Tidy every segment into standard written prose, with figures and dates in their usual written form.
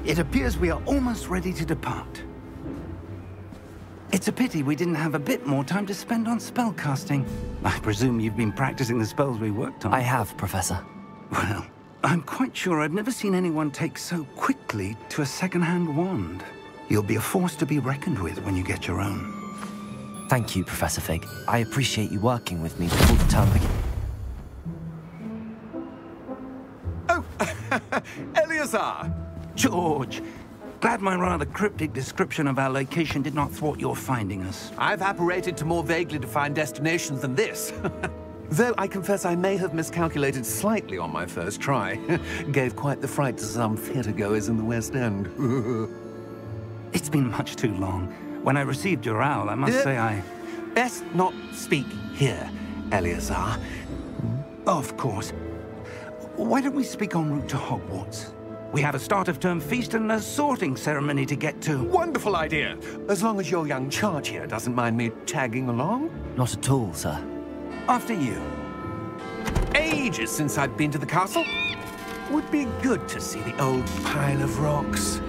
It appears we are almost ready to depart. It's a pity we didn't have a bit more time to spend on spellcasting. I presume you've been practicing the spells we worked on. I have, Professor. Well, I'm quite sure I've never seen anyone take so quickly to a second-hand wand. You'll be a force to be reckoned with when you get your own. Thank you, Professor Fig. I appreciate you working with me before the term begins. Oh, Eleazar! George, glad my rather cryptic description of our location did not thwart your finding us. I've apparated to more vaguely defined destinations than this. Though I confess I may have miscalculated slightly on my first try. Gave quite the fright to some theatre-goers in the West End. It's been much too long. When I received your owl, I must say I... Best not speak here, Eleazar. Of course. Why don't we speak en route to Hogwarts? We have a start-of-term feast and a sorting ceremony to get to. Wonderful idea! As long as your young charge here doesn't mind me tagging along. Not at all, sir. After you. Ages since I've been to the castle. Would be good to see the old pile of rocks.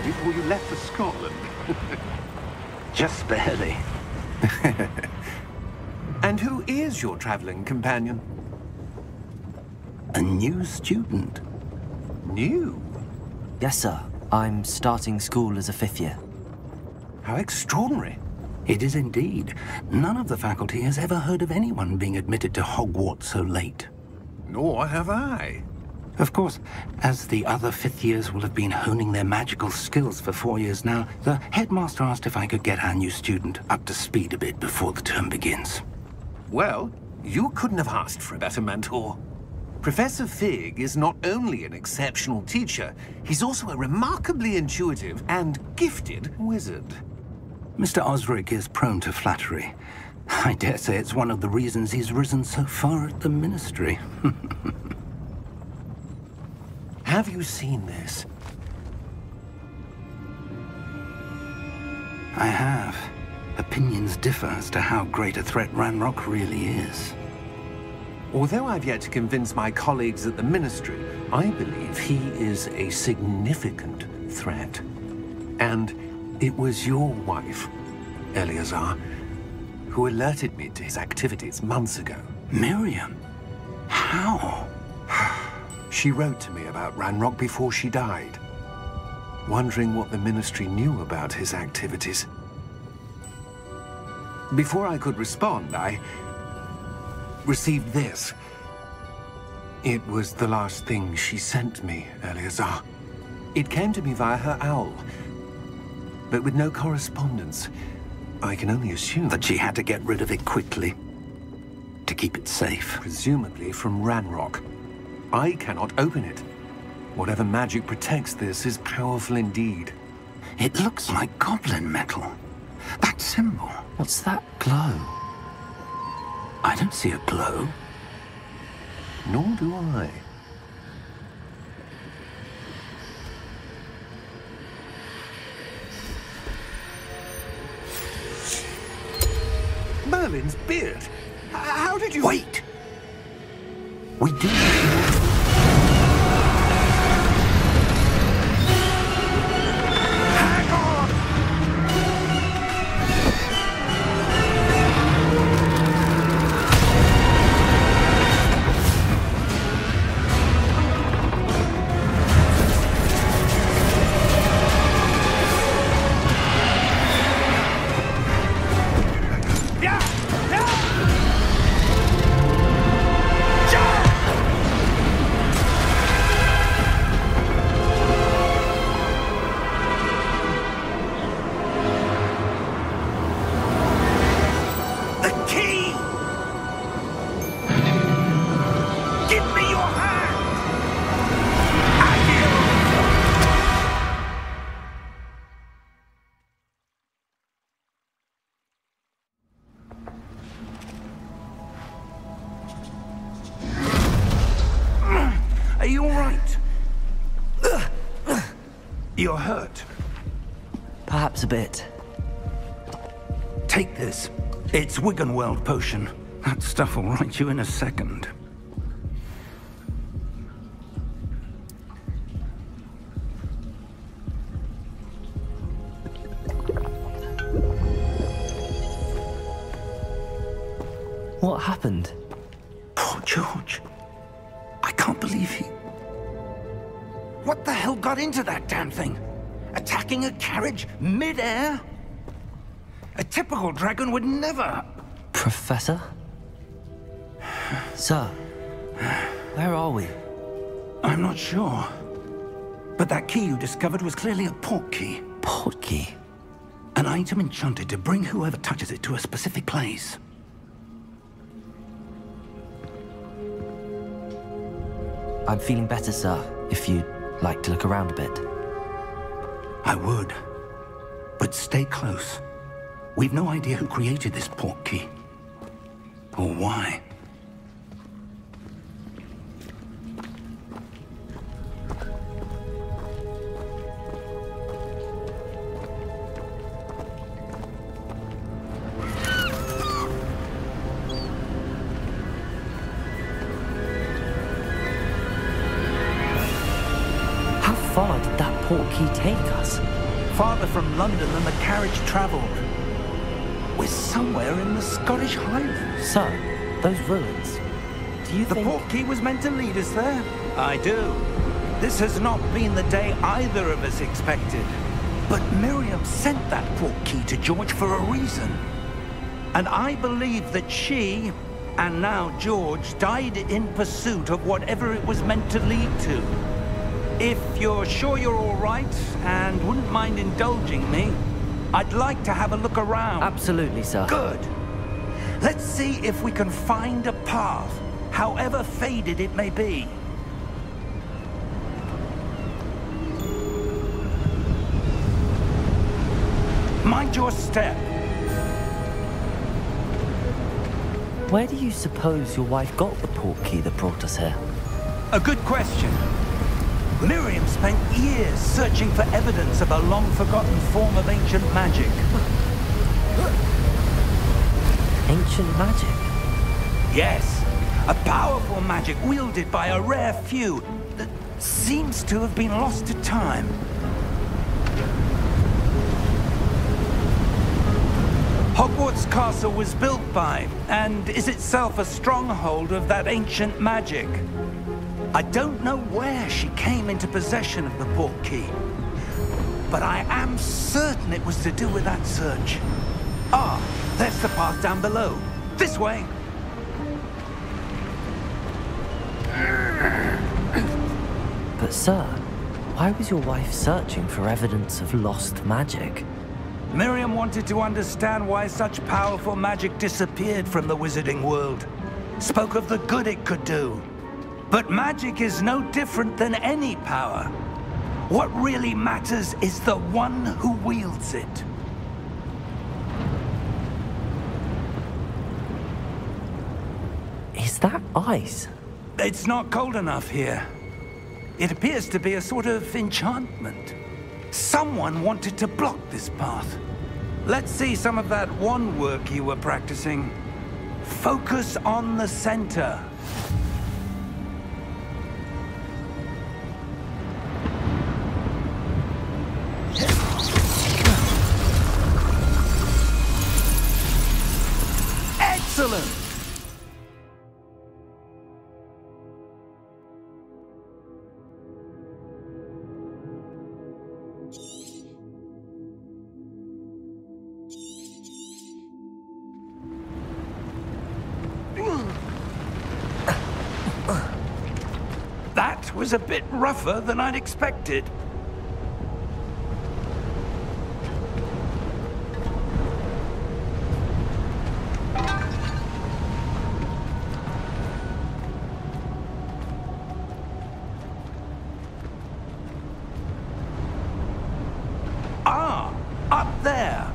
Before you left for Scotland. Just barely. And who is your traveling companion? A new student. New? Yes, sir. I'm starting school as a 5th year. How extraordinary. It is indeed. None of the faculty has ever heard of anyone being admitted to Hogwarts so late. Nor have I. Of course, as the other 5th years will have been honing their magical skills for 4 years now, the headmaster asked if I could get our new student up to speed a bit before the term begins. Well, you couldn't have asked for a better mentor. Professor Fig is not only an exceptional teacher, he's also a remarkably intuitive and gifted wizard. Mr. Osric is prone to flattery. I dare say it's one of the reasons he's risen so far at the Ministry. Have you seen this? I have. Opinions differ as to how great a threat Ranrock really is. Although I've yet to convince my colleagues at the Ministry, I believe he is a significant threat. And it was your wife, Eleazar, who alerted me to his activities months ago. Miriam? How? She wrote to me about Ranrock before she died, wondering what the Ministry knew about his activities. Before I could respond, I received this. It was the last thing she sent me, Eleazar. It came to me via her owl, but with no correspondence. I can only assume that she had to get rid of it quickly, to keep it safe. Presumably from Ranrock. I cannot open it. Whatever magic protects this is powerful indeed. It looks like goblin metal. That symbol. What's that glow? I don't see a glow. Nor do I. Merlin's beard. How did you... Wait! We do... Hang on! You're hurt. Perhaps a bit. Take this. It's Wiggenweld potion. That stuff will right you in a second. What happened? Poor George. I can't believe he... What the hell got into that damn thing? Attacking a carriage mid-air? A typical dragon would never... Professor? Sir, where are we? I'm not sure. But that key you discovered was clearly a port key. Port key? An item enchanted to bring whoever touches it to a specific place. I'm feeling better, sir, if you'd like to look around a bit. I would. But stay close. We've no idea who created this port key. Or why. How far did that port key take us? Farther from London than the carriage traveled. We're somewhere in the Scottish Highlands. Sir, those ruins. Do you The think... port key was meant to lead us there? I do. This has not been the day either of us expected. But Miriam sent that port key to George for a reason. And I believe that she, and now George, died in pursuit of whatever it was meant to lead to. If you're sure you're all right, and wouldn't mind indulging me, I'd like to have a look around. Absolutely, sir. Good. Let's see if we can find a path, however faded it may be. Mind your step. Where do you suppose your wife got the port key that brought us here? A good question. Miriam spent years searching for evidence of a long-forgotten form of ancient magic. Ancient magic? Yes, a powerful magic wielded by a rare few that seems to have been lost to time. Hogwarts Castle was built by, and is itself a stronghold of that ancient magic. I don't know where she came into possession of the port key, but I am certain it was to do with that search. Ah, there's the path down below. This way. But sir, why was your wife searching for evidence of lost magic? Miriam wanted to understand why such powerful magic disappeared from the wizarding world. Spoke of the good it could do. But magic is no different than any power. What really matters is the one who wields it. Is that ice? It's not cold enough here. It appears to be a sort of enchantment. Someone wanted to block this path. Let's see some of that wand work you were practicing. Focus on the center. Excellent! That was a bit rougher than I'd expected. Ah, up there.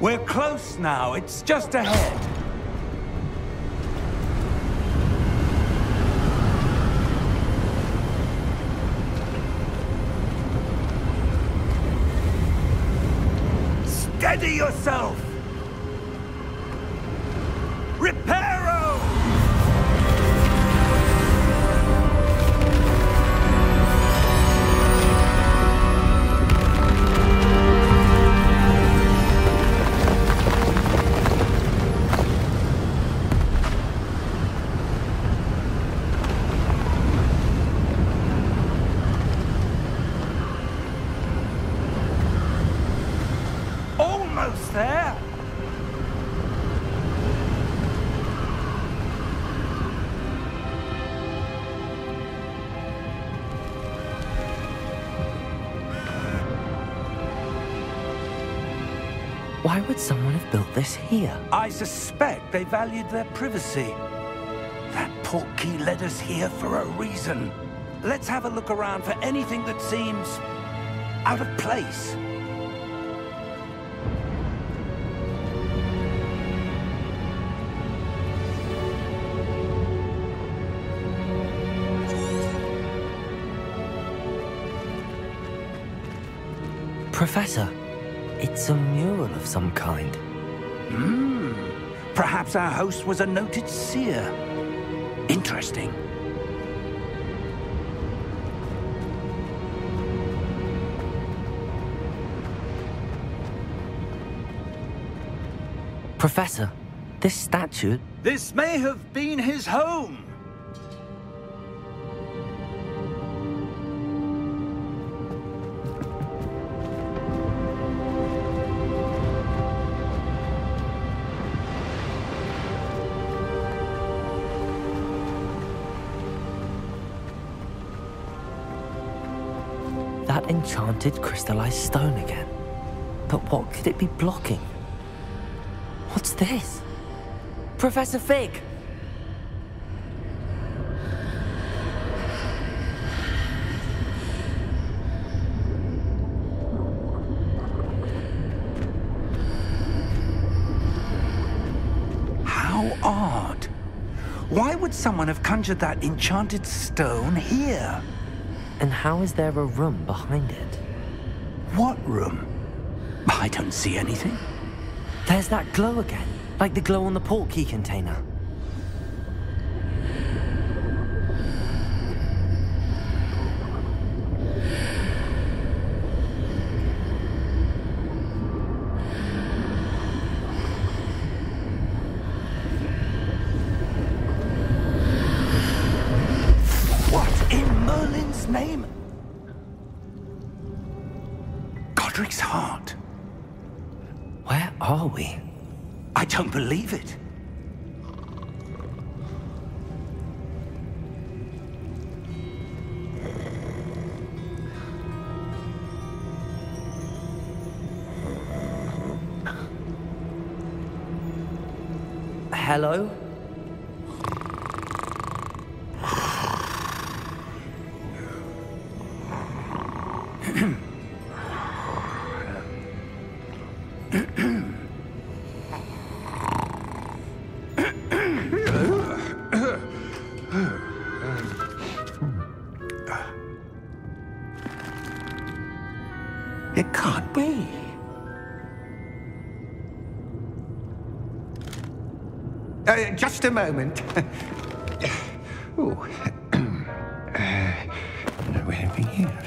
We're close now. It's just ahead. Steady yourself! Reparo! Almost there! Why would someone have built this here? I suspect they valued their privacy. That portkey led us here for a reason. Let's have a look around for anything that seems out of place. Professor, it's a mural of some kind. Perhaps our host was a noted seer. Interesting. Professor, this statue... This may have been his home. That enchanted crystallized stone again. But what could it be blocking? What's this? Professor Fig! How odd. Why would someone have conjured that enchanted stone here? And how is there a room behind it? What room? I don't see anything. There's that glow again, like the glow on the portkey container. What in Merlin's name? Godric's heart. Where are we? I don't believe it. Hello? It can't be. Just a moment. Oh. Anything here?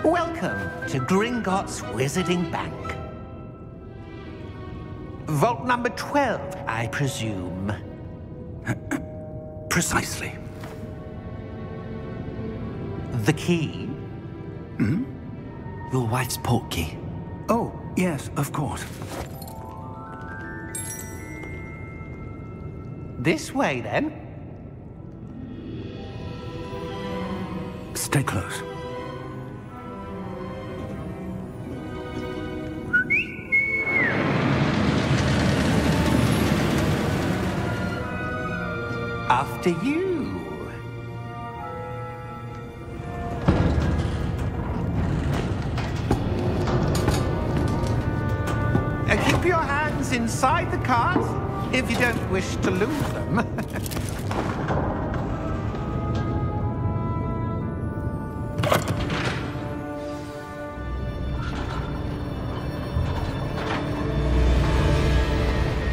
Welcome to Gringotts Wizarding Bank. Vault number 12, I presume. Precisely. The key? Your wife's portkey. Oh, yes, of course. This way, then. Stay close. After you. inside the cards, if you don't wish to lose them.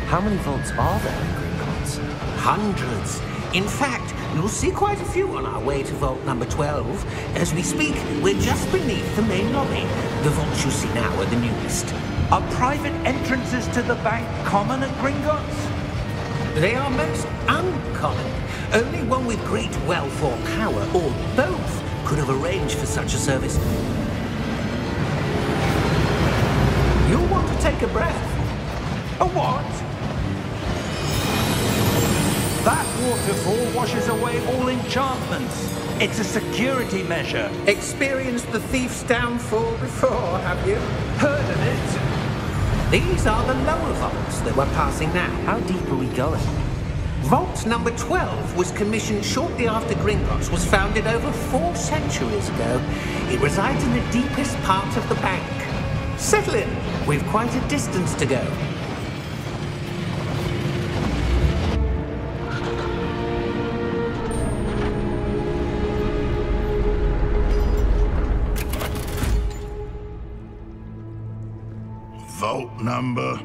How many vaults are there in Gringotts? Hundreds. In fact, you'll see quite a few on our way to vault number 12. As we speak, we're just beneath the main lobby. The vaults you see now are the newest. Are private entrances to the bank common at Gringotts? They are most uncommon. Only one with great wealth or power, or both, could have arranged for such a service. You'll want to take a breath. A what? That waterfall washes away all enchantments. It's a security measure. Experienced the thief's downfall before, have you? Heard of it? These are the lower vaults that we're passing now. How deep are we going? Vault number 12 was commissioned shortly after Gringotts was founded over 4 centuries ago. It resides in the deepest part of the bank. Settle in. We've quite a distance to go. Vault number?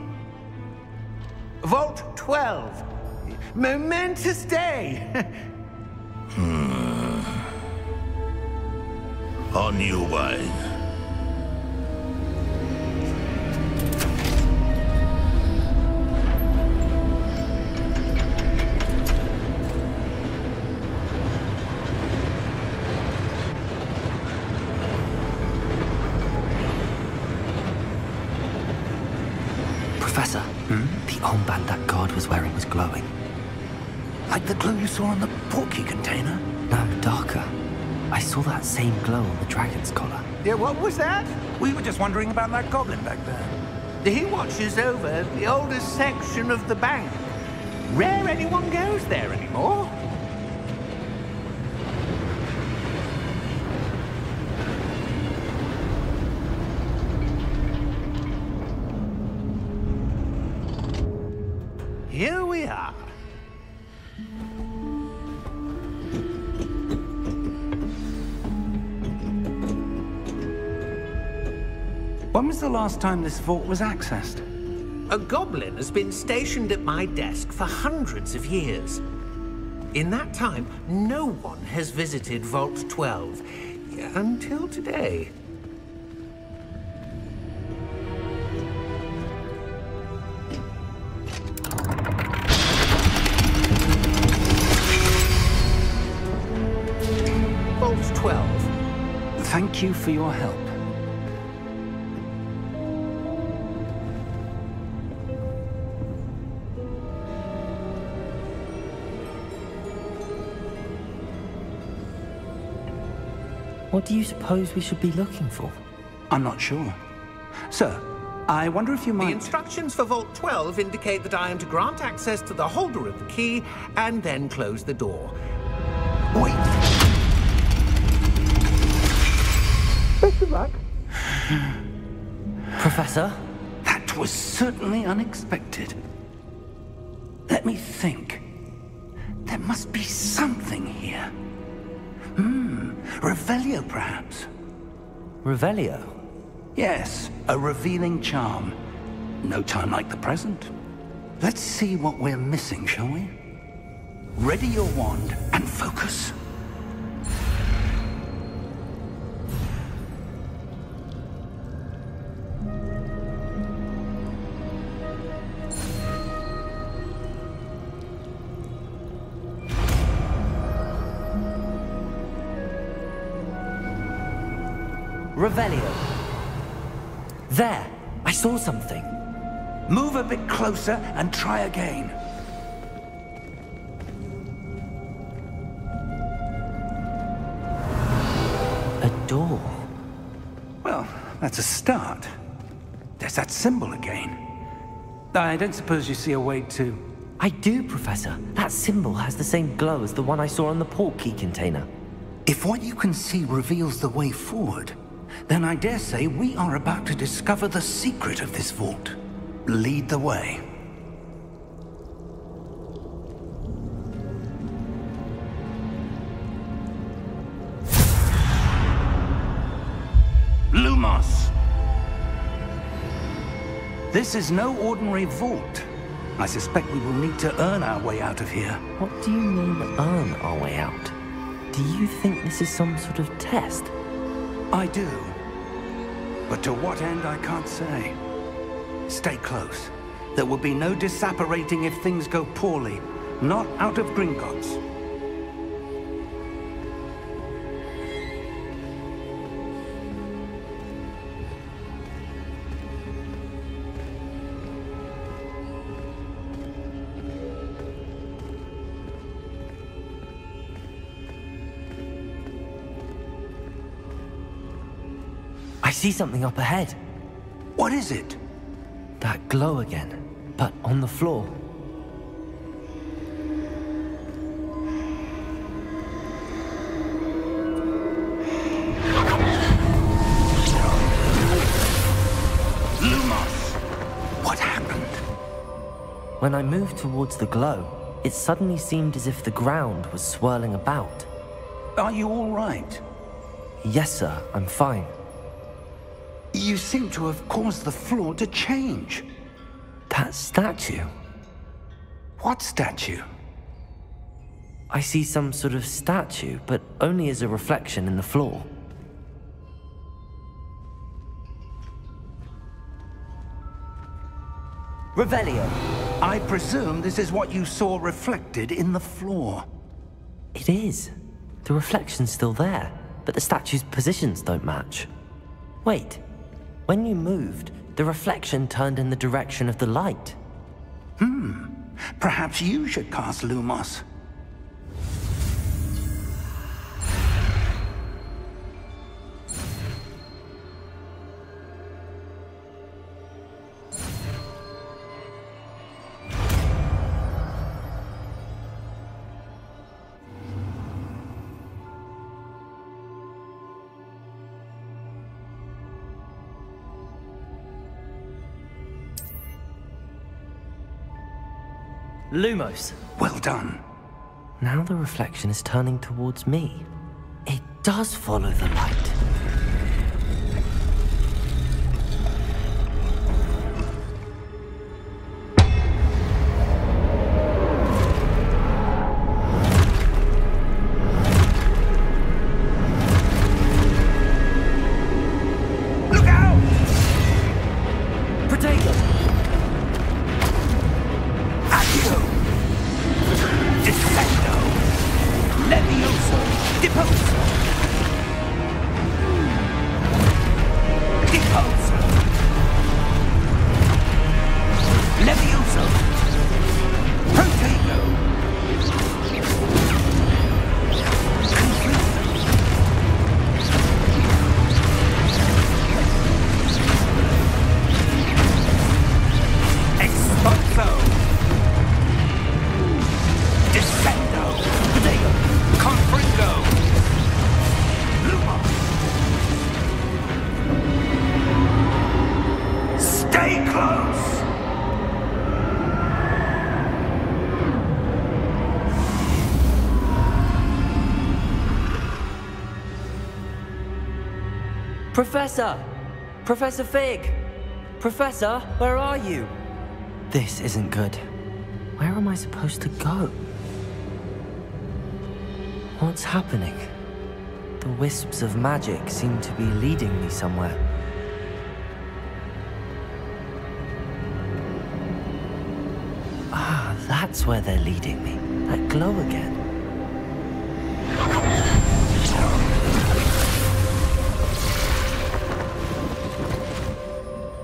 Vault 12. Momentous day. On your way. Professor, the armband that guard was wearing was glowing. Like the glow you saw on the portkey container? No, darker. I saw that same glow on the dragon's collar. Yeah, what was that? We were just wondering about that goblin back there. He watches over the oldest section of the bank. Rare anyone goes there anymore. Here we are. When was the last time this vault was accessed? A goblin has been stationed at my desk for hundreds of years. In that time, no one has visited Vault 12 until today. Vault 12. Thank you for your help. What do you suppose we should be looking for? I'm not sure. Sir, I wonder if you might... The instructions for Vault 12 indicate that I am to grant access to the holder of the key and then close the door. Wait! Best of luck. Professor? That was certainly unexpected. Let me think. There must be something here. Revelio, perhaps? Revelio? Yes, a revealing charm. No time like the present. Let's see what we're missing, shall we? Ready your wand and focus. Revelio. There! I saw something. Move a bit closer and try again. A door. Well, that's a start. There's that symbol again. I don't suppose you see a way to... I do, Professor. That symbol has the same glow as the one I saw on the portkey container. If what you can see reveals the way forward, then I dare say we are about to discover the secret of this vault. Lead the way. This is no ordinary vault. I suspect we will need to earn our way out of here. What do you mean, earn our way out? Do you think this is some sort of test? I do. But to what end, I can't say. Stay close. There will be no disapparating if things go poorly. Not out of Gringotts. I see something up ahead. What is it? That glow again, but on the floor. Lumos! What happened? When I moved towards the glow, it suddenly seemed as if the ground was swirling about. Are you all right? Yes, sir, I'm fine. You seem to have caused the floor to change. That statue? What statue? I see some sort of statue, but only as a reflection in the floor. Revelio. I presume this is what you saw reflected in the floor. It is. The reflection's still there, but the statue's positions don't match. Wait. When you moved, the reflection turned in the direction of the light. Perhaps you should cast Lumos. Lumos. Well done. Now the reflection is turning towards me. It does follow the light. Look out! Protego! Accio! Descendo! Levioso! Deposo! Deposo! Levioso! Protego! Exposo! Descendo! Protego! Confringo! Lumos! Stay close! Professor! Professor Fig! Professor, where are you? This isn't good. Where am I supposed to go? What's happening? The wisps of magic seem to be leading me somewhere. Ah, that's where they're leading me. That glow again.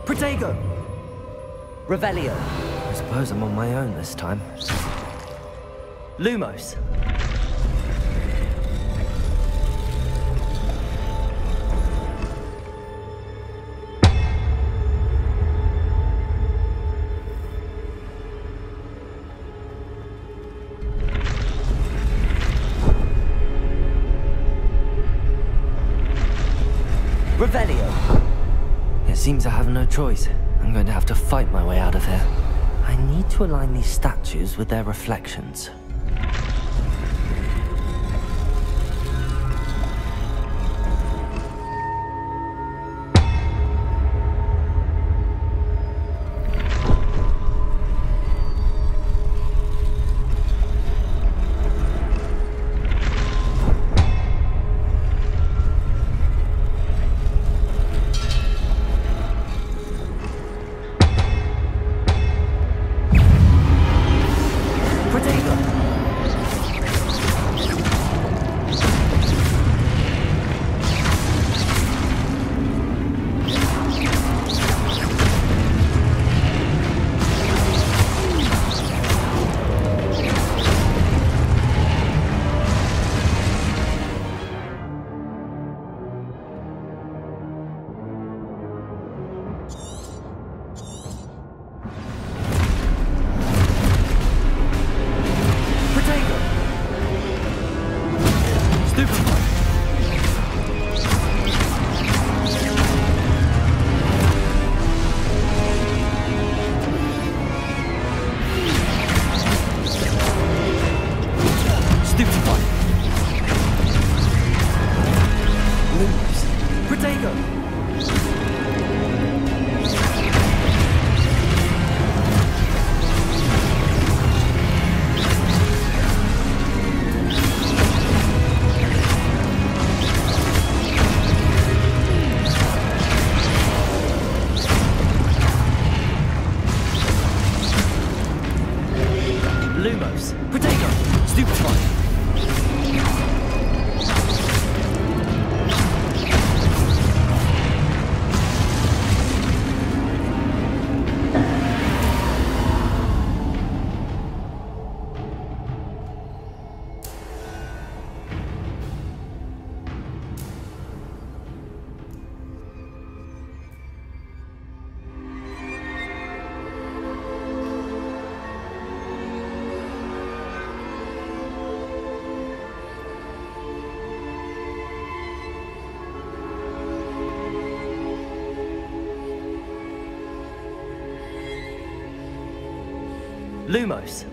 Protego! Revelio. I suppose I'm on my own this time. Lumos. Revelio. It seems I have no choice. I'm going to have to fight my way out of here. I need to align these statues with their reflections. Lumos. Protego. Stupefy. Lumos.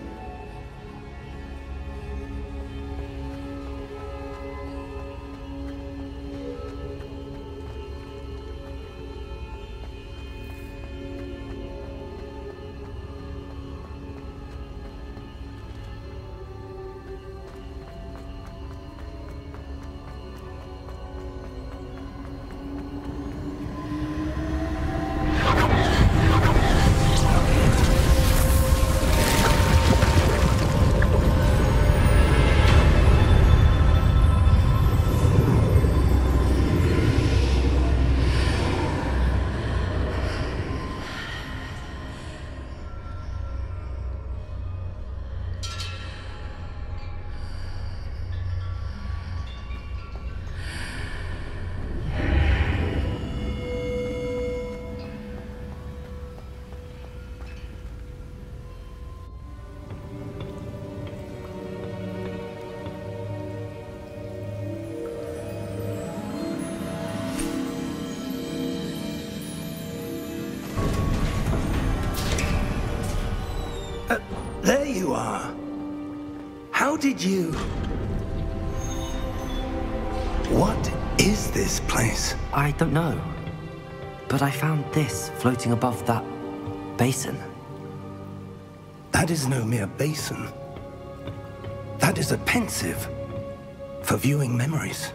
There you are. How did you... What is this place? I don't know. But I found this floating above that basin. That is no mere basin. That is a pensive for viewing memories.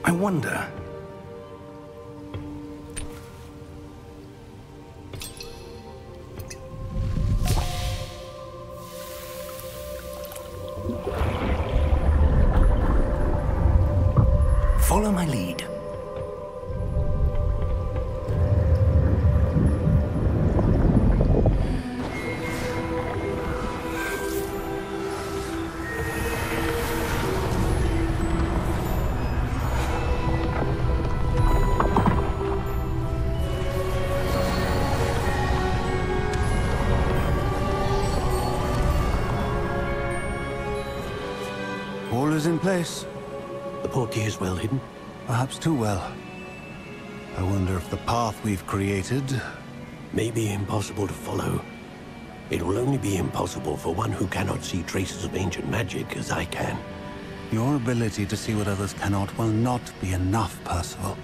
I wonder... Follow my lead. All is in place. The portkey is well hidden. Perhaps too well. I wonder if the path we've created... May be impossible to follow. It will only be impossible for one who cannot see traces of ancient magic as I can. Your ability to see what others cannot will not be enough, Percival.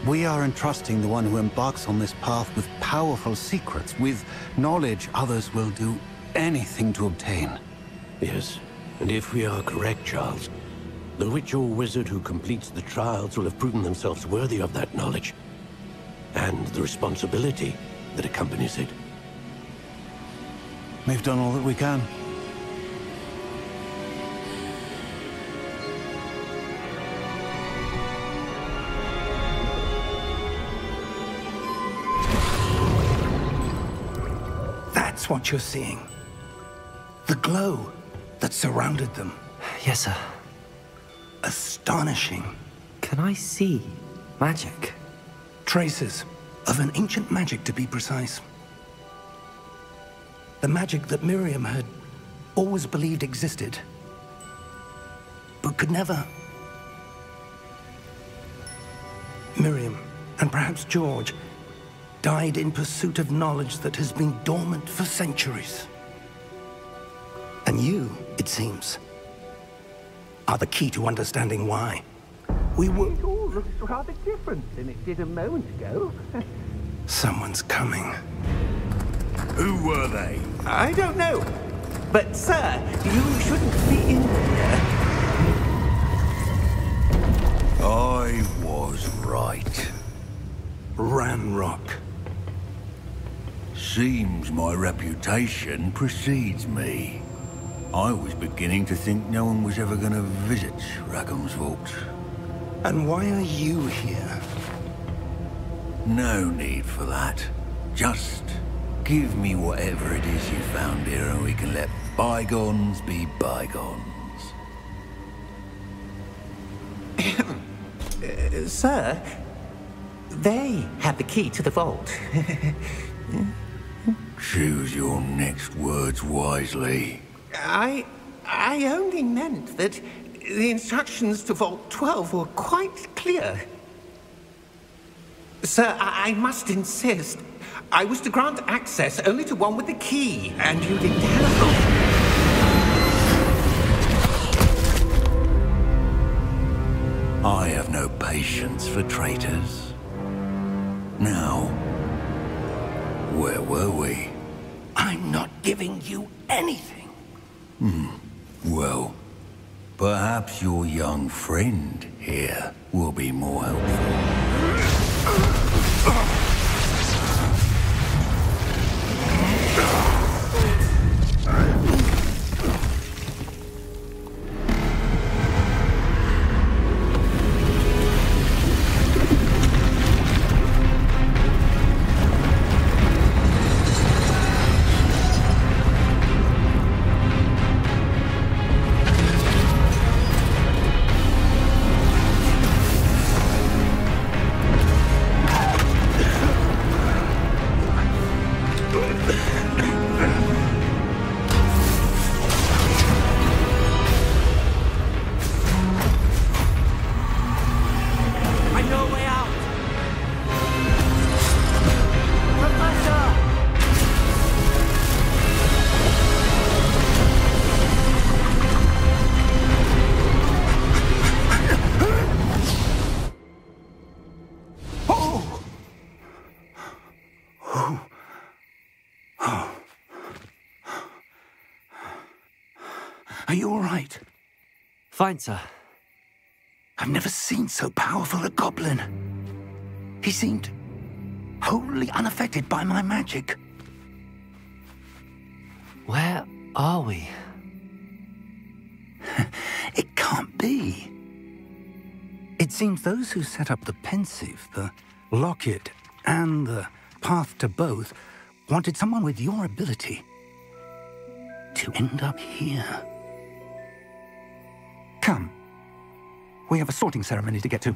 We are entrusting the one who embarks on this path with powerful secrets, with knowledge others will do anything to obtain. Yes, and if we are correct, Charles, the witch or wizard who completes the trials will have proven themselves worthy of that knowledge, and the responsibility that accompanies it. We've done all that we can. That's what you're seeing. The glow that surrounded them. Yes, sir. Astonishing. Can I see magic? Traces of an ancient magic, to be precise. The magic that Miriam had always believed existed, but could never. Miriam, and perhaps George, died in pursuit of knowledge that has been dormant for centuries. And you, it seems, are the key to understanding why. We were... It all looks rather different than it did a moment ago. Someone's coming. Who were they? I don't know. But, sir, you shouldn't be in here. I was right. Ranrock. Seems my reputation precedes me. I was beginning to think no one was ever going to visit Rackham's vault. And why are you here? No need for that. Just give me whatever it is you found here and we can let bygones be bygones. Sir, they have the key to the vault. Choose your next words wisely. I only meant that the instructions to Vault 12 were quite clear. Sir, I must insist. I was to grant access only to one with the key, and you didn't have... I have no patience for traitors. Now, where were we? I'm not giving you anything. Well, perhaps your young friend here will be more helpful. Are you all right? Fine, sir. I've never seen so powerful a goblin. He seemed wholly unaffected by my magic. Where are we? It can't be. It seems those who set up the pensive, the locket, and the path to both wanted someone with your ability to end up here. Come. We have a sorting ceremony to get to.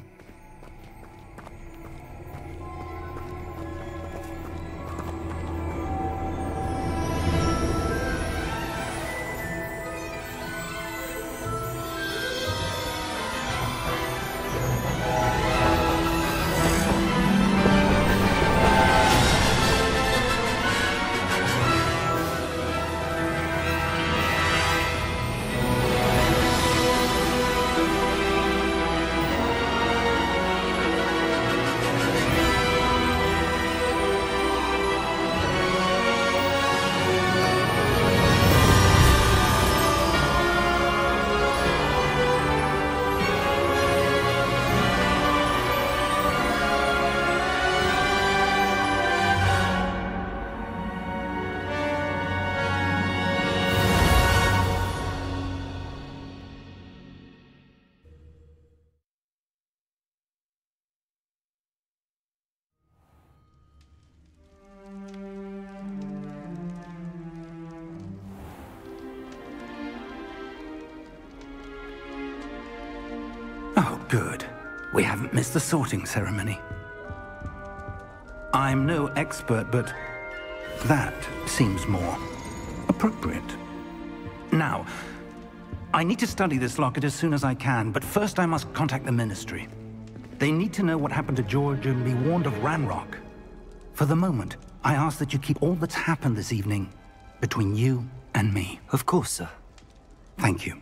Oh, good. We haven't missed the sorting ceremony. I'm no expert, but that seems more appropriate. Now, I need to study this locket as soon as I can, but first I must contact the Ministry. They need to know what happened to George and be warned of Ranrock. For the moment, I ask that you keep all that's happened this evening between you and me. Of course, sir. Thank you.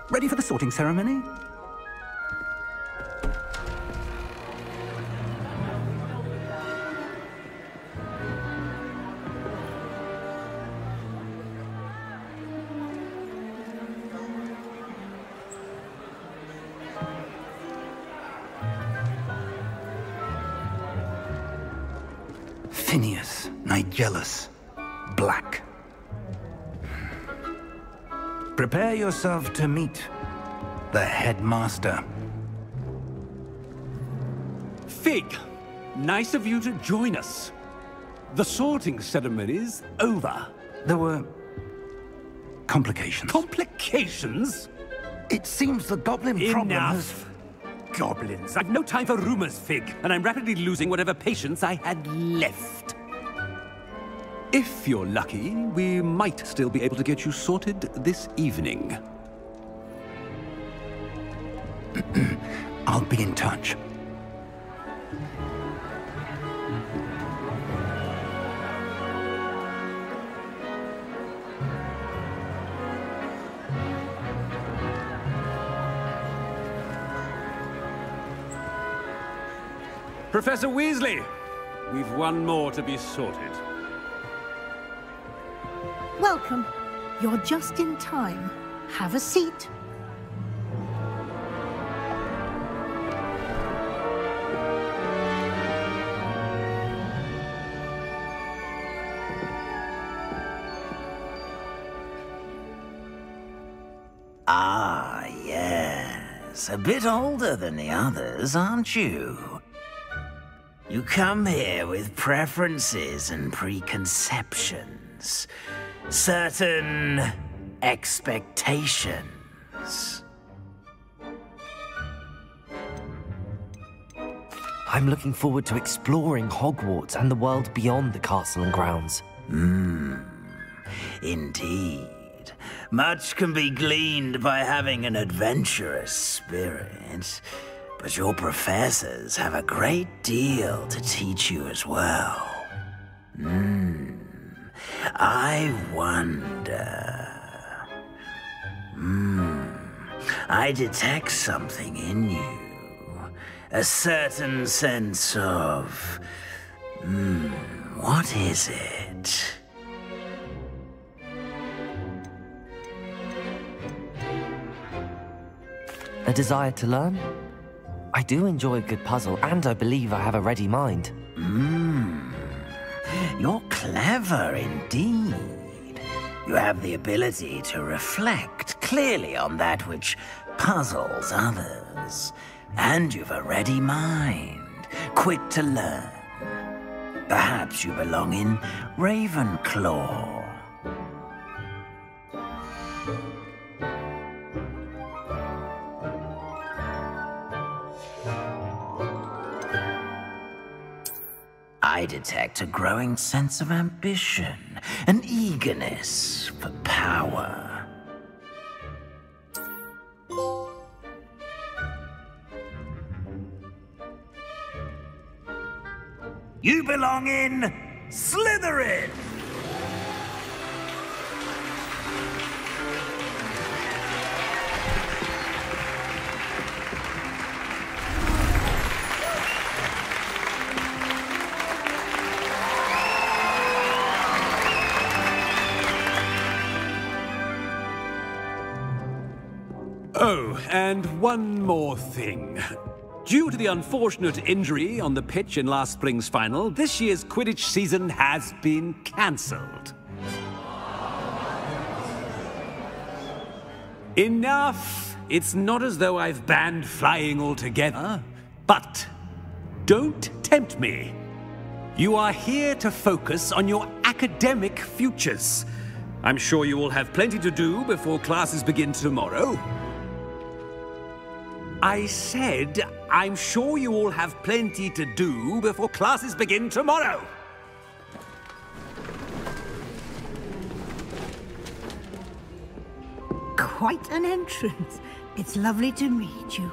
Ready for the sorting ceremony? Phineas, Nigellus, Black. Prepare yourself to meet the headmaster. Fig, nice of you to join us. The sorting ceremony's over. There were complications. Complications? It seems the goblin problem has... Enough! Goblins. I've no time for rumors, Fig, and I'm rapidly losing whatever patience I had left. If you're lucky, we might still be able to get you sorted this evening. I'll be in touch. Professor Weasley, we've one more to be sorted. Welcome. You're just in time. Have a seat. Ah, yes. A bit older than the others, aren't you? You come here with preferences and preconceptions. Certain expectations. I'm looking forward to exploring Hogwarts and the world beyond the castle and grounds. Indeed. Much can be gleaned by having an adventurous spirit, but your professors have a great deal to teach you as well. I wonder... I detect something in you. A certain sense of... what is it? A desire to learn? I do enjoy a good puzzle, and I believe I have a ready mind. You're clever indeed. You have the ability to reflect clearly on that which puzzles others. And you've a ready mind, quick to learn. Perhaps you belong in Ravenclaw. I detect a growing sense of ambition, an eagerness for power. You belong in Slytherin! Oh, and one more thing. Due to the unfortunate injury on the pitch in last spring's final, this year's Quidditch season has been cancelled. Enough! It's not as though I've banned flying altogether, but don't tempt me. You are here to focus on your academic futures. I'm sure you will have plenty to do before classes begin tomorrow. I said, I'm sure you all have plenty to do before classes begin tomorrow. Quite an entrance. It's lovely to meet you.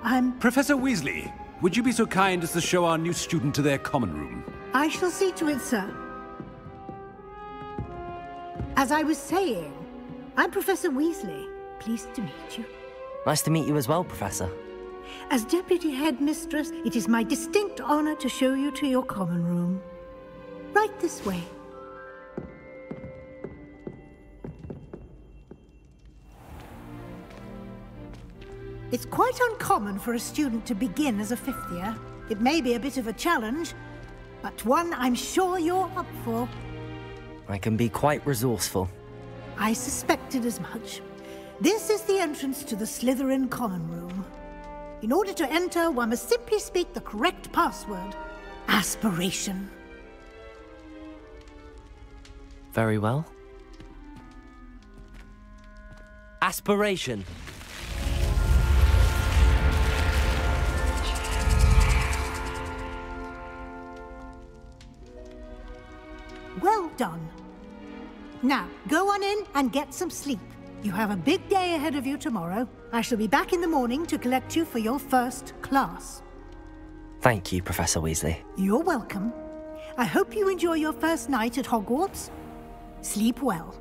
I'm... Professor Weasley, would you be so kind as to show our new student to their common room? I shall see to it, sir. As I was saying, I'm Professor Weasley. Pleased to meet you. Nice to meet you as well, Professor. As Deputy Headmistress, it is my distinct honor to show you to your common room. Right this way. It's quite uncommon for a student to begin as a fifth year. It may be a bit of a challenge, but one I'm sure you're up for. I can be quite resourceful. I suspected as much. This is the entrance to the Slytherin Common Room. In order to enter, one must simply speak the correct password. Aspiration. Very well. Aspiration. Well done. Now, go on in and get some sleep. You have a big day ahead of you tomorrow. I shall be back in the morning to collect you for your first class. Thank you, Professor Weasley. You're welcome. I hope you enjoy your first night at Hogwarts. Sleep well.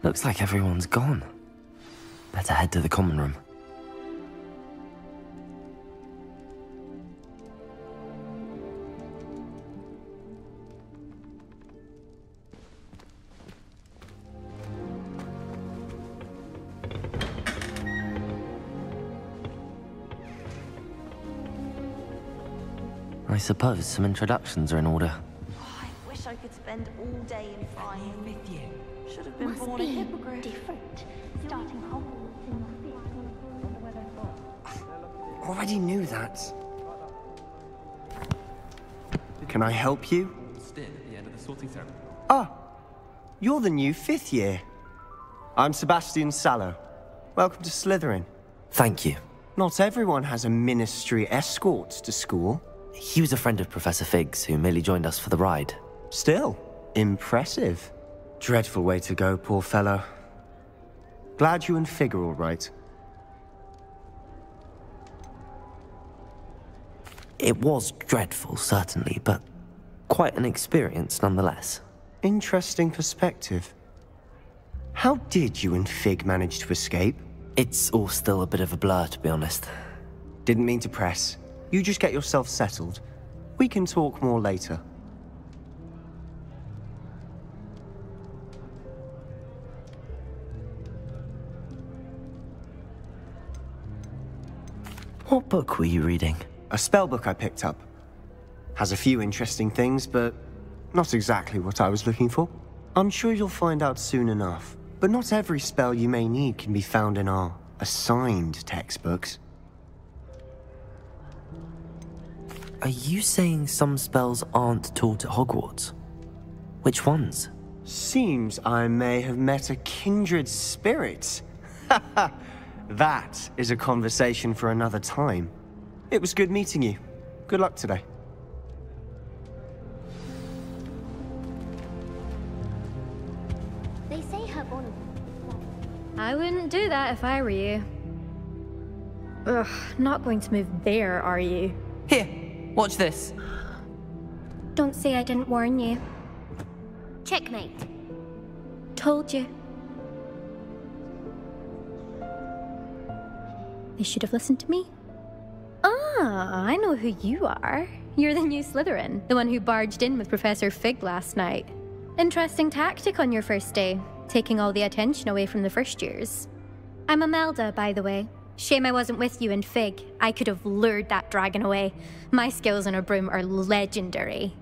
Looks like everyone's gone. Better head to the common room. I suppose some introductions are in order. I wish I could spend all day in flying with you. Should have been born a hippogriff. Different. Starting Hogwarts in the fifth. Already knew that. Can I help you? Ah, you're the new 5th year. I'm Sebastian Sallow. Welcome to Slytherin. Thank you. Not everyone has a ministry escort to school. He was a friend of Professor Fig's who merely joined us for the ride. Still, impressive. Dreadful way to go, poor fellow. Glad you and Fig are all right. It was dreadful, certainly, but quite an experience nonetheless. Interesting perspective. How did you and Fig manage to escape? It's all still a bit of a blur, to be honest. Didn't mean to press. You just get yourself settled. We can talk more later. What book were you reading? A spell book I picked up. Has a few interesting things, but not exactly what I was looking for. I'm sure you'll find out soon enough. But not every spell you may need can be found in our assigned textbooks. Are you saying some spells aren't taught at Hogwarts? Which ones? Seems I may have met a kindred spirit. That is a conversation for another time. It was good meeting you. Good luck today. They say her bond. I wouldn't do that if I were you. Ugh, not going to move there, are you? Here, watch this. Don't say I didn't warn you. Checkmate. Told you. They should have listened to me. Ah, I know who you are. You're the new Slytherin, the one who barged in with Professor Fig last night. Interesting tactic on your first day, taking all the attention away from the first years. I'm Imelda, by the way. Shame I wasn't with you and Fig. I could have lured that dragon away. My skills on a broom are legendary.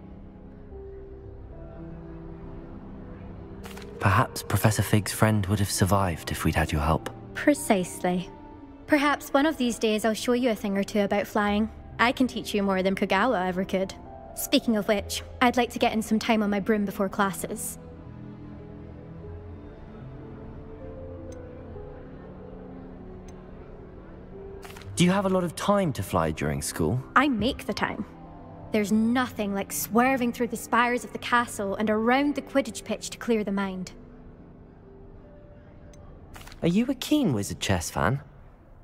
Perhaps Professor Fig's friend would have survived if we'd had your help. Precisely. Perhaps one of these days I'll show you a thing or two about flying. I can teach you more than Kogawa ever could. Speaking of which, I'd like to get in some time on my broom before classes. Do you have a lot of time to fly during school? I make the time. There's nothing like swerving through the spires of the castle and around the Quidditch pitch to clear the mind. Are you a keen Wizard chess fan?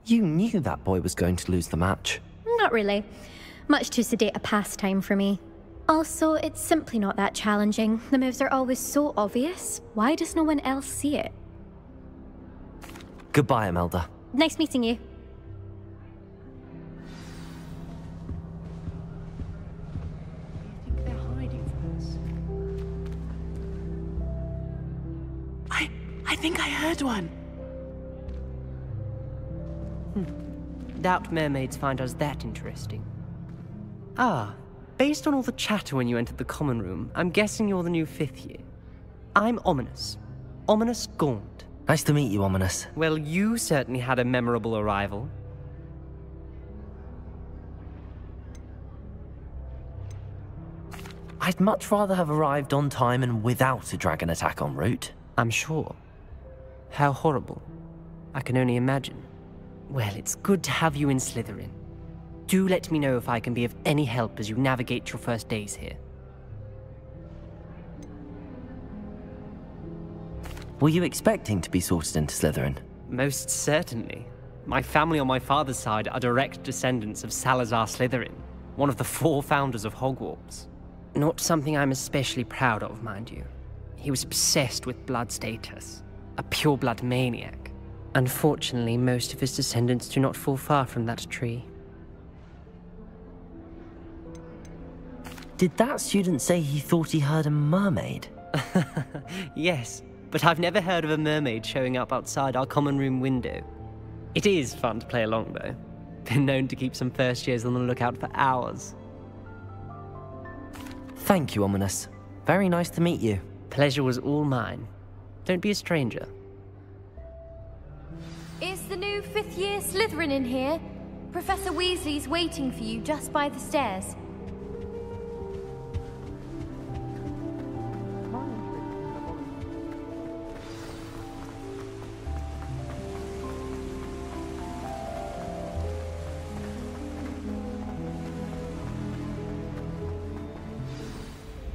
You knew that boy was going to lose the match. Not really. Much too sedate a pastime for me. Also, it's simply not that challenging. The moves are always so obvious. Why does no one else see it? Goodbye, Imelda. Nice meeting you. I think I heard one. Doubt mermaids find us that interesting. Ah, based on all the chatter when you entered the common room, I'm guessing you're the new 5th year. I'm Ominous. Ominous Gaunt. Nice to meet you, Ominous. Well, you certainly had a memorable arrival. I'd much rather have arrived on time and without a dragon attack en route. I'm sure. How horrible. I can only imagine. Well, it's good to have you in Slytherin. Do let me know if I can be of any help as you navigate your first days here. Were you expecting to be sorted into Slytherin? Most certainly. My family on my father's side are direct descendants of Salazar Slytherin, one of the 4 founders of Hogwarts. Not something I'm especially proud of, mind you. He was obsessed with blood status, a pure-blood maniac. Unfortunately, most of his descendants do not fall far from that tree. Did that student say he thought he heard a mermaid? Yes, but I've never heard of a mermaid showing up outside our common room window. It is fun to play along, though. Been known to keep some first years on the lookout for hours. Thank you, Ominous. Very nice to meet you. Pleasure was all mine. Don't be a stranger. Is the new 5th year Slytherin in here? Professor Weasley's waiting for you just by the stairs.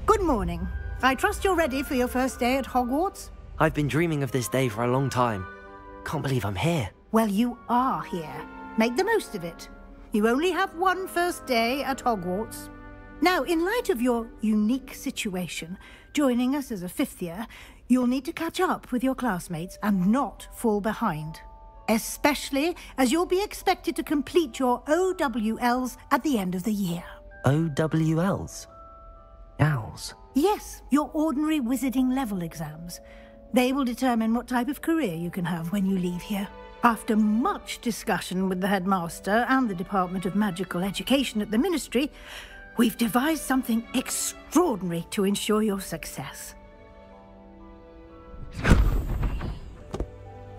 Good morning. I trust you're ready for your first day at Hogwarts? I've been dreaming of this day for a long time. Can't believe I'm here. Well, you are here. Make the most of it. You only have one first day at Hogwarts. Now, in light of your unique situation, joining us as a 5th year, you'll need to catch up with your classmates and not fall behind. Especially as you'll be expected to complete your OWLs at the end of the year. OWLs? Owls? Yes, your ordinary wizarding level exams. They will determine what type of career you can have when you leave here. After much discussion with the headmaster and the Department of Magical Education at the Ministry, we've devised something extraordinary to ensure your success.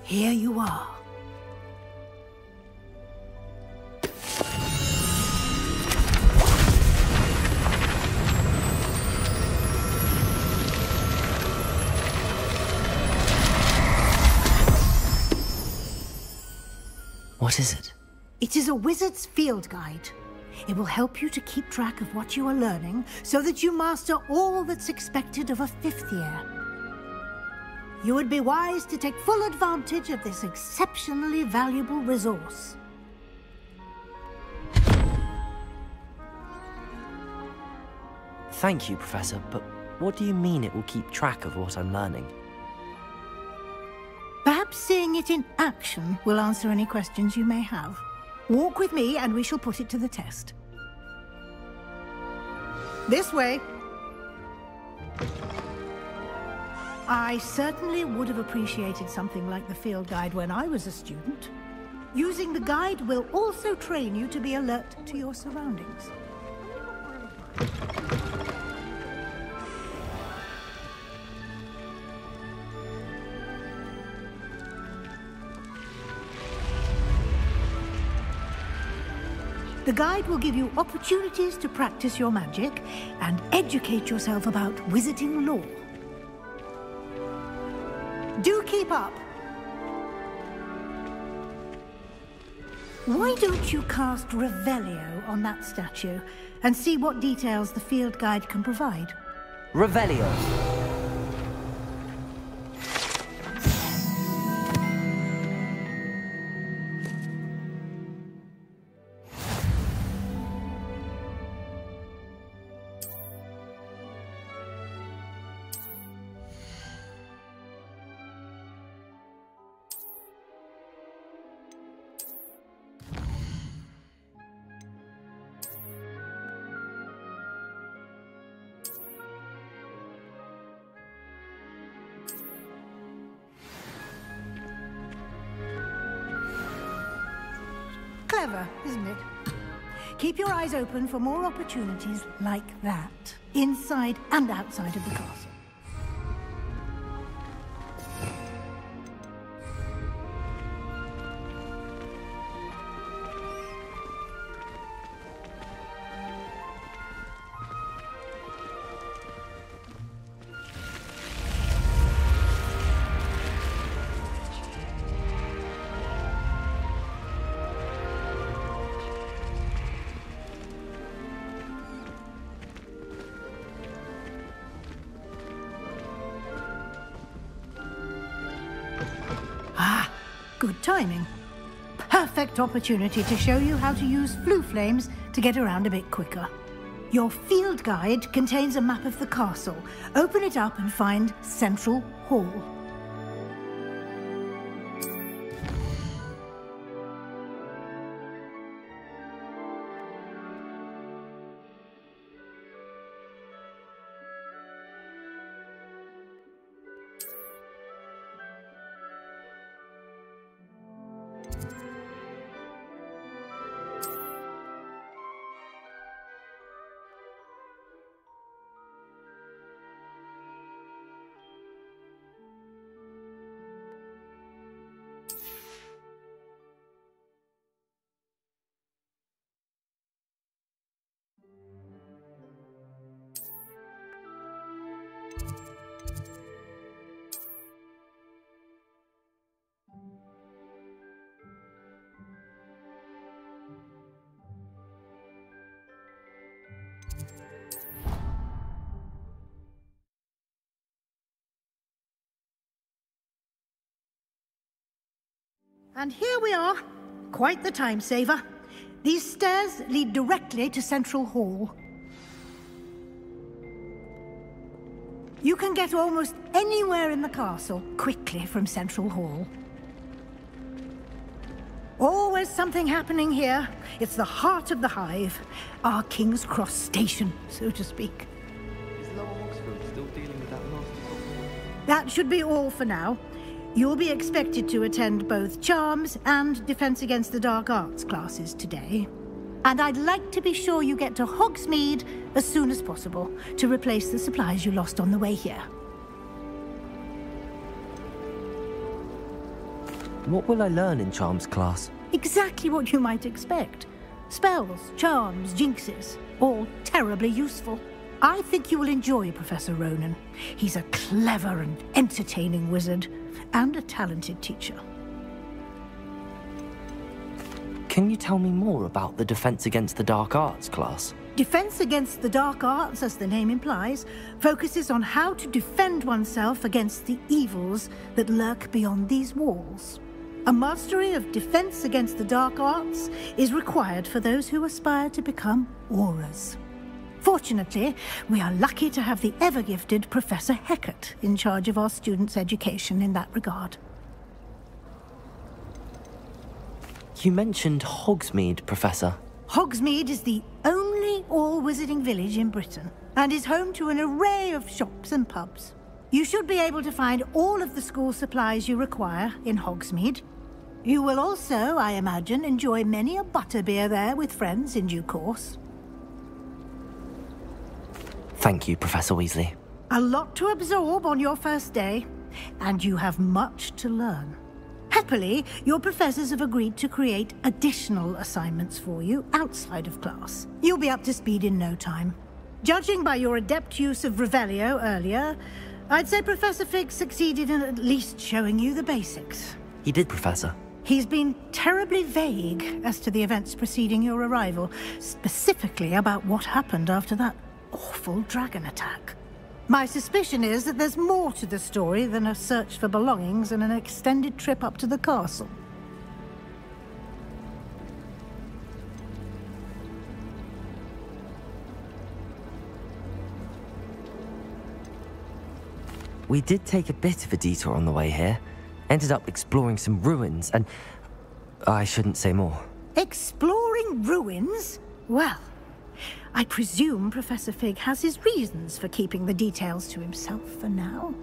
Here you are. What is it? It is a wizard's field guide. It will help you to keep track of what you are learning so that you master all that's expected of a 5th year. You would be wise to take full advantage of this exceptionally valuable resource. Thank you, Professor, but what do you mean it will keep track of what I'm learning? Perhaps seeing it in action will answer any questions you may have. Walk with me and we shall put it to the test. This way. I certainly would have appreciated something like the field guide when I was a student. Using the guide will also train you to be alert to your surroundings. The guide will give you opportunities to practice your magic and educate yourself about wizarding lore. Do keep up. Why don't you cast Revelio on that statue and see what details the field guide can provide? Revelio. Clever, isn't it? Keep your eyes open for more opportunities like that, inside and outside of the castle. Good timing. Perfect opportunity to show you how to use flue flames to get around a bit quicker. Your field guide contains a map of the castle. Open it up and find Central Hall. And here we are. Quite the time saver. These stairs lead directly to Central Hall. You can get almost anywhere in the castle quickly from Central Hall. Always something happening here. It's the heart of the hive. Our King's Cross station, so to speak. Is Lower Oxford still dealing with that nasty problem? That should be all for now. You'll be expected to attend both Charms and Defense Against the Dark Arts classes today. And I'd like to be sure you get to Hogsmeade as soon as possible to replace the supplies you lost on the way here. What will I learn in Charms class? Exactly what you might expect. Spells, charms, jinxes, all terribly useful. I think you will enjoy Professor Ronan. He's a clever and entertaining wizard, and a talented teacher. Can you tell me more about the Defense Against the Dark Arts class? Defense Against the Dark Arts, as the name implies, focuses on how to defend oneself against the evils that lurk beyond these walls. A mastery of Defense Against the Dark Arts is required for those who aspire to become Aurors. Fortunately, we are lucky to have the ever-gifted Professor Hecat in charge of our students' education in that regard. You mentioned Hogsmeade, Professor. Hogsmeade is the only all-wizarding village in Britain, and is home to an array of shops and pubs. You should be able to find all of the school supplies you require in Hogsmeade. You will also, I imagine, enjoy many a butterbeer there with friends in due course. Thank you, Professor Weasley. A lot to absorb on your first day, and you have much to learn. Happily, your professors have agreed to create additional assignments for you outside of class. You'll be up to speed in no time. Judging by your adept use of Revelio earlier, I'd say Professor Fig succeeded in at least showing you the basics. He did, Professor. He's been terribly vague as to the events preceding your arrival, specifically about what happened after that awful dragon attack. My suspicion is that there's more to the story than a search for belongings and an extended trip up to the castle. We did take a bit of a detour on the way here. Ended up exploring some ruins and... I shouldn't say more. Exploring ruins? Well, I presume Professor Fig has his reasons for keeping the details to himself for now.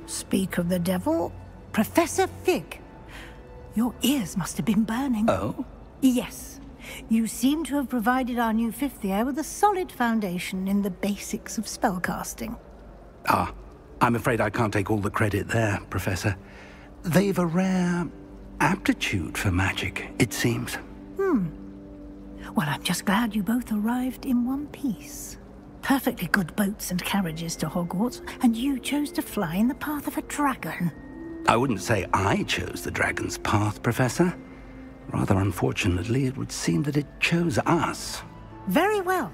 Speak of the devil, Professor Fig. Your ears must have been burning. Oh? Yes. You seem to have provided our new fifth year with a solid foundation in the basics of spellcasting. Ah, I'm afraid I can't take all the credit there, Professor. They've a rare aptitude for magic, it seems. Well, I'm just glad you both arrived in one piece. Perfectly good boats and carriages to Hogwarts, and you chose to fly in the path of a dragon. I wouldn't say I chose the dragon's path, Professor. Rather unfortunately, it would seem that it chose us. Very well.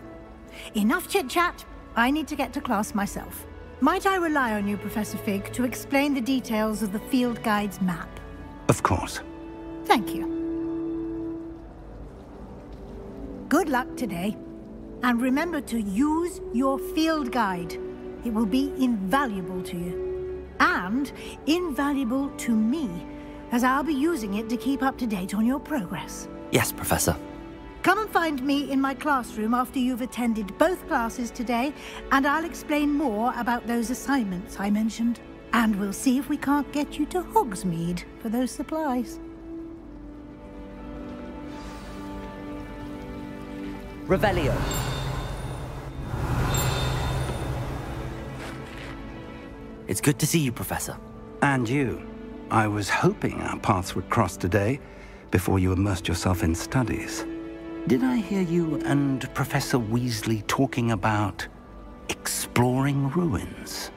Enough chit-chat. I need to get to class myself. Might I rely on you, Professor Fig, to explain the details of the field guide's map? Of course. Thank you. Good luck today. And remember to use your field guide. It will be invaluable to you. And invaluable to me, as I'll be using it to keep up to date on your progress. Yes, Professor. Come and find me in my classroom after you've attended both classes today, and I'll explain more about those assignments I mentioned. And we'll see if we can't get you to Hogsmeade for those supplies. Revelio. It's good to see you, Professor. And you. I was hoping our paths would cross today, before you immersed yourself in studies. Did I hear you and Professor Weasley talking about exploring ruins?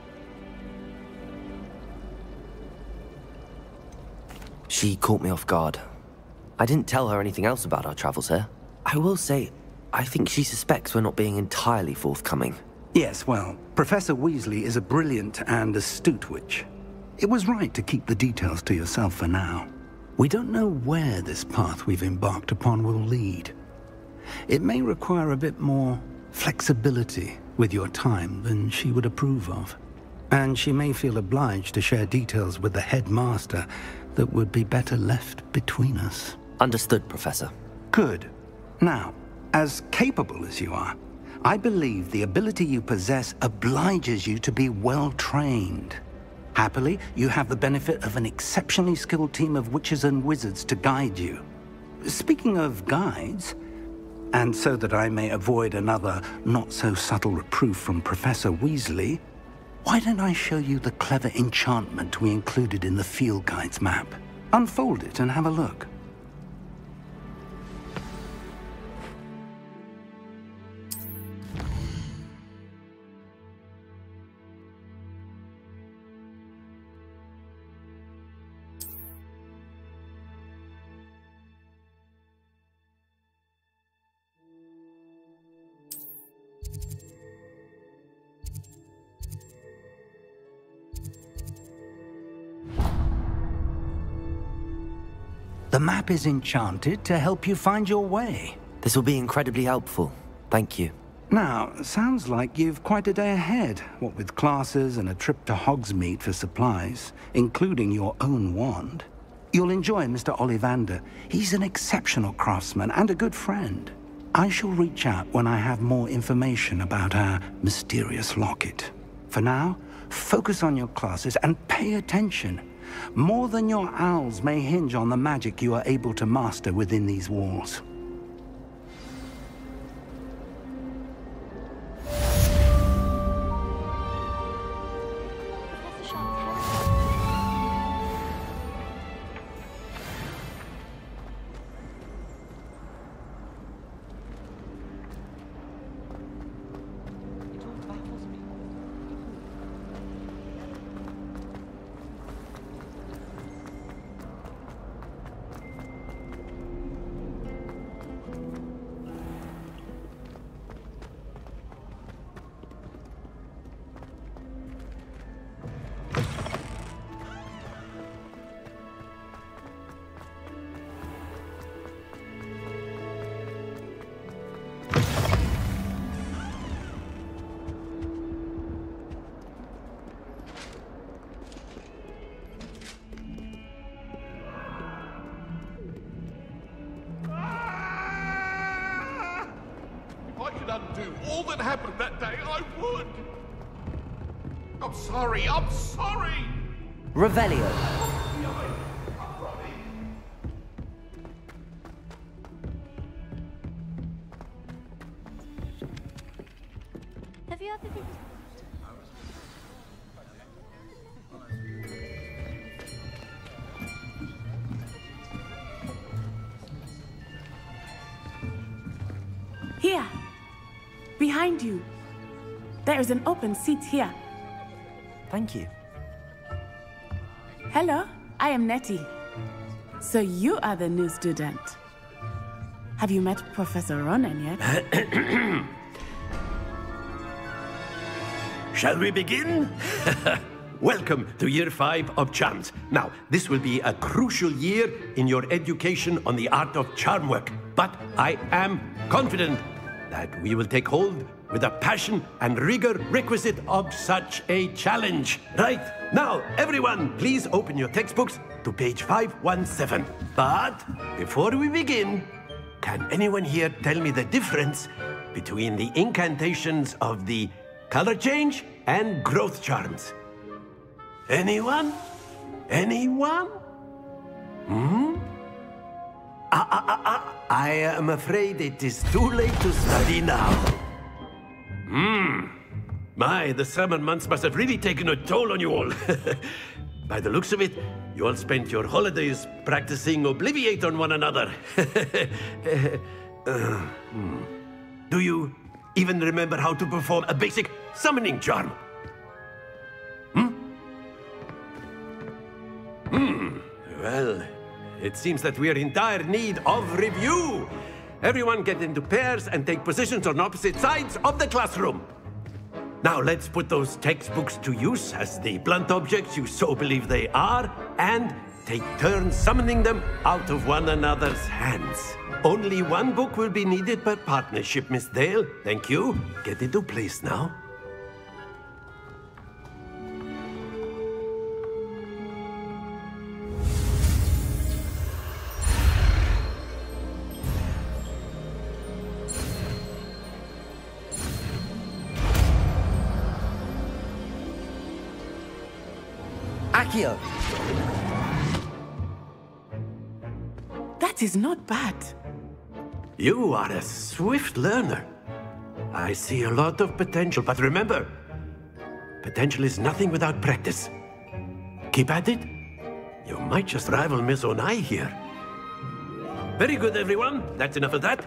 She caught me off guard. I didn't tell her anything else about our travels here. I will say, I think she suspects we're not being entirely forthcoming. Yes, well, Professor Weasley is a brilliant and astute witch. It was right to keep the details to yourself for now. We don't know where this path we've embarked upon will lead. It may require a bit more flexibility with your time than she would approve of. And she may feel obliged to share details with the headmaster that would be better left between us. Understood, Professor. Good. Now, as capable as you are, I believe the ability you possess obliges you to be well-trained. Happily, you have the benefit of an exceptionally skilled team of witches and wizards to guide you. Speaking of guides, and so that I may avoid another not-so-subtle reproof from Professor Weasley, why don't I show you the clever enchantment we included in the field guide's map? Unfold it and have a look. The map is enchanted to help you find your way. This will be incredibly helpful. Thank you. Now, sounds like you've quite a day ahead, what with classes and a trip to Hogsmeade for supplies, including your own wand. You'll enjoy Mr. Ollivander. He's an exceptional craftsman and a good friend. I shall reach out when I have more information about our mysterious locket. For now, focus on your classes and pay attention. More than your owls may hinge on the magic you are able to master within these walls. Undo all that happened that day, I would. I'm sorry, I'm sorry. Revelio. few other things. Here. Behind you. There is an open seat here. Thank you. Hello, I am Nettie. So you are the new student. Have you met Professor Ronan yet? Shall we begin? Welcome to Year 5 of Charms. Now, this will be a crucial year in your education on the art of charm work. But I am confident that we will take hold with the passion and rigor requisite of such a challenge. Right, now, everyone, please open your textbooks to page 517. But before we begin, can anyone here tell me the difference between the incantations of the color change and growth charms? Anyone? Anyone? I am afraid it is too late to study now. My, the summer months must have really taken a toll on you all. By the looks of it, you all spent your holidays practicing Obliviate on one another. Do you even remember how to perform a basic summoning charm? Well, it seems that we are in dire need of review. Everyone get into pairs and take positions on opposite sides of the classroom. Now let's put those textbooks to use as the blunt objects you so believe they are, and take turns summoning them out of one another's hands. Only one book will be needed per partnership, Miss Dale. Thank you. Get into place now. Accio! That is not bad. You are a swift learner. I see a lot of potential, but remember, potential is nothing without practice. Keep at it. You might just rival Miss Onai here. Very good, everyone. That's enough of that.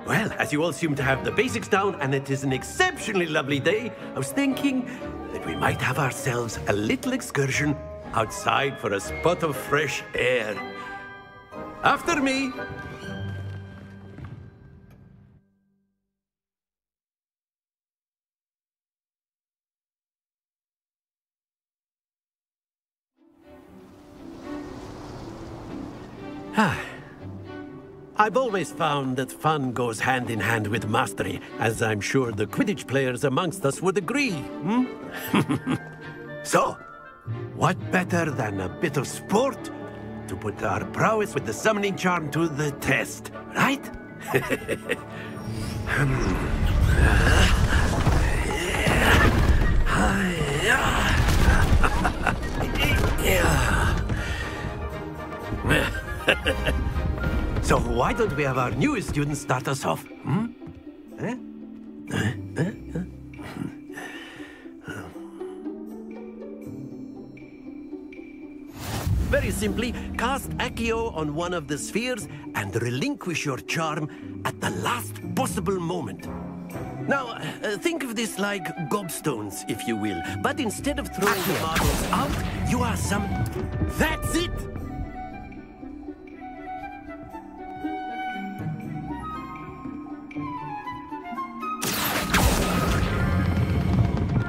Well, as you all seem to have the basics down, and it is an exceptionally lovely day, I was thinking that we might have ourselves a little excursion outside for a spot of fresh air. After me! I've always found that fun goes hand in hand with mastery, as I'm sure the Quidditch players amongst us would agree. So, what better than a bit of sport to put our prowess with the summoning charm to the test, right? So why don't we have our newest student start us off? Very simply, cast Accio on one of the spheres and relinquish your charm at the last possible moment. Now, think of this like gobstones, if you will. But instead of throwing the marbles out, you are some... That's it!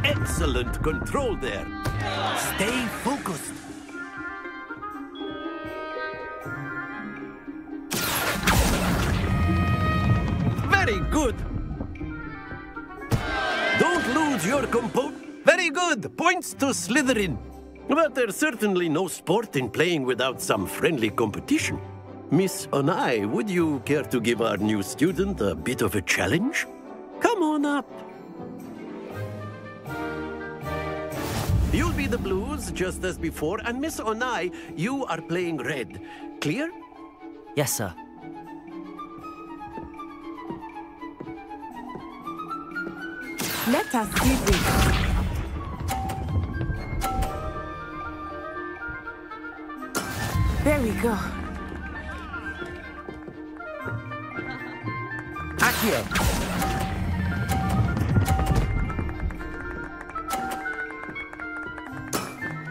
Excellent control there. Stay focused. Very good. Don't lose your composure. Very good. Points to Slytherin. But there's certainly no sport in playing without some friendly competition. Miss Onai, would you care to give our new student a bit of a challenge? Come on up. You'll be the blues, just as before, and Miss Onai, you are playing red. Clear? Yes, sir. Let us see this. There we go. Accio!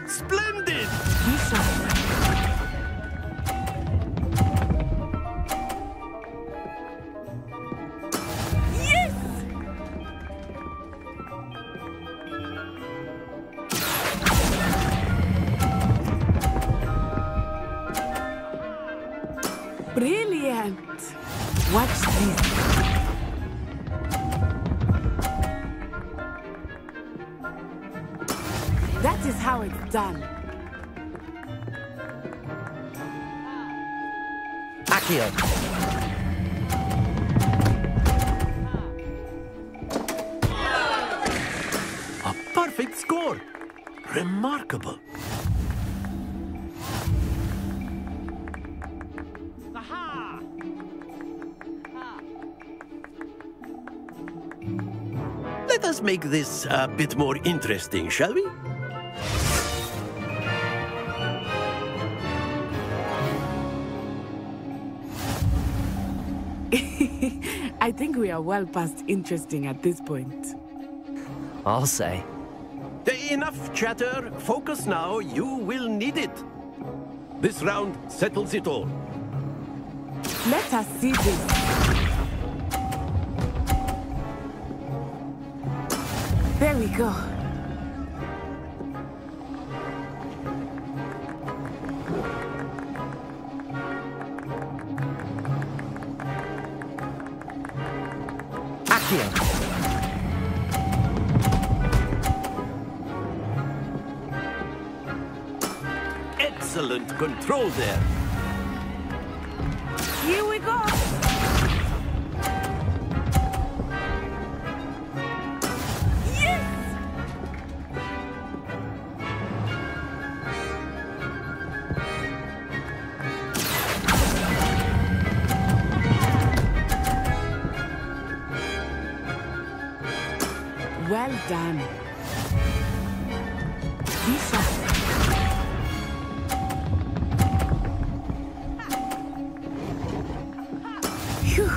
Splendid! Yes! Brilliant! Watch this. That is how it's done. Accio. A perfect score! Remarkable. Let us make this a bit more interesting, shall we? I think we are well past interesting at this point. I'll say. Enough chatter. Focus now. You will need it. This round settles it all. Let us see this. There we go. Accio. Excellent control there. Here we go. Yes! Well done. Lisa. Phew.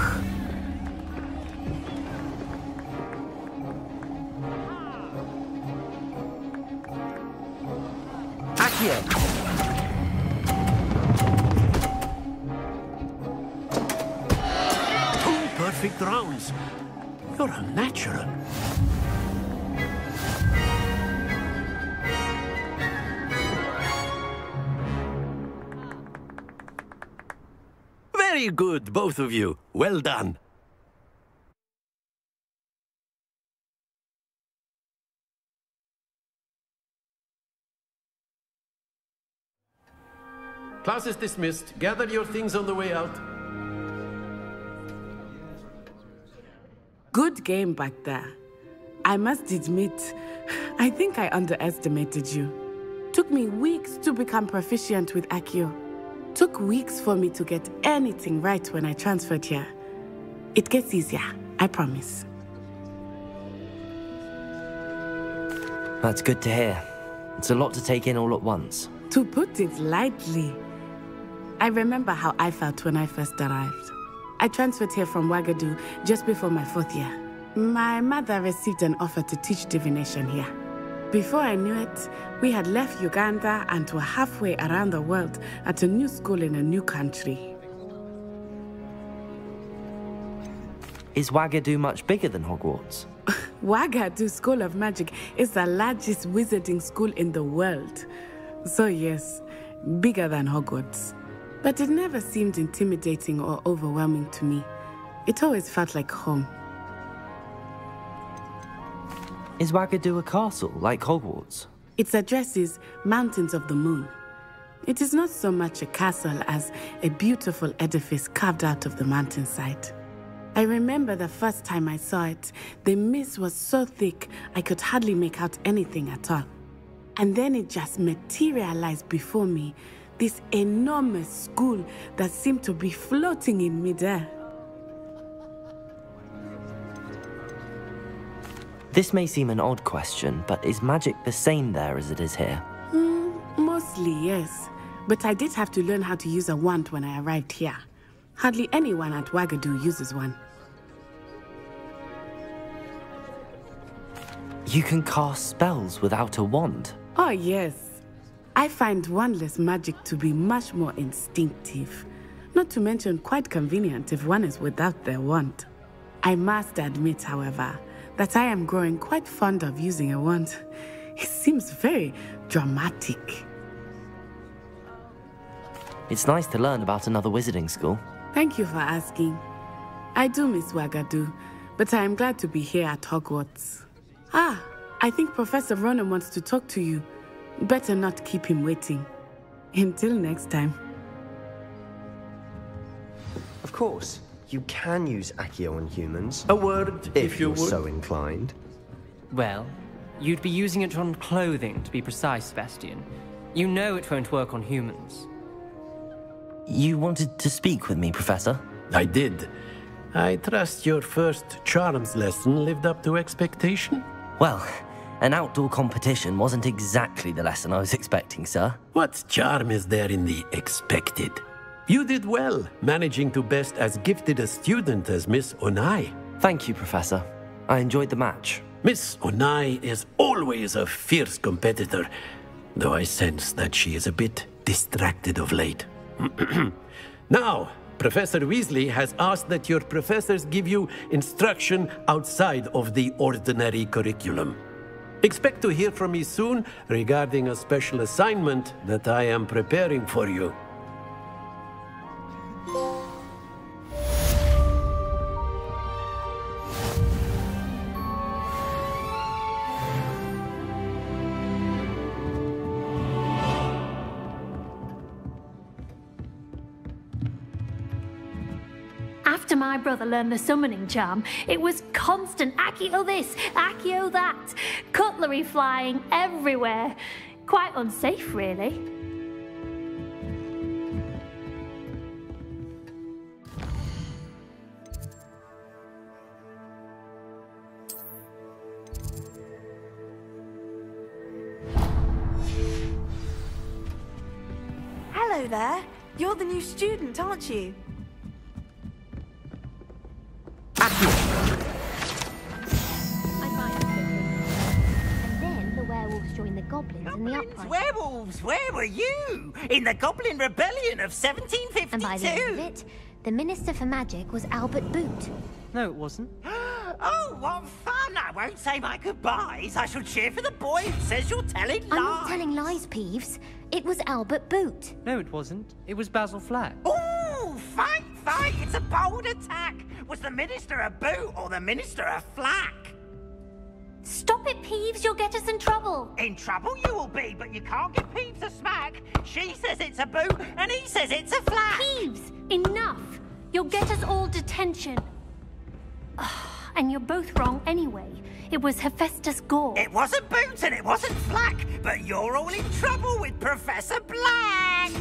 Accio. Two perfect rounds. You're a natural. Very good, both of you. Well done. Class is dismissed. Gather your things on the way out. Good game back there. I must admit, I think I underestimated you. Took me weeks to become proficient with Accio. Took weeks for me to get anything right when I transferred here. It gets easier, I promise. That's good to hear. It's a lot to take in all at once. To put it lightly, I remember how I felt when I first arrived. I transferred here from Ouagadougou just before my 4th year. My mother received an offer to teach divination here. Before I knew it, we had left Uganda and were halfway around the world at a new school in a new country. Is Ouagadougou much bigger than Hogwarts? Ouagadougou School of Magic is the largest wizarding school in the world. So yes, bigger than Hogwarts. But it never seemed intimidating or overwhelming to me. It always felt like home. Is Ouagadougou a castle, like Hogwarts? Its address is Mountains of the Moon. It is not so much a castle as a beautiful edifice carved out of the mountainside. I remember the first time I saw it, the mist was so thick I could hardly make out anything at all. And then it just materialized before me, this enormous school that seemed to be floating in midair. This may seem an odd question, but is magic the same there as it is here? Mostly, yes. But I did have to learn how to use a wand when I arrived here. Hardly anyone at Wagadu uses one. You can cast spells without a wand? Oh, yes. I find wandless magic to be much more instinctive. Not to mention quite convenient if one is without their wand. I must admit, however, that I am growing quite fond of using a wand. It seems very dramatic. It's nice to learn about another wizarding school. Thank you for asking. I do miss Wagadu, but I am glad to be here at Hogwarts. Ah, I think Professor Ronan wants to talk to you. Better not keep him waiting. Until next time. Of course, you can use Accio on humans. A word, if you would. So inclined. Well, you'd be using it on clothing, to be precise, Sebastian. You know it won't work on humans. You wanted to speak with me, Professor? I did. I trust your first charms lesson lived up to expectation? Well, an outdoor competition wasn't exactly the lesson I was expecting, sir. What charm is there in the expected? You did well, managing to best as gifted a student as Miss Onai. Thank you, Professor. I enjoyed the match. Miss Onai is always a fierce competitor, though I sense that she is a bit distracted of late. Now, Professor Weasley has asked that your professors give you instruction outside of the ordinary curriculum. Expect to hear from me soon regarding a special assignment that I am preparing for you. After my brother learned the summoning charm, it was constant Accio this, Accio that, cutlery flying everywhere. Quite unsafe, really. Hello there. You're the new student, aren't you? Join the goblins in the uprising. Werewolves, where were you? In the Goblin Rebellion of 1752? And by the end of it, the Minister for Magic was Albert Boot. No, it wasn't. Oh, what fun! I won't say my goodbyes. I shall cheer for the boy who says you're telling lies. I'm not telling lies, Peeves. It was Albert Boot. No, it wasn't. It was Basil Flack. Ooh, fight! It's a bold attack. Was the Minister a Boot or the Minister a Flack? Stop it, Peeves. You'll get us in trouble. In trouble you will be, but you can't give Peeves a smack. She says it's a Boot, and he says it's a Flack. Peeves, enough. You'll get us all detention. And you're both wrong anyway. It was Hephaestus Gore. It wasn't Boot and it wasn't Flack, but you're all in trouble with Professor Black.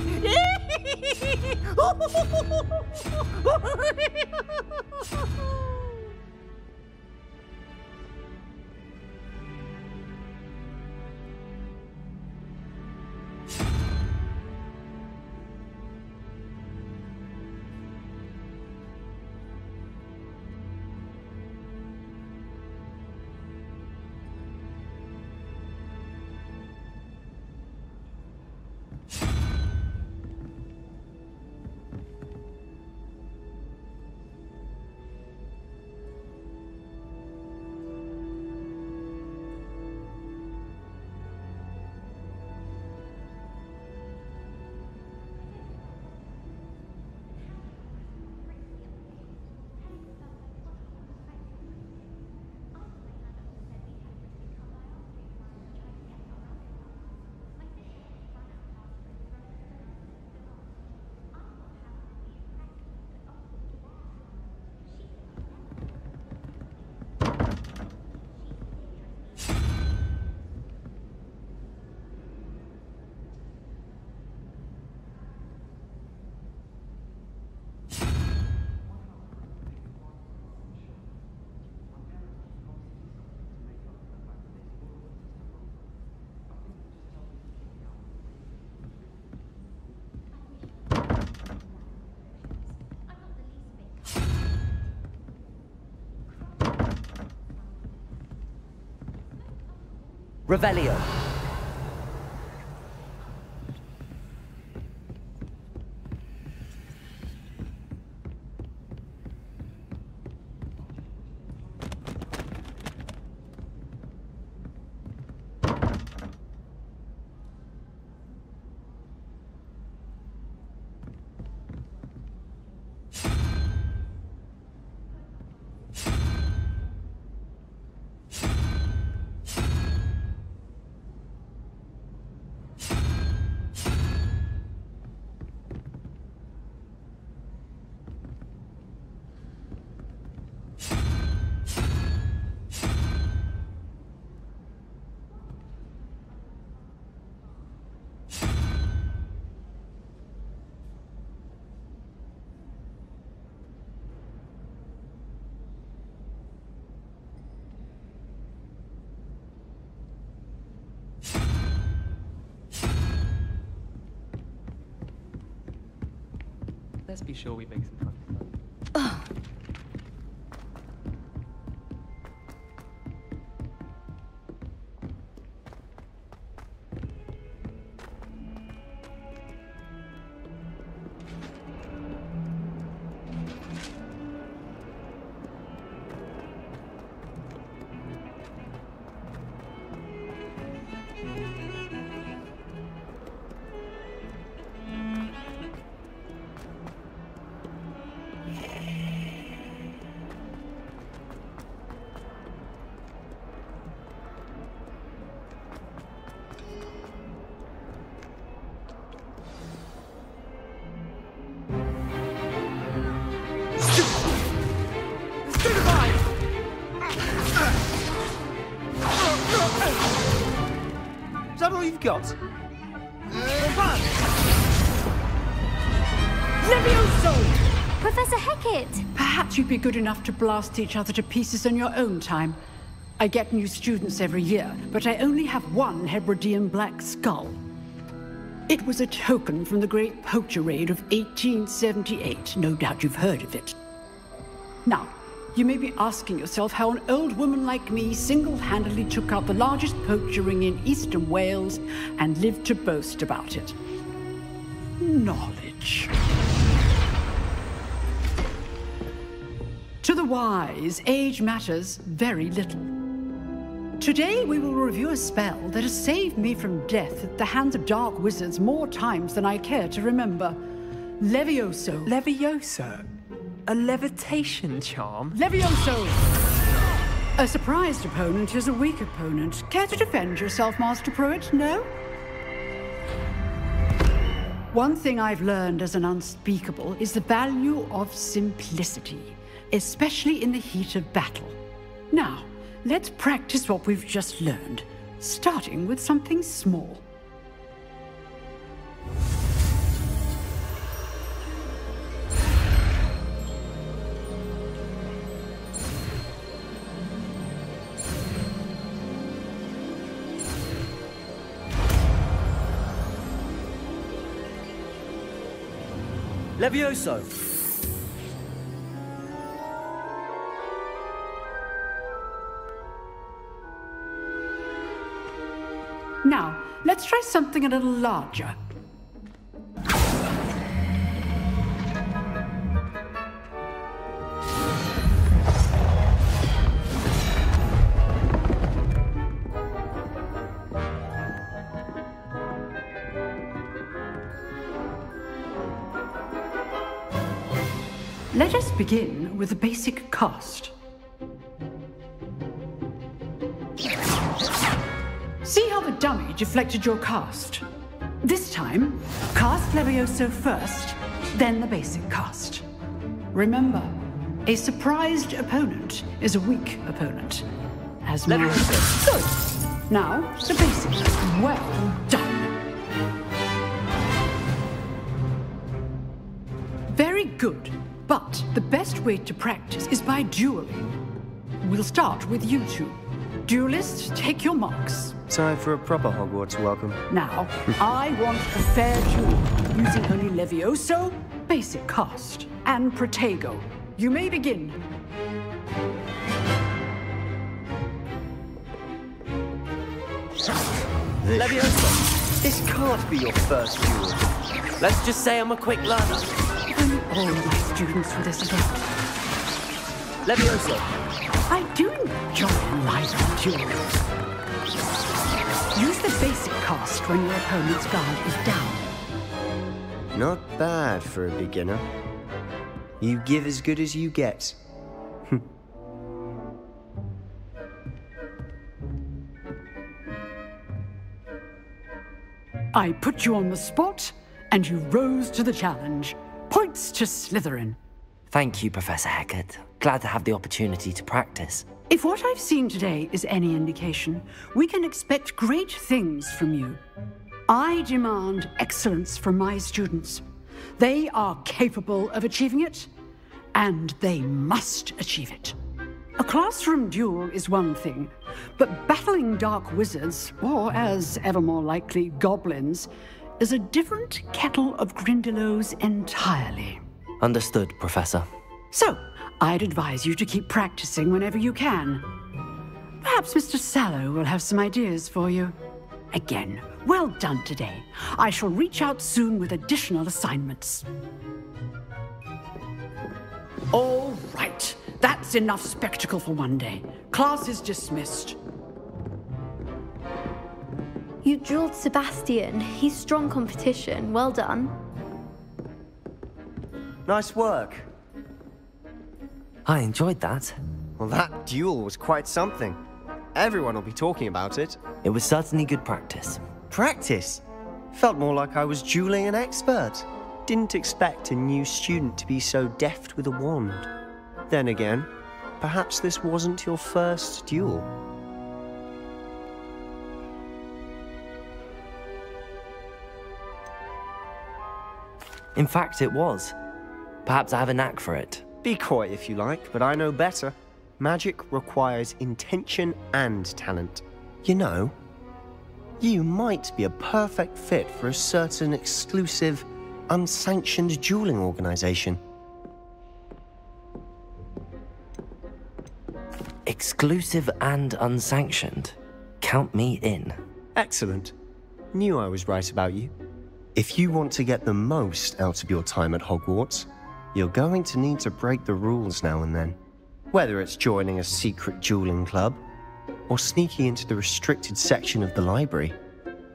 Revelio. Let's be sure we make some time. Is that all you've got? Levioso! Professor Hecat! Perhaps you'd be good enough to blast each other to pieces on your own time. I get new students every year, but I only have one Hebridean black skull. It was a token from the Great Poacher Raid of 1878. No doubt you've heard of it. Now, you may be asking yourself how an old woman like me single-handedly took out the largest poacher ring in eastern Wales and lived to boast about it. Knowledge. To the wise, age matters very little. Today we will review a spell that has saved me from death at the hands of dark wizards more times than I care to remember. Levioso. Levioso? A levitation charm? Levioso! A surprised opponent is a weak opponent. Care to defend yourself, Master Pruitt? No? One thing I've learned as an unspeakable is the value of simplicity, especially in the heat of battle. Now, let's practice what we've just learned, starting with something small. Levioso! Now, let's try something a little larger. Let us begin with the basic cast. See how the dummy deflected your cast? This time, cast Levioso first, then the basic cast. Remember, a surprised opponent is a weak opponent. As Levioso. Good. Now, the basic. Well done. Very good. But the best way to practice is by dueling. We'll start with you two. Duelists, take your marks. Time for a proper Hogwarts welcome. Now, I want a fair duel, using only Levioso, basic cast, and Protego. You may begin. Leviosa, this can't be your first duel. Let's just say I'm a quick learner. All my students for this event. Leviosa. I do enjoy live duels. Use the basic cast when your opponent's guard is down. Not bad for a beginner. You give as good as you get. I put you on the spot, and you rose to the challenge. Points to Slytherin. Thank you, Professor Hecat. Glad to have the opportunity to practice. If what I've seen today is any indication, we can expect great things from you. I demand excellence from my students. They are capable of achieving it, and they must achieve it. A classroom duel is one thing, but battling dark wizards, or as ever more likely, goblins, is a different kettle of Grindylows entirely. Understood, Professor. So, I'd advise you to keep practicing whenever you can. Perhaps Mr. Sallow will have some ideas for you. Again, well done today. I shall reach out soon with additional assignments. All right. That's enough spectacle for one day. Class is dismissed. You drilled Sebastian. He's strong competition. Well done. Nice work. I enjoyed that. Well, that duel was quite something. Everyone will be talking about it. It was certainly good practice. Practice? Felt more like I was dueling an expert. Didn't expect a new student to be so deft with a wand. Then again, perhaps this wasn't your first duel. In fact, it was. Perhaps I have a knack for it. Be coy if you like, but I know better. Magic requires intention and talent. You know, you might be a perfect fit for a certain exclusive, unsanctioned dueling organization. Exclusive and unsanctioned. Count me in. Excellent. Knew I was right about you. If you want to get the most out of your time at Hogwarts, you're going to need to break the rules now and then. Whether it's joining a secret dueling club, or sneaking into the restricted section of the library,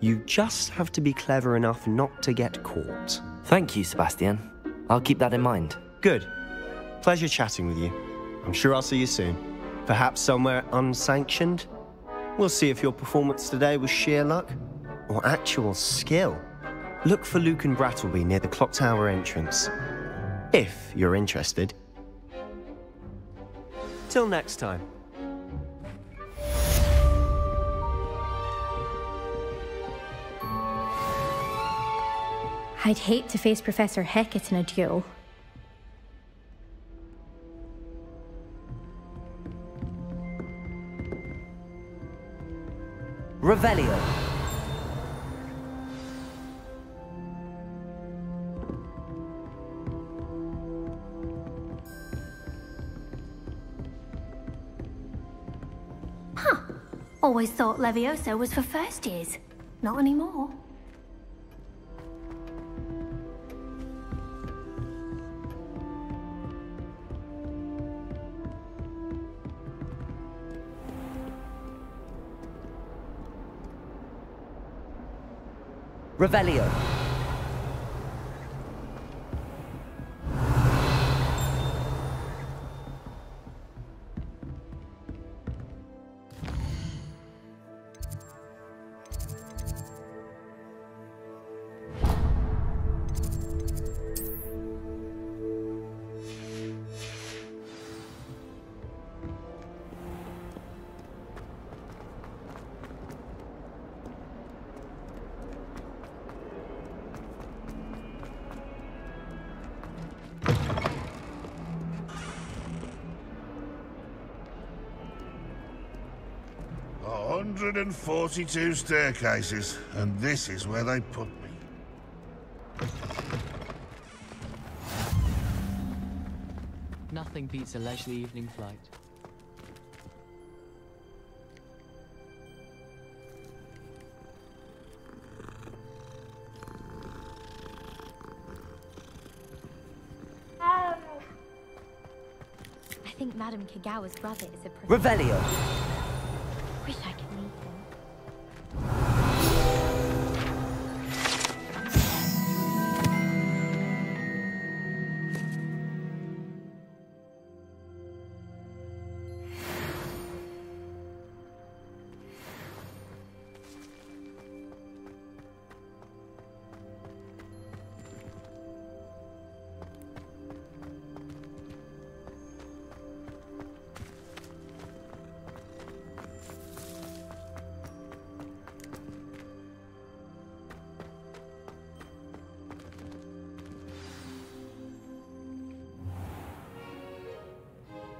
you just have to be clever enough not to get caught. Thank you, Sebastian. I'll keep that in mind. Good. Pleasure chatting with you. I'm sure I'll see you soon. Perhaps somewhere unsanctioned? We'll see if your performance today was sheer luck or actual skill. Look for Luke and Brattleby near the clock tower entrance, if you're interested. Till next time. I'd hate to face Professor Hecat in a duel. Revelio. Huh. Always thought Levioso was for first years. Not anymore. Revelio. A 142 staircases, and this is where they put me. Nothing beats a leisurely evening flight. Madame Kagawa's brother is a professor. Revelio! Wish I could meet him.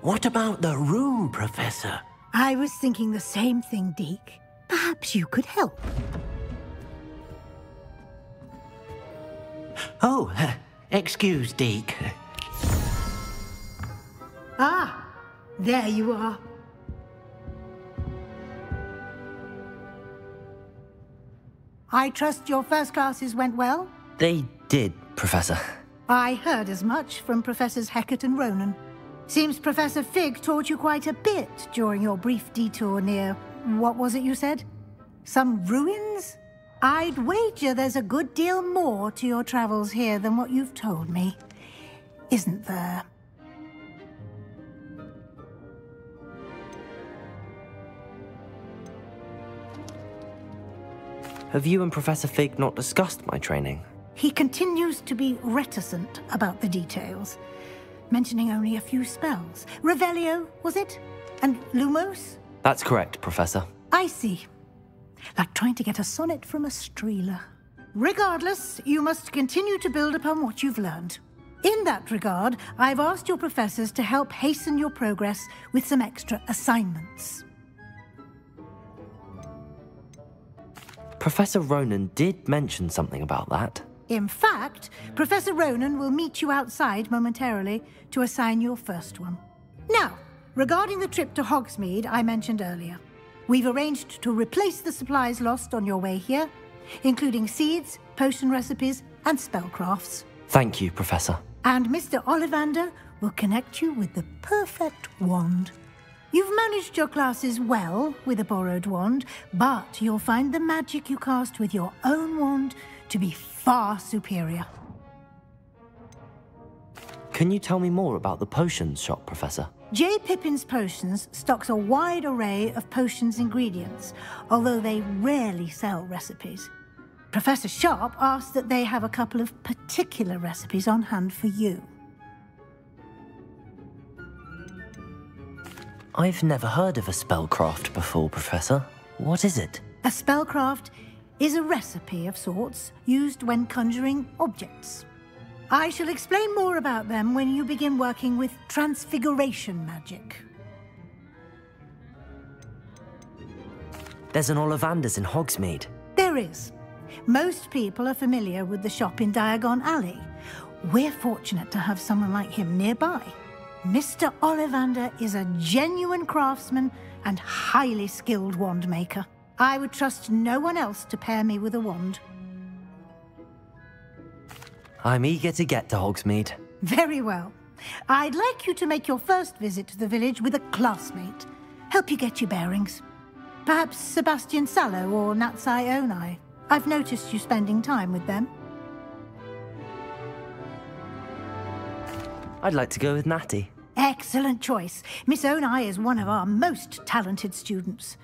What about the room, Professor? I was thinking the same thing, Deke. Perhaps you could help. Oh, excuse, Deke. Ah, there you are. I trust your first classes went well? They did, Professor. I heard as much from Professors Hecat and Ronan. Seems Professor Fig taught you quite a bit during your brief detour near... what was it you said? Some ruins? I'd wager there's a good deal more to your travels here than what you've told me. Isn't there? Have you and Professor Fig not discussed my training? He continues to be reticent about the details, mentioning only a few spells. Revelio, was it? And Lumos? That's correct, Professor. I see. Like trying to get a sonnet from a streeler. Regardless, you must continue to build upon what you've learned. In that regard, I've asked your professors to help hasten your progress with some extra assignments. Professor Ronan did mention something about that. In fact, Professor Ronan will meet you outside momentarily to assign your first one. Now, regarding the trip to Hogsmeade I mentioned earlier, we've arranged to replace the supplies lost on your way here, including seeds, potion recipes, and spellcrafts. Thank you, Professor. And Mr. Ollivander will connect you with the perfect wand. You've managed your classes well with a borrowed wand, but you'll find the magic you cast with your own wand to be far superior. Can you tell me more about the potions shop, Professor? J. Pippin's Potions stocks a wide array of potions ingredients, although they rarely sell recipes. Professor Sharp asks that they have a couple of particular recipes on hand for you. I've never heard of a spellcraft before, Professor. What is it? A spellcraft is a recipe of sorts used when conjuring objects. I shall explain more about them when you begin working with transfiguration magic. There's an Ollivander's in Hogsmeade. There is. Most people are familiar with the shop in Diagon Alley. We're fortunate to have someone like him nearby. Mr. Ollivander is a genuine craftsman and highly skilled wand maker. I would trust no one else to pair me with a wand. I'm eager to get to Hogsmeade. Very well. I'd like you to make your first visit to the village with a classmate. Help you get your bearings. Perhaps Sebastian Sallow or Natsai Onai. I've noticed you spending time with them. I'd like to go with Natty. Excellent choice. Miss Onai is one of our most talented students.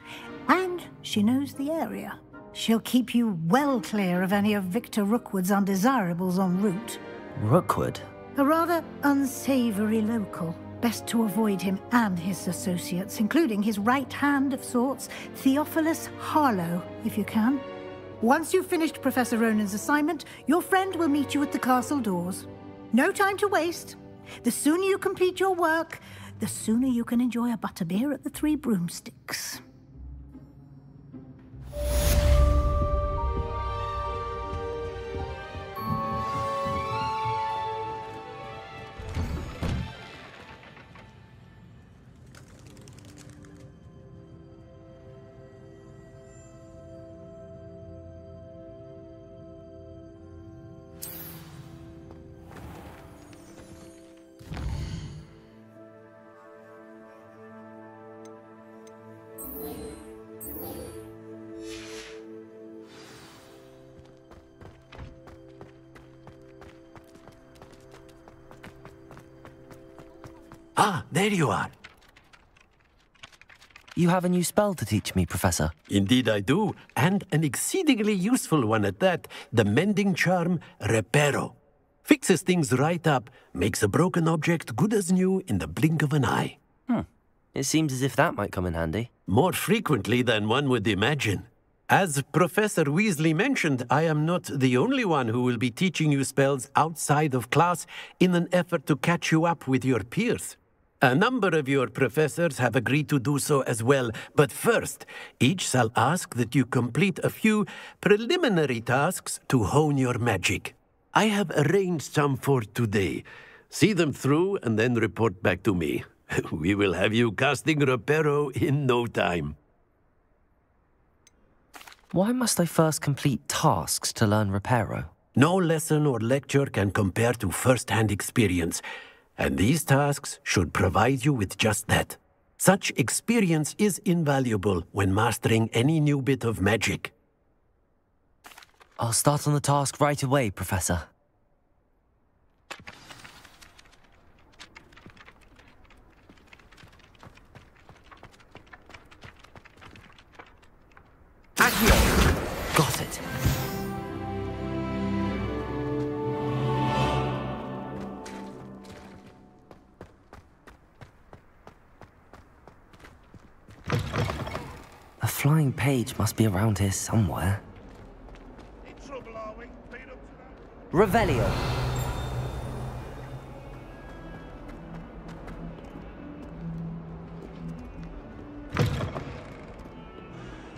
And she knows the area. She'll keep you well clear of any of Victor Rookwood's undesirables en route. Rookwood? A rather unsavory local. Best to avoid him and his associates, including his right hand of sorts, Theophilus Harlow, if you can. Once you've finished Professor Ronan's assignment, your friend will meet you at the castle doors. No time to waste. The sooner you complete your work, the sooner you can enjoy a butterbeer at the Three Broomsticks. Ah, there you are. You have a new spell to teach me, Professor. Indeed I do, and an exceedingly useful one at that. The mending charm, Reparo. Fixes things right up, makes a broken object good as new in the blink of an eye. It seems as if that might come in handy. More frequently than one would imagine. As Professor Weasley mentioned, I am not the only one who will be teaching you spells outside of class in an effort to catch you up with your peers. A number of your professors have agreed to do so as well, but first, each shall ask that you complete a few preliminary tasks to hone your magic. I have arranged some for today. See them through and then report back to me. We will have you casting Reparo in no time. Why must I first complete tasks to learn Reparo? No lesson or lecture can compare to first-hand experience. And these tasks should provide you with just that. Such experience is invaluable when mastering any new bit of magic. I'll start on the task right away, Professor. Accio! Got it. A flying page must be around here somewhere. In trouble, are we? Been up to Revelio.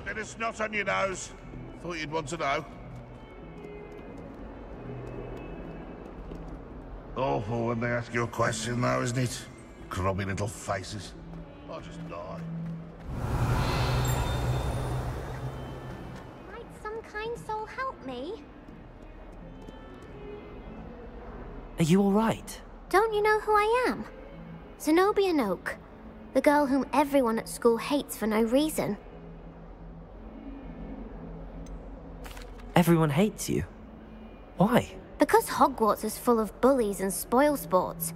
Bit of snot on your nose. Thought you'd want to know. Awful when they ask you a question, though, isn't it? Grubby little faces. I'll just die. Might some kind soul help me? Are you all right? Don't you know who I am? Zenobia Noak, the girl whom everyone at school hates for no reason. Everyone hates you. Why? Because Hogwarts is full of bullies and spoilsports.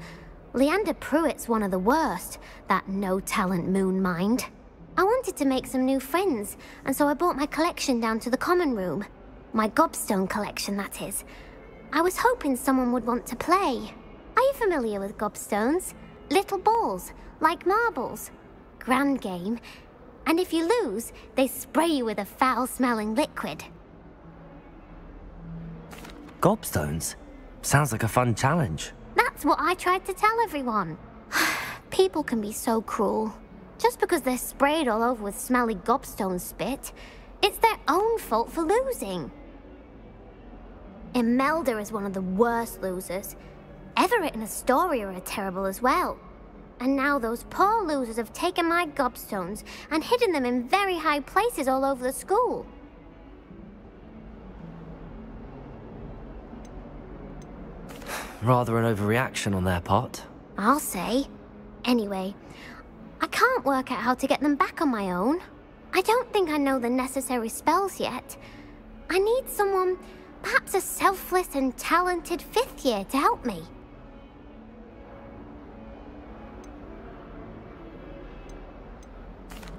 Leander Pruitt's one of the worst, that no-talent moon mind. I wanted to make some new friends, and so I brought my collection down to the common room. My gobstone collection, that is. I was hoping someone would want to play. Are you familiar with gobstones? Little balls, like marbles. Grand game. And if you lose, they spray you with a foul-smelling liquid. Gobstones? Sounds like a fun challenge. That's what I tried to tell everyone. People can be so cruel. Just because they're sprayed all over with smelly gobstone spit, it's their own fault for losing. Imelda is one of the worst losers. Everett and Astoria are terrible as well. And now those poor losers have taken my gobstones and hidden them in very high places all over the school. Rather an overreaction on their part. I'll say. Anyway, I can't work out how to get them back on my own. I don't think I know the necessary spells yet. I need someone, perhaps a selfless and talented 5th year to help me.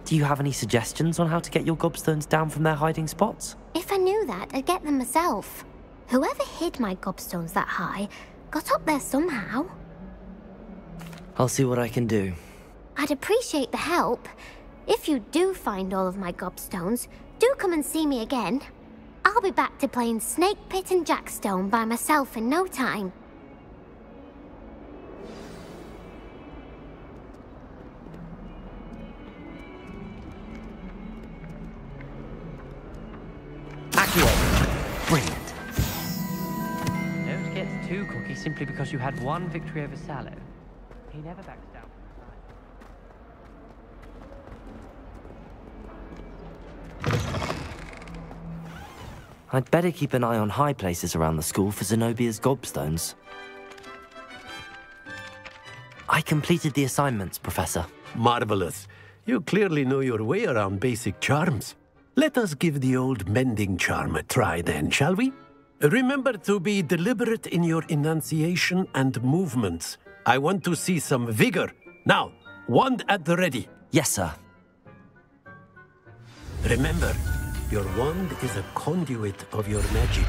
Do you have any suggestions on how to get your gobstones down from their hiding spots? If I knew that, I'd get them myself. Whoever hid my gobstones that high got up there somehow. I'll see what I can do. I'd appreciate the help. If you do find all of my gobstones, do come and see me again. I'll be back to playing Snake Pit and Jackstone by myself in no time. Accio! Brilliant. Don't get too cocky simply because you had one victory over Sallow. He never backs down. I'd better keep an eye on high places around the school for Zenobia's gobstones. I completed the assignments, Professor. Marvelous. You clearly know your way around basic charms. Let us give the old mending charm a try then, shall we? Remember to be deliberate in your enunciation and movements. I want to see some vigor. Now, wand at the ready. Yes, sir. Remember, your wand is a conduit of your magic.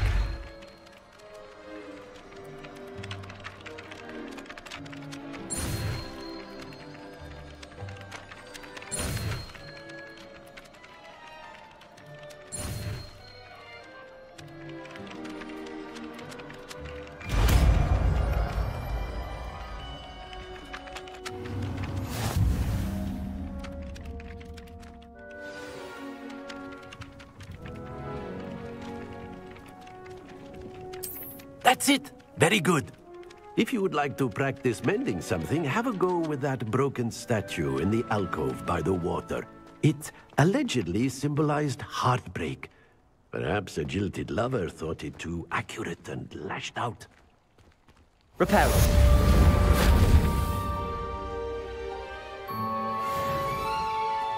That's it! Very good. If you would like to practice mending something, have a go with that broken statue in the alcove by the water. It allegedly symbolized heartbreak. Perhaps a jilted lover thought it too accurate and lashed out. Reparo.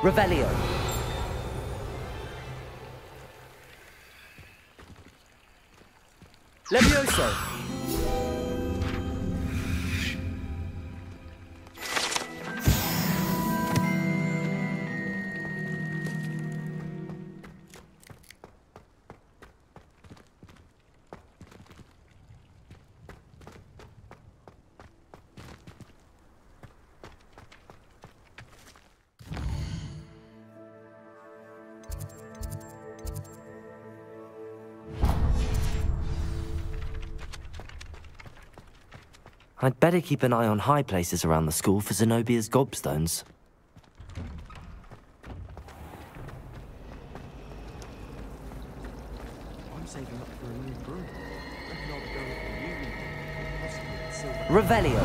Revelio. Levioso! I'd better keep an eye on high places around the school for Zenobia's gobstones. I'm saving up for a new broom. Reckon I'll be going to uni, possibly at Silver. Revelio.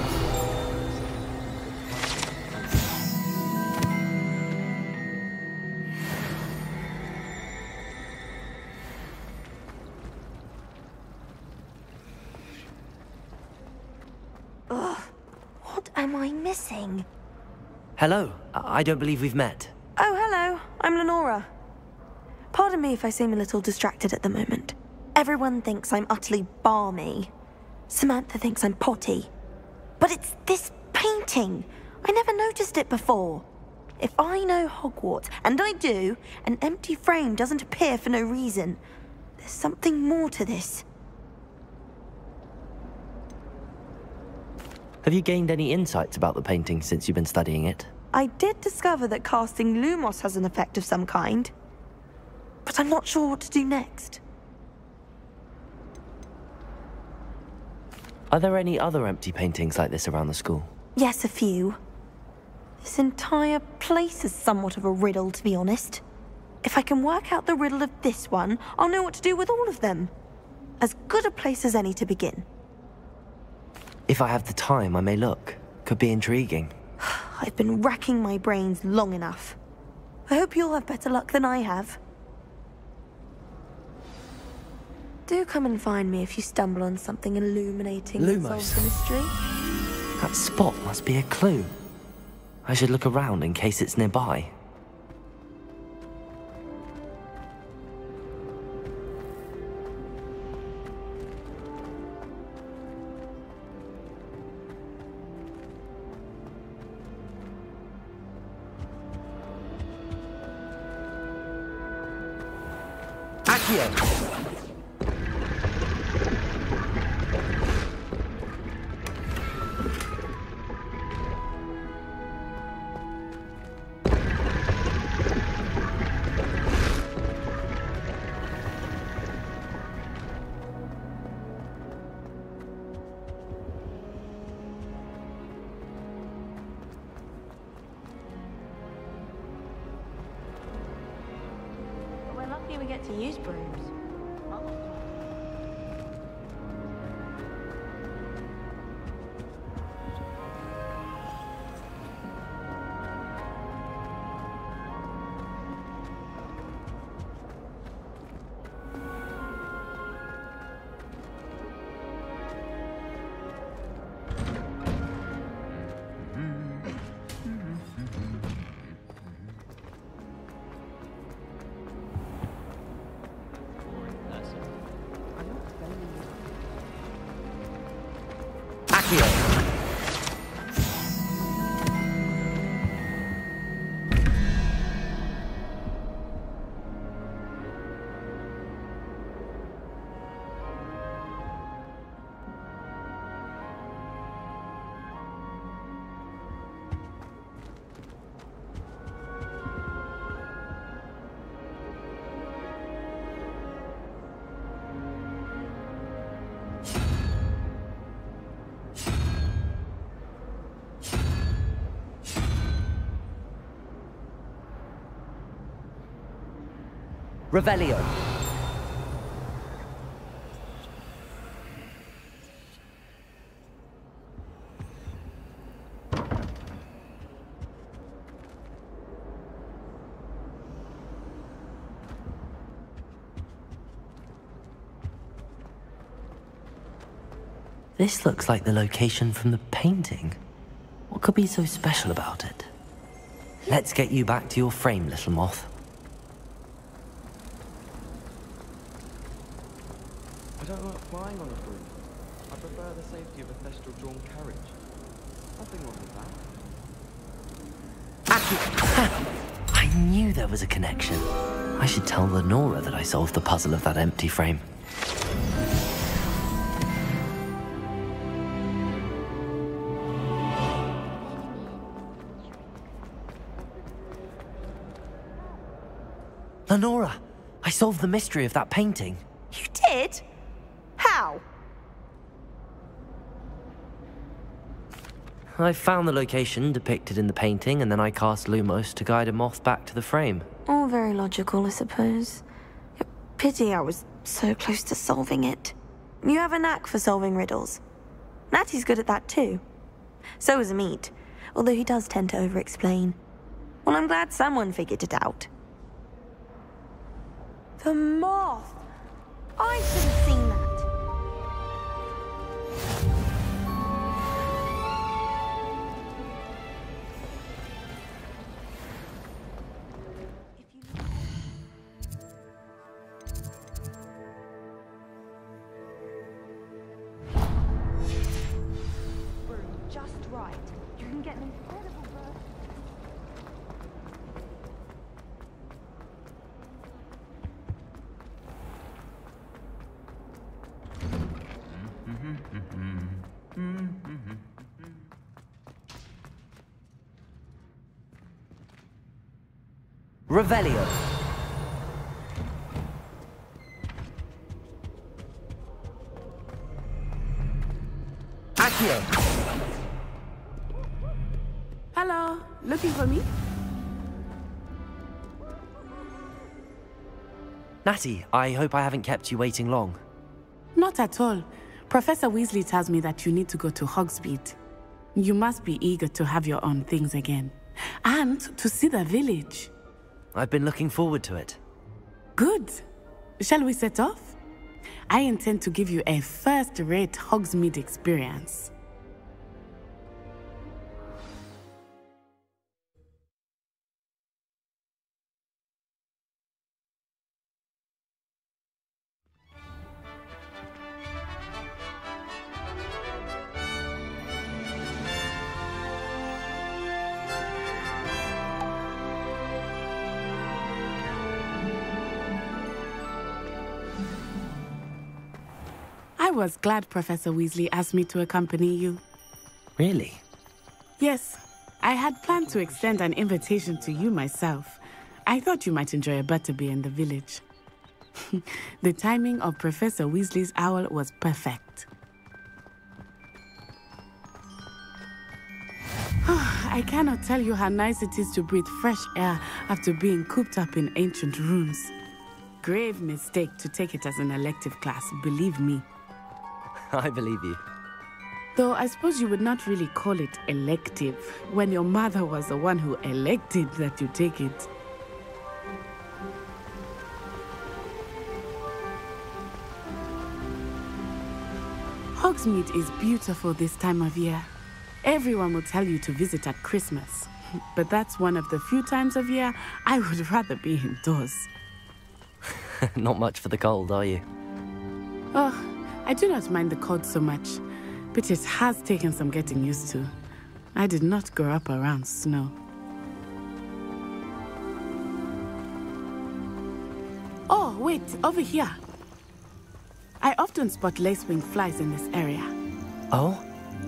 Am I missing? Hello. I don't believe we've met. Oh, hello. I'm Lenora. Pardon me if I seem a little distracted at the moment. Everyone thinks I'm utterly balmy. Samantha thinks I'm potty. But it's this painting. I never noticed it before. If I know Hogwarts, and I do, an empty frame doesn't appear for no reason. There's something more to this. Have you gained any insights about the painting since you've been studying it? I did discover that casting Lumos has an effect of some kind. But I'm not sure what to do next. Are there any other empty paintings like this around the school? Yes, a few. This entire place is somewhat of a riddle, to be honest. If I can work out the riddle of this one, I'll know what to do with all of them. As good a place as any to begin. If I have the time, I may look. Could be intriguing. I've been racking my brains long enough. I hope you'll have better luck than I have. Do come and find me if you stumble on something illuminating that solves the mystery. That spot must be a clue. I should look around in case it's nearby. Accio! But we're lucky we get to use brooms. Accio! Revelio. This looks like the location from the painting. What could be so special about it? Let's get you back to your frame, little moth. I don't like flying on a broom. I prefer the safety of a thestral-drawn carriage. Nothing wrong with that. I knew there was a connection. I should tell Lenora that I solved the puzzle of that empty frame. Lenora, I solved the mystery of that painting. You did? How? I found the location depicted in the painting, and then I cast Lumos to guide a moth back to the frame. All very logical, I suppose. Pity I was so close to solving it. You have a knack for solving riddles. Natty's good at that too. So is Amit, although he does tend to over-explain. Well, I'm glad someone figured it out. The moth! I should have seen that. Just right. You can get an incredible bird. Revelio. Accio. Hello, looking for me? Natty, I hope I haven't kept you waiting long. Not at all. Professor Weasley tells me that you need to go to Hogsmeade. You must be eager to have your own things again. And to see the village. I've been looking forward to it. Good. Shall we set off? I intend to give you a first-rate Hogsmeade experience. I was glad Professor Weasley asked me to accompany you. Really? Yes. I had planned to extend an invitation to you myself. I thought you might enjoy a butterbeer in the village. The timing of Professor Weasley's owl was perfect. I cannot tell you how nice it is to breathe fresh air after being cooped up in ancient rooms. Grave mistake to take it as an elective class, believe me. I believe you. Though I suppose you would not really call it elective when your mother was the one who elected that you take it. Hogsmeade is beautiful this time of year. Everyone will tell you to visit at Christmas. But that's one of the few times of year I would rather be indoors. Not much for the cold, are you? Oh, I do not mind the cold so much. but it has taken some getting used to. I did not grow up around snow. Oh, wait, over here. I often spot lacewing flies in this area. Oh?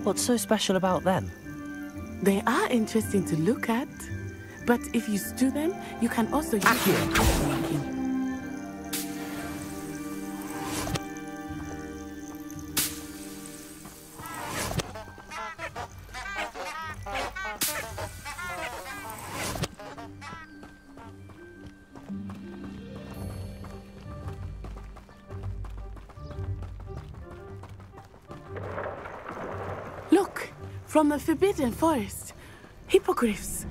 What's so special about them? They are interesting to look at, but if you stew them, you can also use them for making. Look, from the Forbidden Forest, hippogriffs.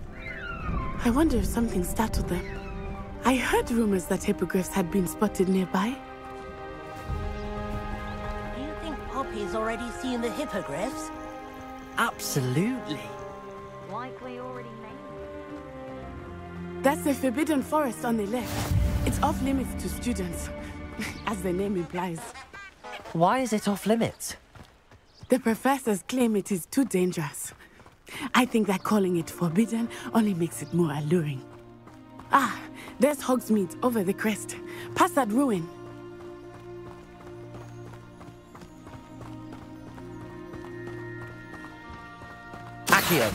I wonder if something startled them. I heard rumors that hippogriffs had been spotted nearby. Do you think Poppy's already seen the hippogriffs? Absolutely. Likely already named. That's the Forbidden Forest on the left. It's off limits to students, as the name implies. Why is it off limits? The professors claim it is too dangerous. I think that calling it forbidden only makes it more alluring. Ah, there's Hogsmeade over the crest, past that ruin. Accio!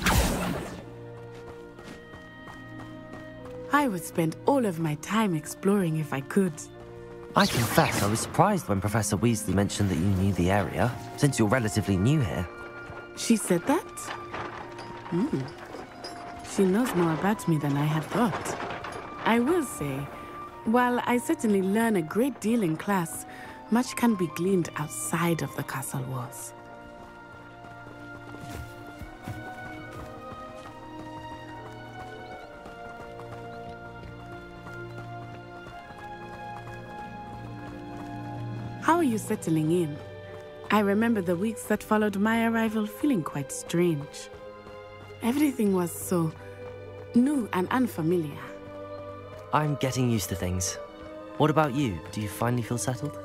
I would spend all of my time exploring if I could. I confess I was surprised when Professor Weasley mentioned that you knew the area, since you're relatively new here. She said that? She knows more about me than I had thought. I will say, while I certainly learn a great deal in class, much can be gleaned outside of the castle walls. How are you settling in? I remember the weeks that followed my arrival feeling quite strange. Everything was so new and unfamiliar. I'm getting used to things. What about you? Do you finally feel settled?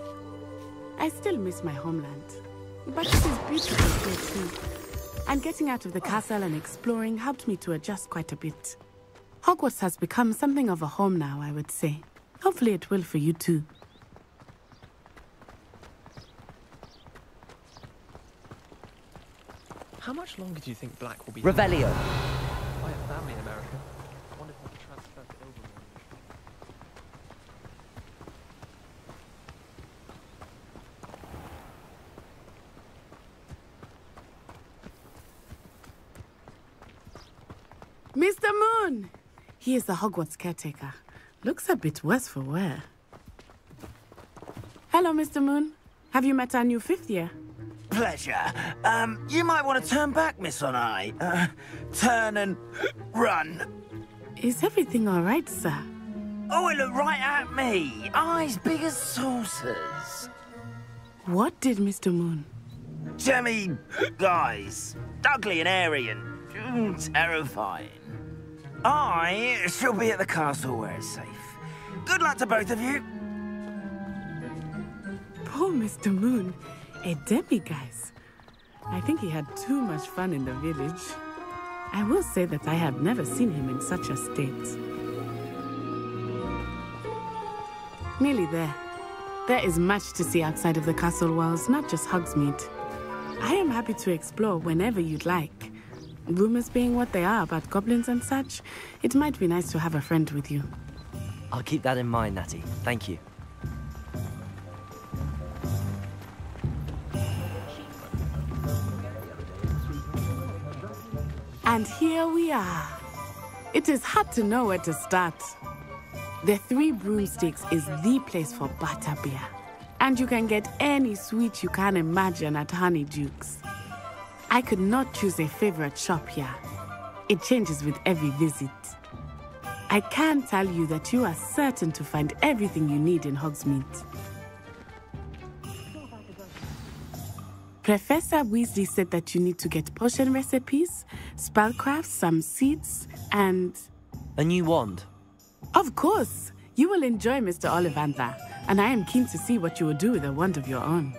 I still miss my homeland, but it is beautiful here too. And getting out of the castle and exploring helped me to adjust quite a bit. Hogwarts has become something of a home now, I would say. Hopefully it will for you too. How much longer do you think Black will be? Revelio. I have family in America. I wonder if I could transfer to Mr. Moon! He is the Hogwarts caretaker. Looks a bit worse for wear. Hello, Mr. Moon. Have you met our new fifth year? Pleasure. You might want to turn back, Miss Onai. Turn and run. Is everything all right, sir? Oh, it looked right at me. Eyes big as saucers. What did Mr. Moon? Jemmy, guys. Ugly and airy and terrifying. I shall be at the castle where it's safe. Good luck to both of you. Poor Mr. Moon. A demiguise. I think he had too much fun in the village. I will say that I have never seen him in such a state. Nearly there. There is much to see outside of the castle walls, not just Hogsmeade. I am happy to explore whenever you'd like. Rumors being what they are about goblins and such, it might be nice to have a friend with you. I'll keep that in mind, Natty. Thank you. And here we are. It is hard to know where to start. The Three Broomsticks is the place for butterbeer. And you can get any sweet you can imagine at Honeyduke's. I could not choose a favorite shop here. It changes with every visit. I can tell you that you are certain to find everything you need in Hogsmeade. Professor Weasley said that you need to get potion recipes, spellcrafts, some seeds, and... A new wand? Of course! You will enjoy Mr. Ollivander, and I am keen to see what you will do with a wand of your own.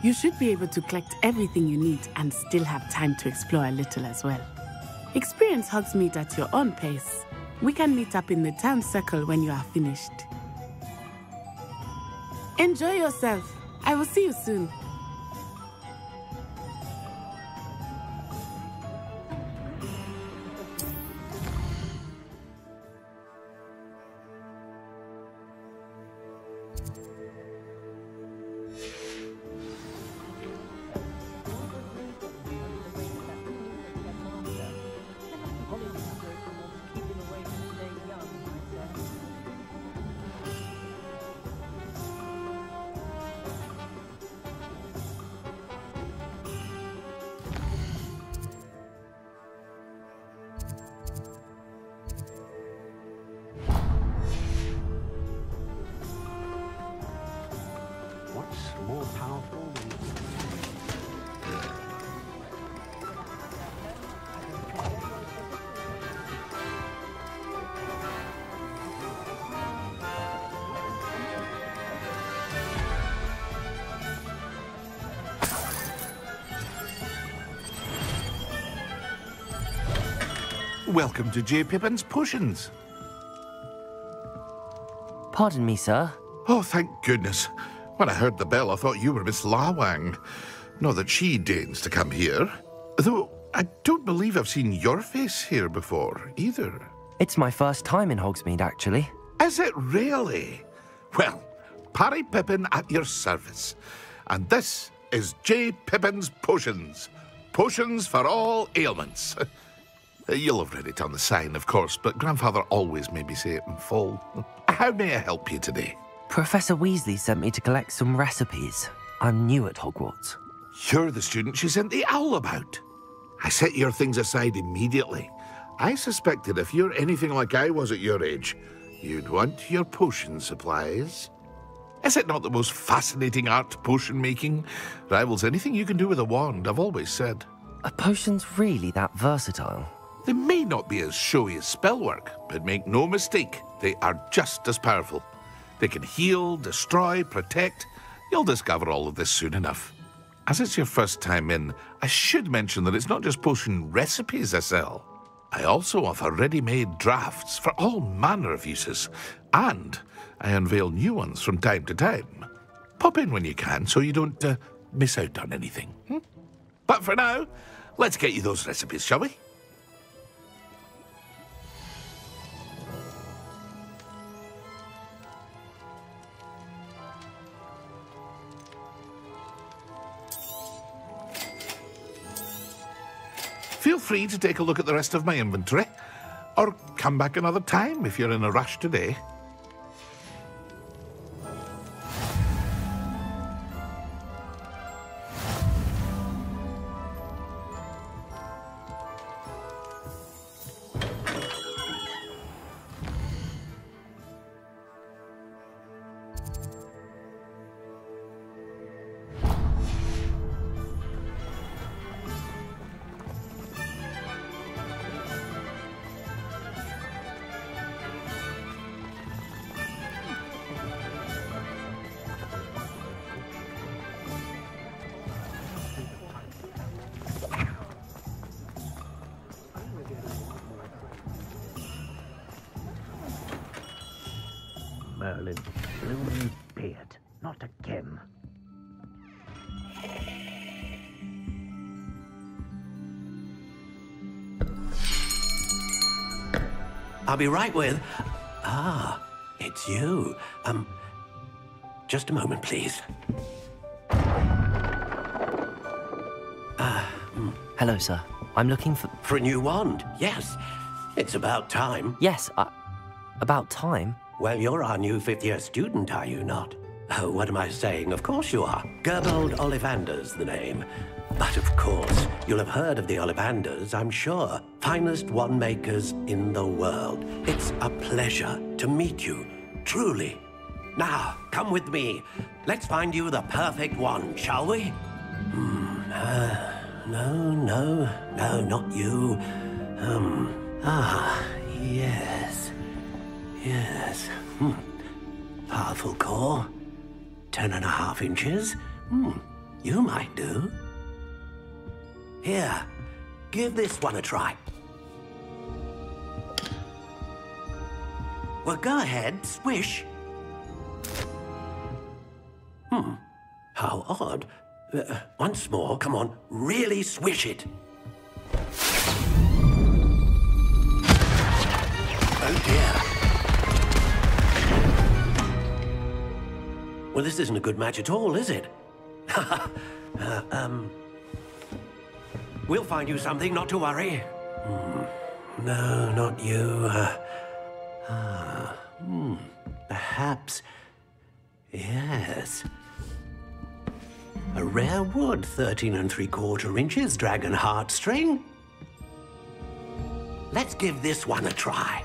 You should be able to collect everything you need and still have time to explore a little as well. Experience Hogsmeade at your own pace. We can meet up in the town circle when you are finished. Enjoy yourself. I will see you soon. More powerful than... Welcome to J. Pippin's Potions. Pardon me, sir. Oh, thank goodness. When I heard the bell, I thought you were Miss Lawang. Not that she deigns to come here. Though, I don't believe I've seen your face here before, either. It's my first time in Hogsmeade, actually. Is it really? Well, Parry Pippin at your service. And this is J. Pippin's Potions. Potions for all ailments. You'll have read it on the sign, of course, but Grandfather always made me say it in full. How may I help you today? Professor Weasley sent me to collect some recipes. I'm new at Hogwarts. You're the student she sent the owl about. I set your things aside immediately. I suspected if you're anything like I was at your age, you'd want your potion supplies. Is it not the most fascinating art, potion making? Rivals anything you can do with a wand, I've always said. Are potions really that versatile? They may not be as showy as spellwork, but make no mistake, they are just as powerful. They can heal, destroy, protect. You'll discover all of this soon enough. As it's your first time in, I should mention that it's not just potion recipes I sell. I also offer ready-made drafts for all manner of uses, and I unveil new ones from time to time. Pop in when you can so you don't miss out on anything. But for now, let's get you those recipes, shall we? Feel free to take a look at the rest of my inventory, or come back another time if you're in a rush today. Merlin, blooming beard, not again. I'll be right with... Ah, it's you. Just a moment, please. Hello, sir. I'm looking for... For a new wand, yes. It's about time. Yes, about time? Well, you're our new fifth-year student, are you not? Oh, what am I saying? Of course you are. Gerbold Ollivander's the name. But of course, you'll have heard of the Ollivanders, I'm sure. Finest wand makers in the world. It's a pleasure to meet you, truly. Now, come with me. Let's find you the perfect wand, shall we? No, not you. Yes. Yes. Powerful core. 10.5 inches. You might do. Here, give this one a try. Well, go ahead, swish. How odd. Once more, come on, really swish it. Oh dear. Well, this isn't a good match at all, is it? We'll find you something, not to worry. No, not you. Perhaps... Yes. A rare wood, 13 3/4 inches, dragon heartstring. Let's give this one a try.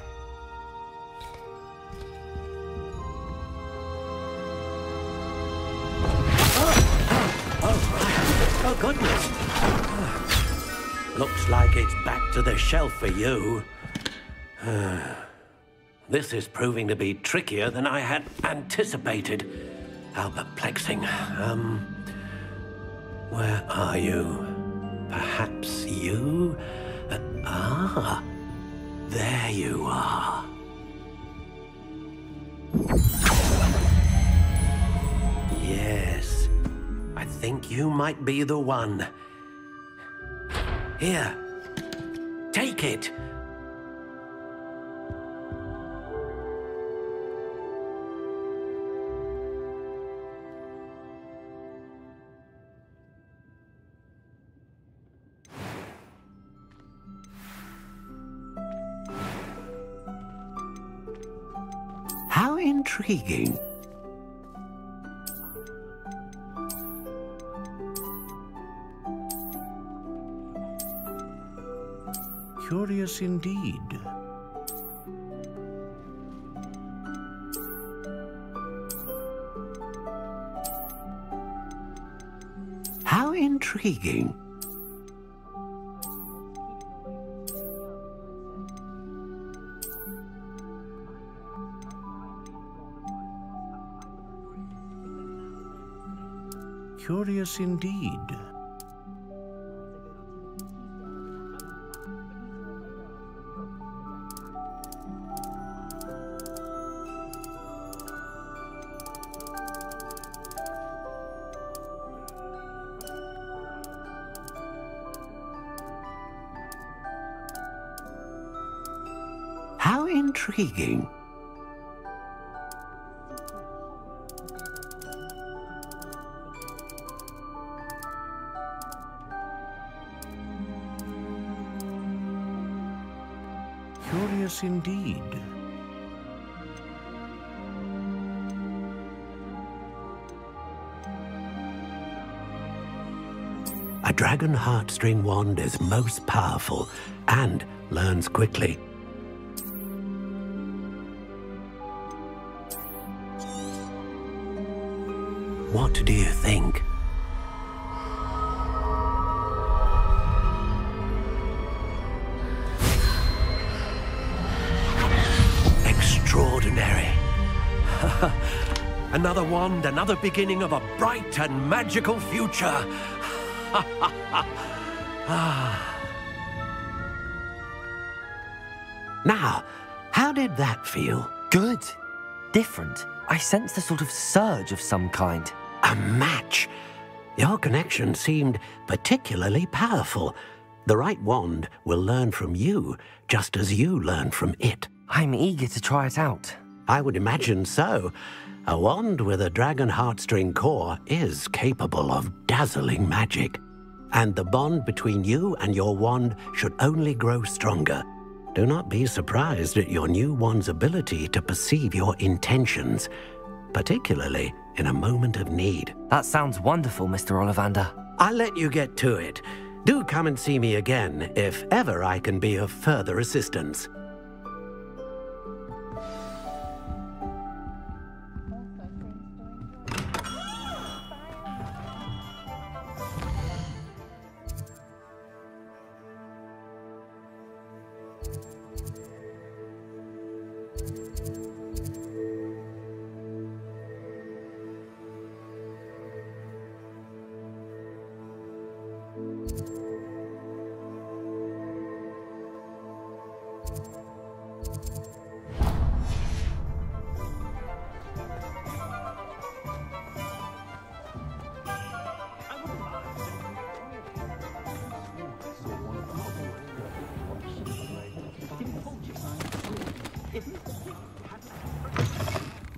Oh, goodness. Looks like it's back to the shelf for you. This is proving to be trickier than I had anticipated. How perplexing. Where are you? Perhaps you? There you are. Yes, I think you might be the one. Here, take it. How intriguing. Curious indeed. How intriguing. Curious indeed. How intriguing. Curious indeed. A dragon heartstring wand is most powerful and learns quickly. What do you think? Extraordinary. Another wand, another beginning of a bright and magical future. Now, how did that feel? Good. Different. I sensed a sort of surge of some kind. A match. Your connection seemed particularly powerful. The right wand will learn from you, just as you learn from it. I'm eager to try it out. I would imagine so. A wand with a dragon heartstring core is capable of dazzling magic. And the bond between you and your wand should only grow stronger. Do not be surprised at your new wand's ability to perceive your intentions, particularly in a moment of need. That sounds wonderful, Mr. Ollivander. I'll let you get to it. Do come and see me again if ever I can be of further assistance.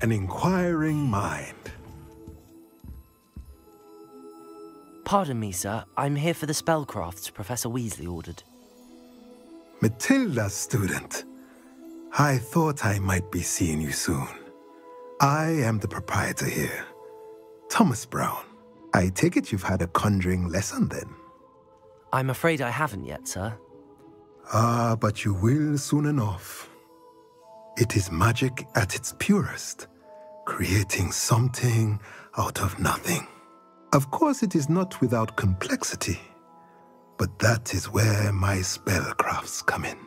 an inquiring mind. Pardon me, sir. I'm here for the spellcrafts Professor Weasley ordered. Matilda's student. I thought I might be seeing you soon. I am the proprietor here, Thomas Brown. I take it you've had a conjuring lesson then? I'm afraid I haven't yet, sir. Ah, but you will soon enough. It is magic at its purest, creating something out of nothing. Of course, it is not without complexity, but that is where my spellcrafts come in.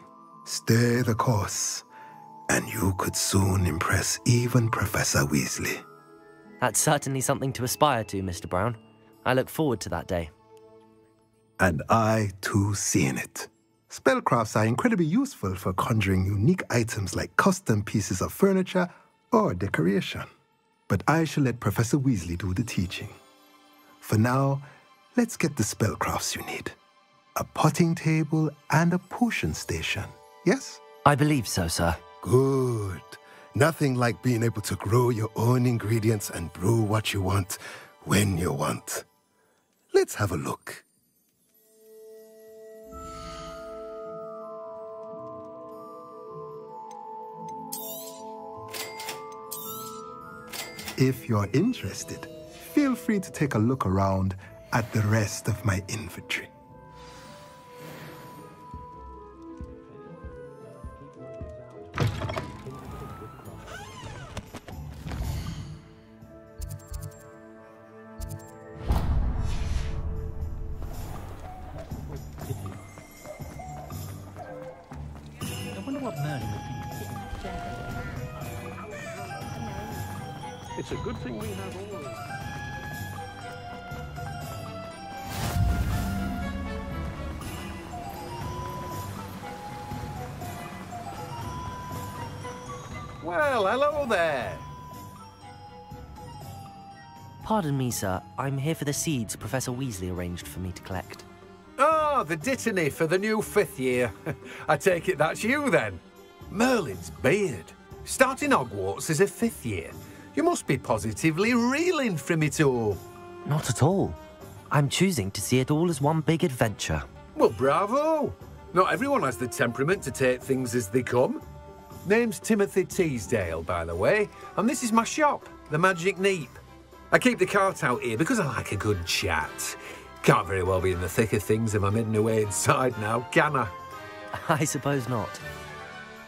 Stay the course, and you could soon impress even Professor Weasley. That's certainly something to aspire to, Mr. Brown. I look forward to that day. And I, too, seeing it. Spellcrafts are incredibly useful for conjuring unique items like custom pieces of furniture or decoration. But I shall let Professor Weasley do the teaching. For now, let's get the spellcrafts you need. A potting table and a potion station, yes? I believe so, sir. Good. Nothing like being able to grow your own ingredients and brew what you want when you want. Let's have a look. If you're interested, feel free to take a look around at the rest of my inventory. I wonder what Merlin would think. It's a good thing we have all. Well, hello there. Pardon me, sir. I'm here for the seeds Professor Weasley arranged for me to collect. Oh, the dittany for the new 5th year. I take it that's you, then. Merlin's beard. Starting Hogwarts as a 5th year. You must be positively reeling from it all. Not at all. I'm choosing to see it all as one big adventure. Well, bravo. Not everyone has the temperament to take things as they come. Name's Timothy Teasdale, by the way, and this is my shop, the Magic Neep. I keep the cart out here because I like a good chat. Can't very well be in the thick of things if I'm hidden away inside now, can I? I suppose not.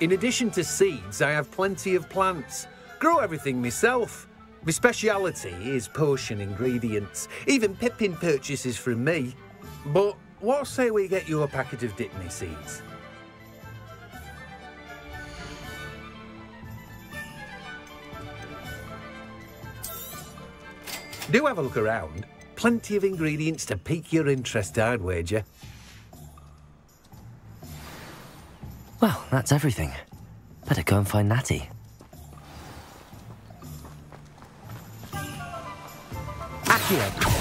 In addition to seeds, I have plenty of plants. Grow everything myself. My speciality is potion ingredients. Even Pippin purchases from me. But what say we get you a packet of Dittany seeds? Do have a look around. Plenty of ingredients to pique your interest, I'd wager. Well, that's everything. Better go and find Natty. Accio.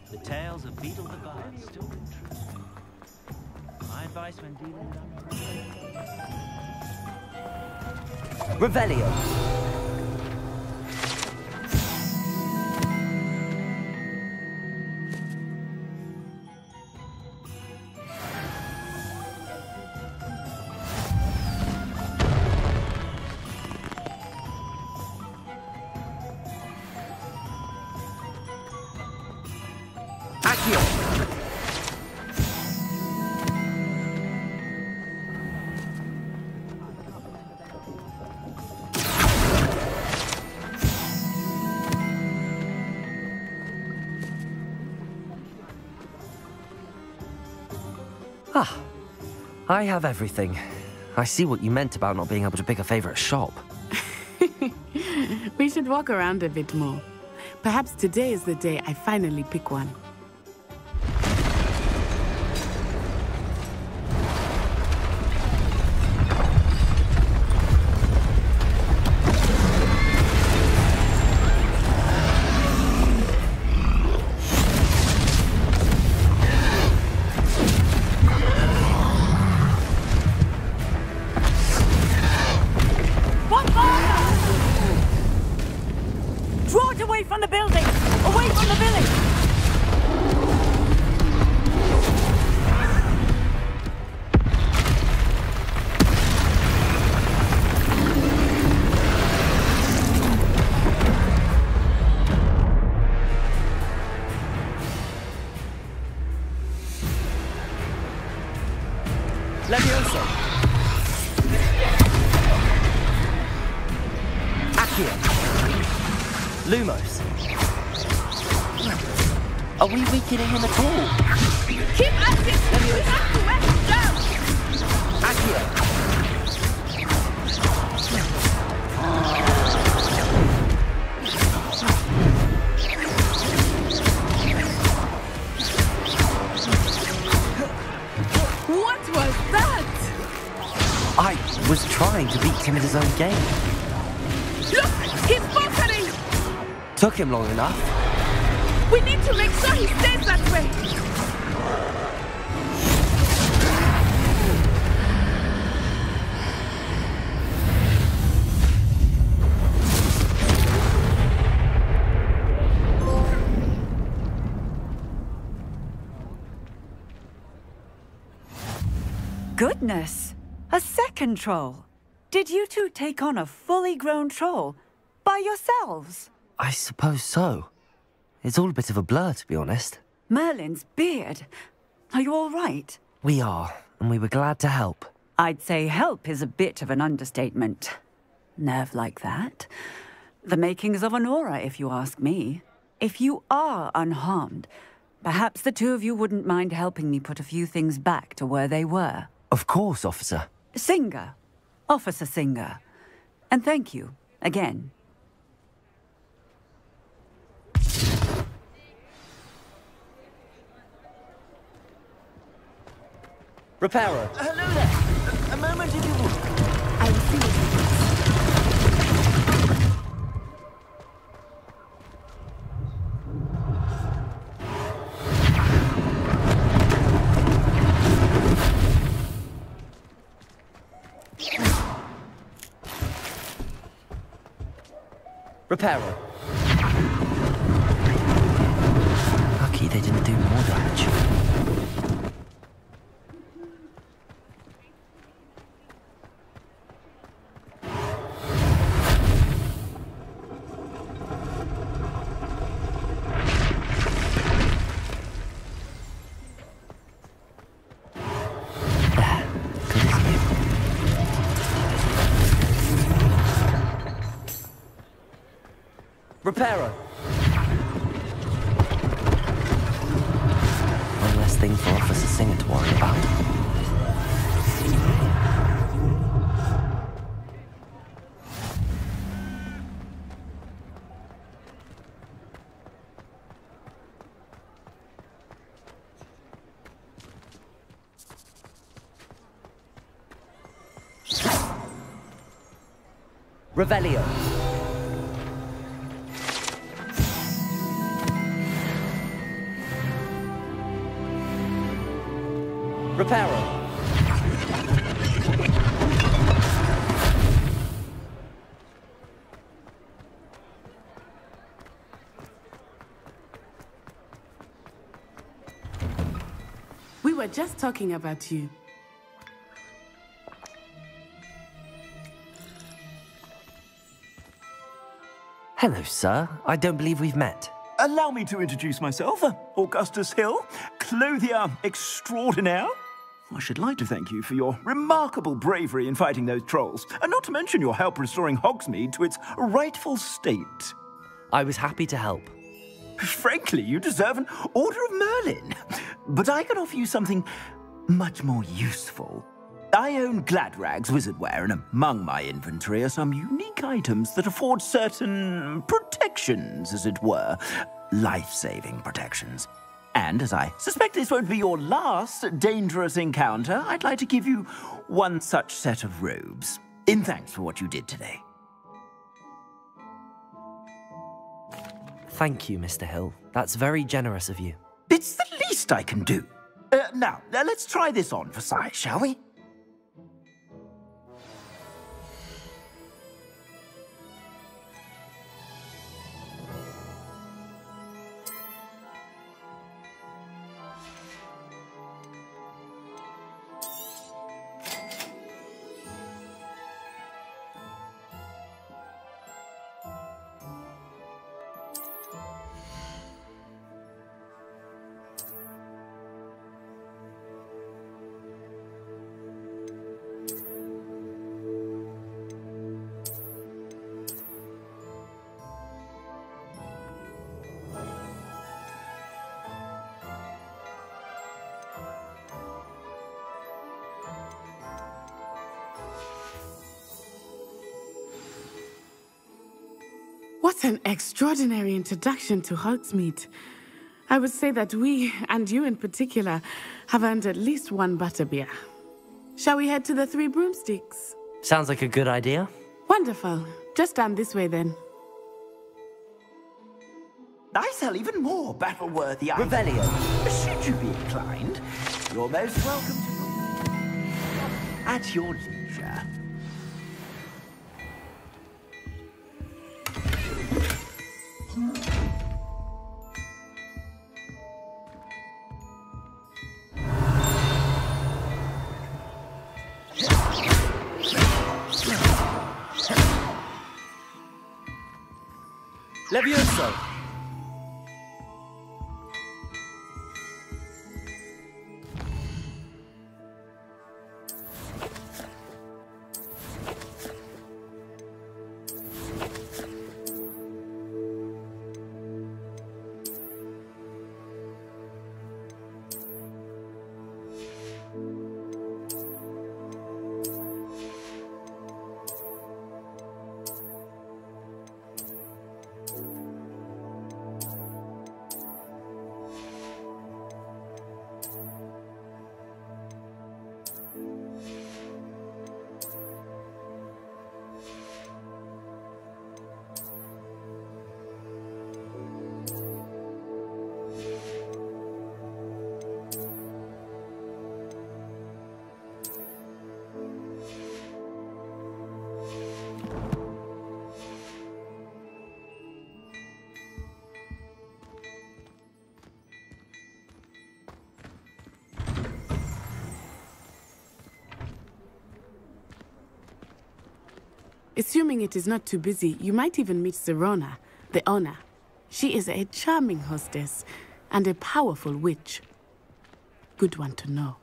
The tales of Beetle the Bard still ring true. My advice when dealing with Revelio. Ah, I have everything. I see what you meant about not being able to pick a favorite shop. We should walk around a bit more. Perhaps today is the day I finally pick one. Levioso! Accio! Lumos! Are we weakening him at all? Keep at it! We have to wear him down! Accio! What was that? I was trying to beat him at his own game. Look! He's faltering! Took him long enough. We need to make sure he stays that way! Goodness! A second troll! Did you two take on a fully grown troll? By yourselves? I suppose so. It's all a bit of a blur, to be honest. Merlin's beard. Are you all right? We are, and we were glad to help. I'd say help is a bit of an understatement. Nerve like that. The makings of an aura, if you ask me. If you are unharmed, perhaps the two of you wouldn't mind helping me put a few things back to where they were. Of course, officer. Singer. Officer Singer. And thank you, again. Reparo. Hello there. A moment if you would. I will see what Reparo. Lucky they didn't do more damage. Reparo. One less thing for Officer Singer to worry about. Revelio. Reparo. We were just talking about you. Hello, sir. I don't believe we've met. Allow me to introduce myself, Augustus Hill, clothier extraordinaire. I should like to thank you for your remarkable bravery in fighting those trolls, and not to mention your help restoring Hogsmeade to its rightful state. I was happy to help. Frankly, you deserve an Order of Merlin, but I can offer you something much more useful. I own Gladrag's wizardwear, and among my inventory are some unique items that afford certain protections, as it were. Life-saving protections. And as I suspect this won't be your last dangerous encounter, I'd like to give you one such set of robes, in thanks for what you did today. Thank you, Mr. Hill. That's very generous of you. It's the least I can do. Now, let's try this on for size, shall we? What an extraordinary introduction to Hogsmeade. I would say that we, and you in particular, have earned at least one butterbeer. Shall we head to the Three Broomsticks? Sounds like a good idea. Wonderful. Just down this way then. I sell even more battle-worthy items. Revelio, should you be inclined, you're most welcome to... at your leisure. Levioso! Assuming it is not too busy, you might even meet Sirona, the owner. She is a charming hostess and a powerful witch. Good one to know.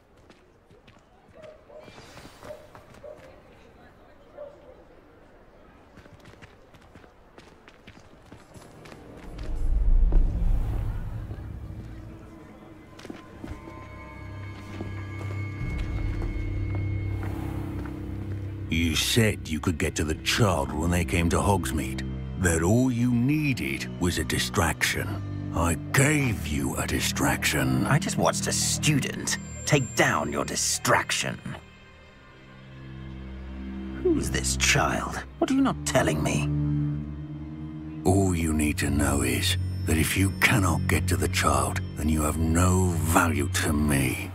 You said you could get to the child when they came to Hogsmeade. That all you needed was a distraction. I gave you a distraction. I just watched a student take down your distraction. Who's this child? What are you not telling me? All you need to know is that if you cannot get to the child, then you have no value to me.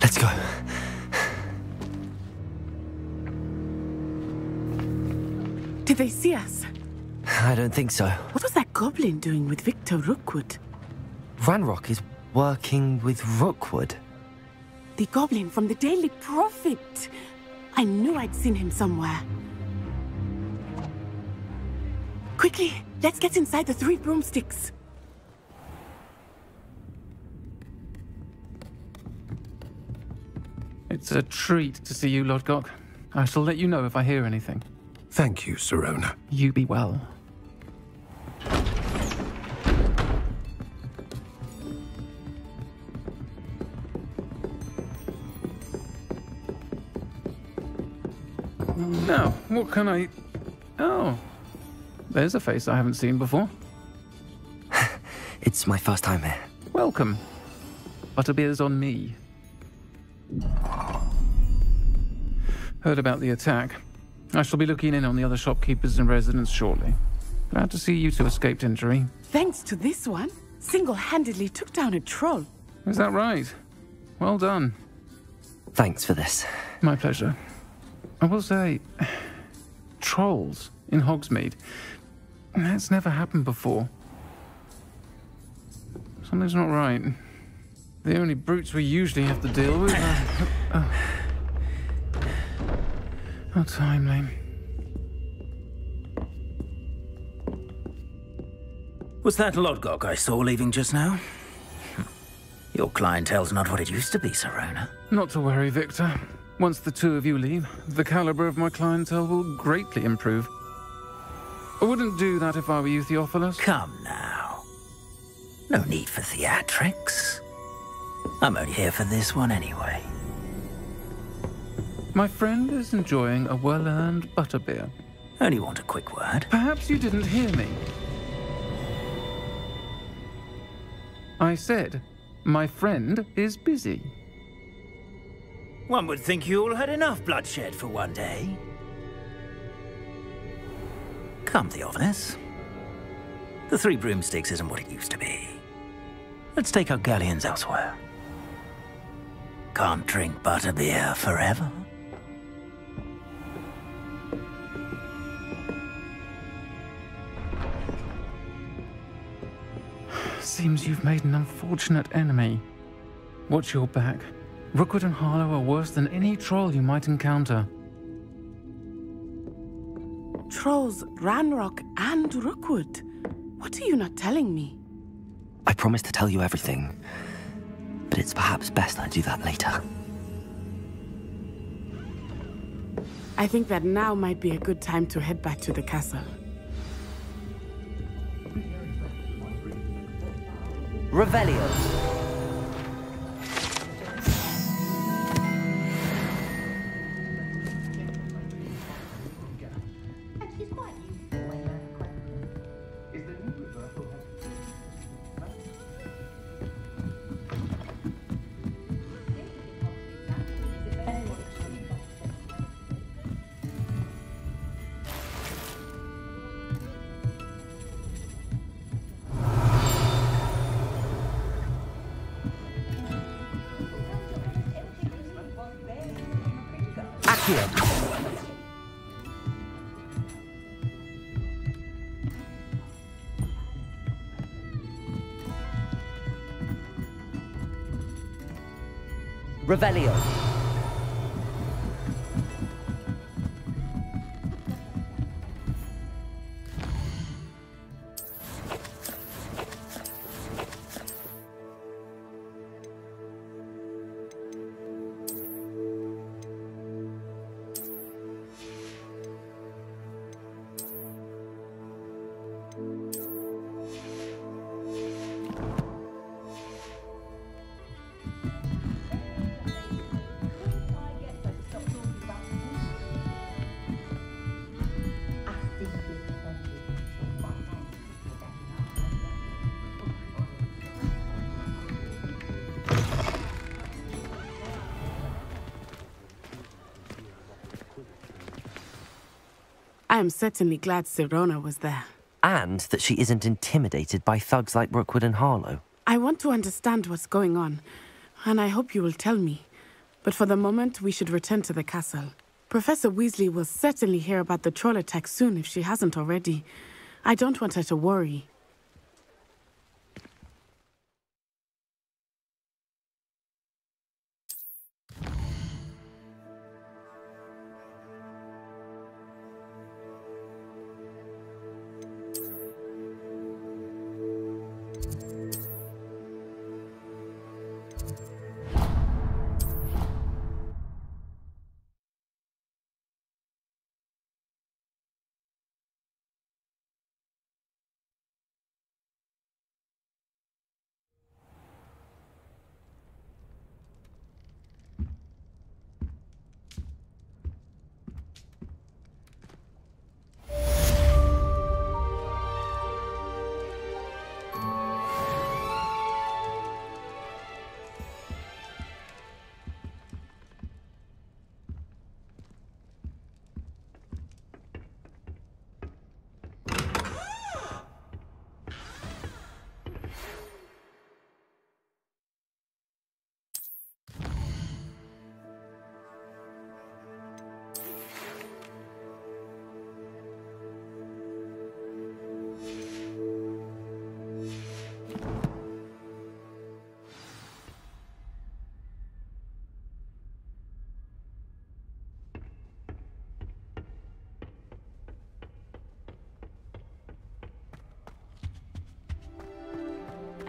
Let's go. Did they see us? I don't think so. What was that goblin doing with Victor Rookwood? Ranrock is working with Rookwood. The goblin from the Daily Prophet. I knew I'd seen him somewhere. Quickly, let's get inside the Three Broomsticks. It's a treat to see you, Lodgok. I shall let you know if I hear anything. Thank you, Sirona. You be well. Now, what can I... Oh, there's a face I haven't seen before. It's my first time here. Welcome. Butterbeer's on me. Heard about the attack. I shall be looking in on the other shopkeepers and residents shortly. Glad to see you two escaped injury. Thanks to this one, single-handedly took down a troll. Is that right? Well done. Thanks for this. My pleasure. I will say, trolls in Hogsmeade. That's never happened before. Something's not right. The only brutes we usually have to deal with are... How timely. Was that Lodgok I saw leaving just now? Your clientele's not what it used to be, Sirona. Not to worry, Victor. Once the two of you leave, the caliber of my clientele will greatly improve. I wouldn't do that if I were you, Theophilus. Come now. No need for theatrics. I'm only here for this one anyway. My friend is enjoying a well-earned butterbeer. Only want a quick word. Perhaps you didn't hear me. I said, my friend is busy. One would think you all had enough bloodshed for one day. Come, Theophilus. The Three Broomsticks isn't what it used to be. Let's take our galleons elsewhere. Can't drink butterbeer forever. Seems you've made an unfortunate enemy. Watch your back. Rookwood and Harlow are worse than any troll you might encounter. Trolls, Ranrock, and Rookwood. What are you not telling me? I promised to tell you everything, but it's perhaps best I do that later. I think that now might be a good time to head back to the castle. Revelio. Revelio. I am certainly glad Sirona was there. And that she isn't intimidated by thugs like Rookwood and Harlow. I want to understand what's going on, and I hope you will tell me. But for the moment, we should return to the castle. Professor Weasley will certainly hear about the troll attack soon if she hasn't already. I don't want her to worry.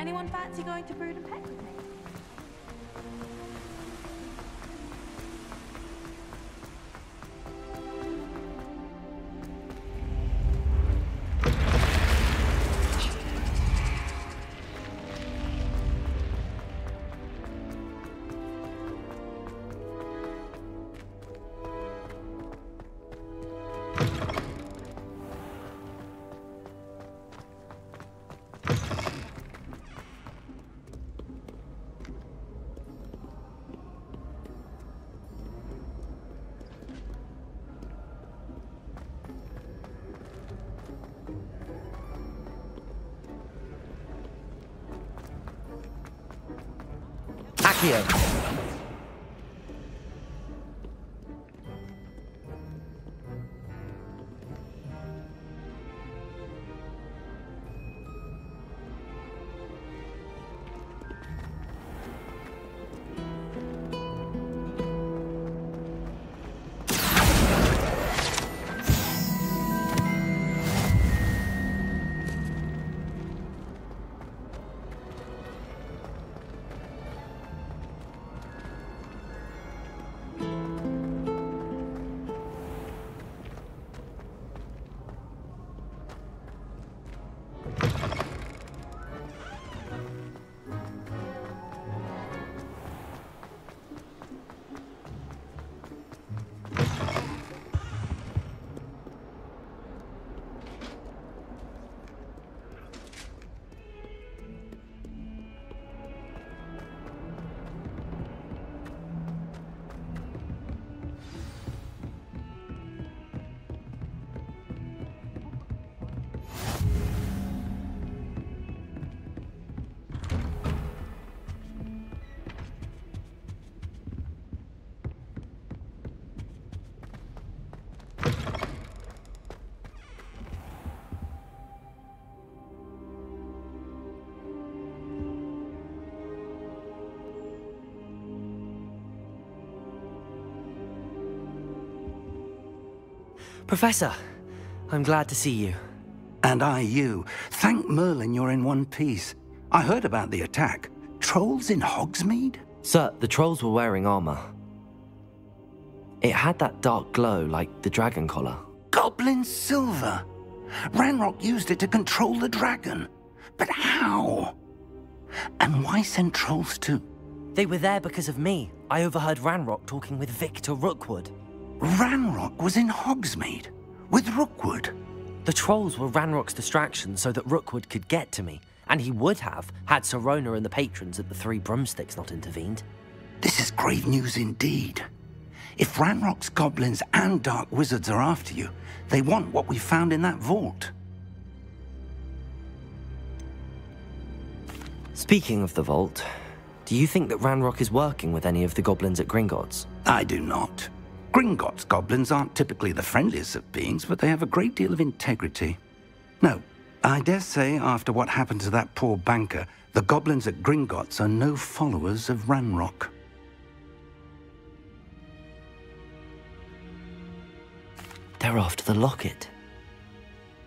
Anyone fancy going to Brood and Peck with me? Accio. Professor, I'm glad to see you. And I you. Thank Merlin you're in one piece. I heard about the attack. Trolls in Hogsmeade? Sir, the trolls were wearing armor. It had that dark glow like the dragon collar. Goblin silver! Ranrock used it to control the dragon. But how? And why send trolls too? They were there because of me. I overheard Ranrock talking with Victor Rookwood. Ranrock was in Hogsmeade? With Rookwood? The trolls were Ranrock's distraction so that Rookwood could get to me. And he would have, had Sirona and the patrons at the Three Broomsticks not intervened. This is grave news indeed. If Ranrock's goblins and dark wizards are after you, they want what we found in that vault. Speaking of the vault, do you think that Ranrock is working with any of the goblins at Gringotts? I do not. Gringotts goblins aren't typically the friendliest of beings, but they have a great deal of integrity. No, I dare say after what happened to that poor banker, the goblins at Gringotts are no followers of Ranrock. They're after the locket.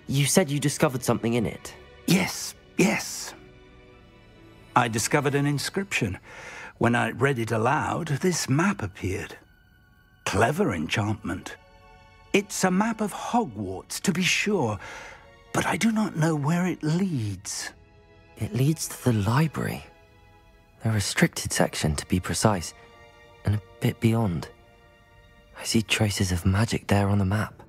You said you discovered something in it. Yes, yes. I discovered an inscription. When I read it aloud, this map appeared. Clever enchantment. It's a map of Hogwarts, to be sure, but I do not know where it leads. It leads to the library. The restricted section, to be precise, and a bit beyond. I see traces of magic there on the map.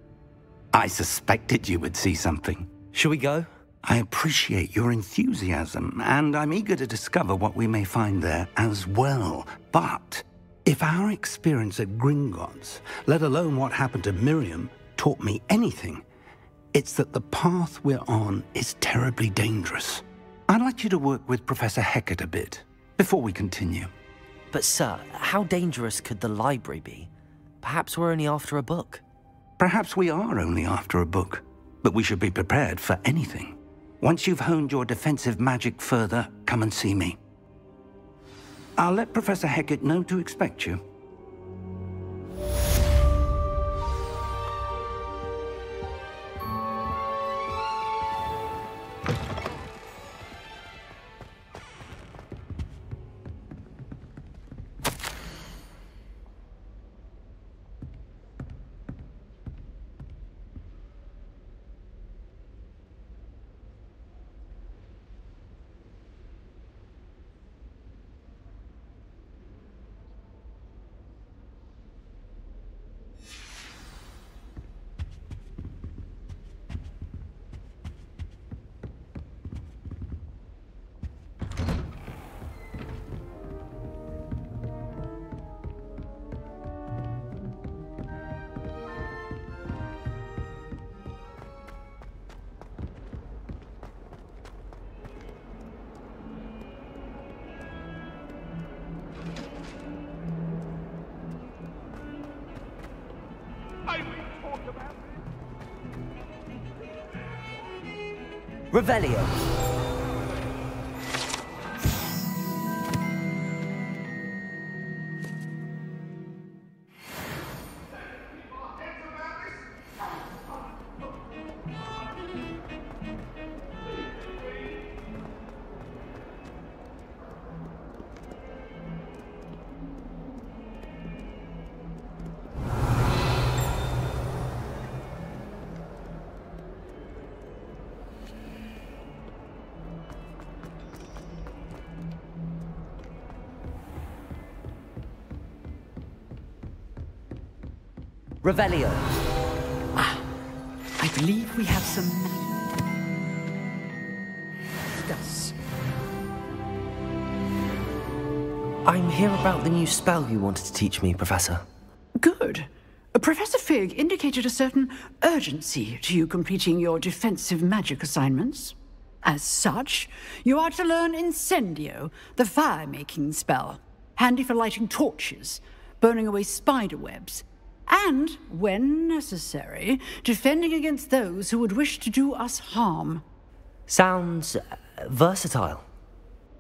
I suspected you would see something. Shall we go? I appreciate your enthusiasm, and I'm eager to discover what we may find there as well. But if our experience at Gringotts, let alone what happened to Miriam, taught me anything, it's that the path we're on is terribly dangerous. I'd like you to work with Professor Hecat a bit before we continue. But sir, how dangerous could the library be? Perhaps we're only after a book. Perhaps we are only after a book, but we should be prepared for anything. Once you've honed your defensive magic further, come and see me. I'll let Professor Hecat know to expect you. Revelio. Revelio. I believe we have some... Discuss. I'm here about the new spell you wanted to teach me, Professor. Good. Professor Fig indicated a certain urgency to you completing your defensive magic assignments. As such, you are to learn Incendio, the fire-making spell, handy for lighting torches, burning away spider webs, and, when necessary, defending against those who would wish to do us harm. Sounds versatile.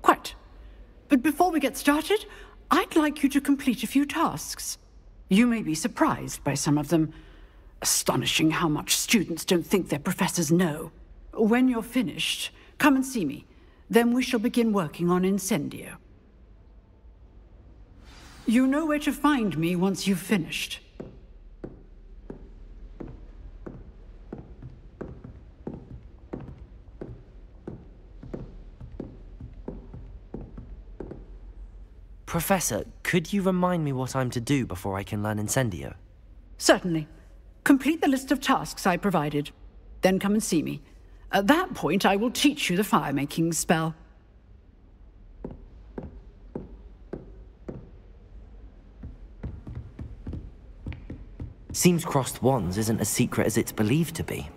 Quite. But before we get started, I'd like you to complete a few tasks. You may be surprised by some of them. Astonishing how much students don't think their professors know. When you're finished, come and see me. Then we shall begin working on Incendio. You know where to find me once you've finished. Professor, could you remind me what I'm to do before I can learn Incendio? Certainly. Complete the list of tasks I provided. Then come and see me. At that point, I will teach you the fire-making spell. Seems crossed wands isn't as secret as it's believed to be.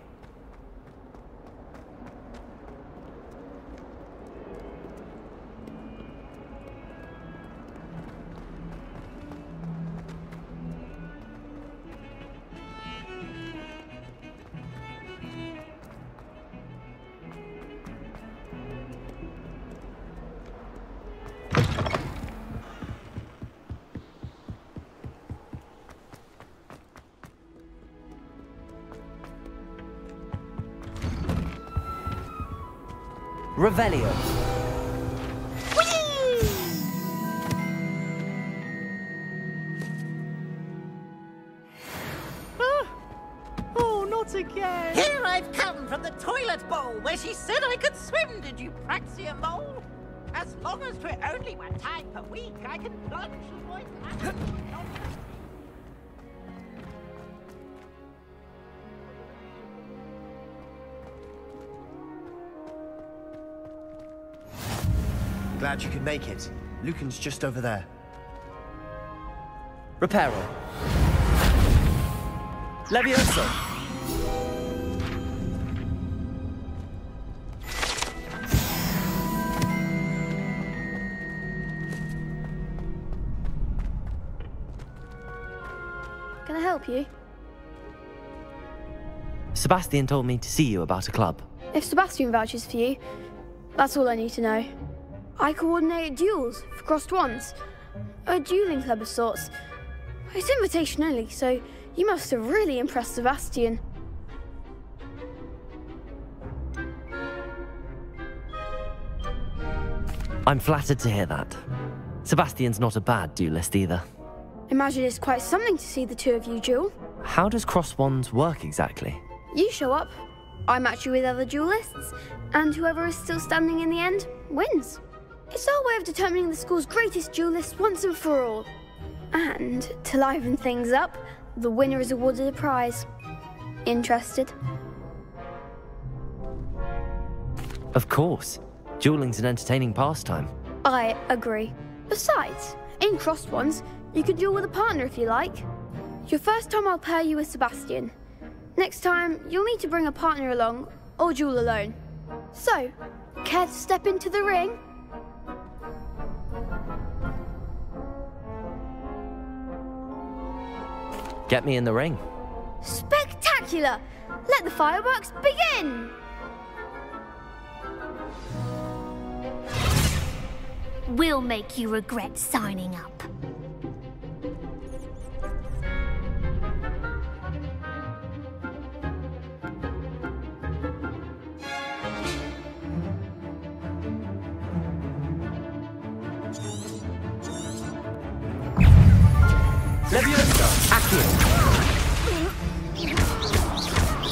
Revelio. Oh, not again! Here I've come from the toilet bowl where she said I could swim, did you praxia mole? As long as we're only one time per week, I can plunge and avoid Glad you could make it. Lucan's just over there. Reparo. Levioso. Can I help you? Sebastian told me to see you about a club. If Sebastian vouches for you, that's all I need to know. I coordinate duels for crossed wands. A dueling club of sorts. It's invitation only, so you must have really impressed Sebastian. I'm flattered to hear that. Sebastian's not a bad duelist either. Imagine it's quite something to see the two of you duel. How does cross wands work exactly? You show up, I match you with other duelists, and whoever is still standing in the end wins. It's our way of determining the school's greatest duelist once and for all. And, to liven things up, the winner is awarded a prize. Interested? Of course. Dueling's an entertaining pastime. I agree. Besides, in crossed ones, you can duel with a partner if you like. Your first time I'll pair you with Sebastian. Next time, you'll need to bring a partner along, or duel alone. So, care to step into the ring? Get me in the ring. Spectacular! Let the fireworks begin! We'll make you regret signing up. Leviosa! Accio!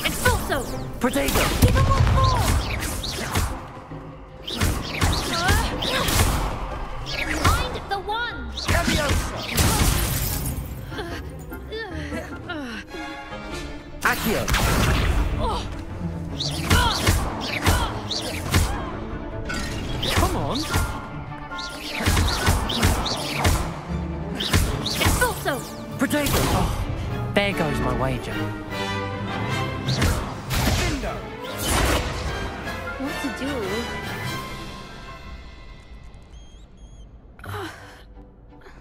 Expulso! Protego! Give him one more! Find the one! Leviosa! Accio! Come on! Expulso! Protego! Oh, there goes my wager. What to do?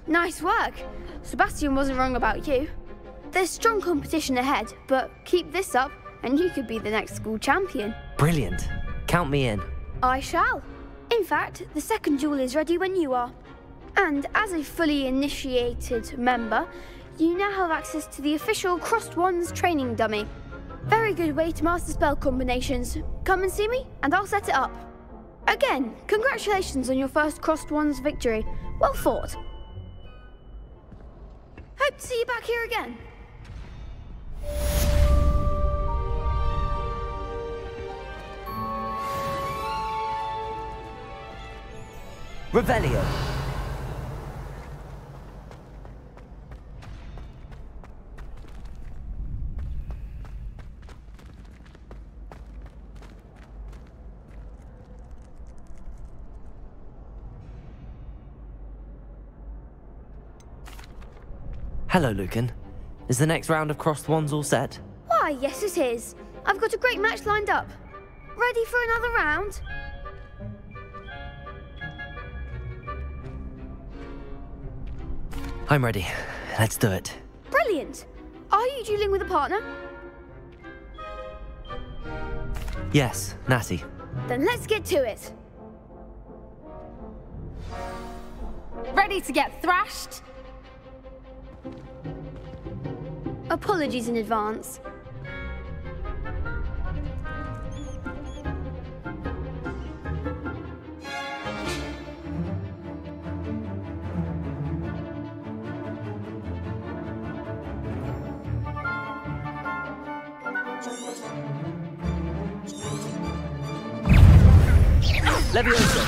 Nice work. Sebastian wasn't wrong about you. There's strong competition ahead, but keep this up and you could be the next school champion. Brilliant. Count me in. I shall. In fact, the second duel is ready when you are. And as a fully initiated member, you now have access to the official Crossed Wands training dummy. Very good way to master spell combinations. Come and see me, and I'll set it up. Again, congratulations on your first Crossed Wands victory. Well fought. Hope to see you back here again. Revelio. Hello, Lucan. Is the next round of Crossed Wands all set? Why, yes it is. I've got a great match lined up. Ready for another round? I'm ready. Let's do it. Brilliant. Are you dueling with a partner? Yes, Natty. Then let's get to it. Ready to get thrashed? Apologies in advance. Leviosa.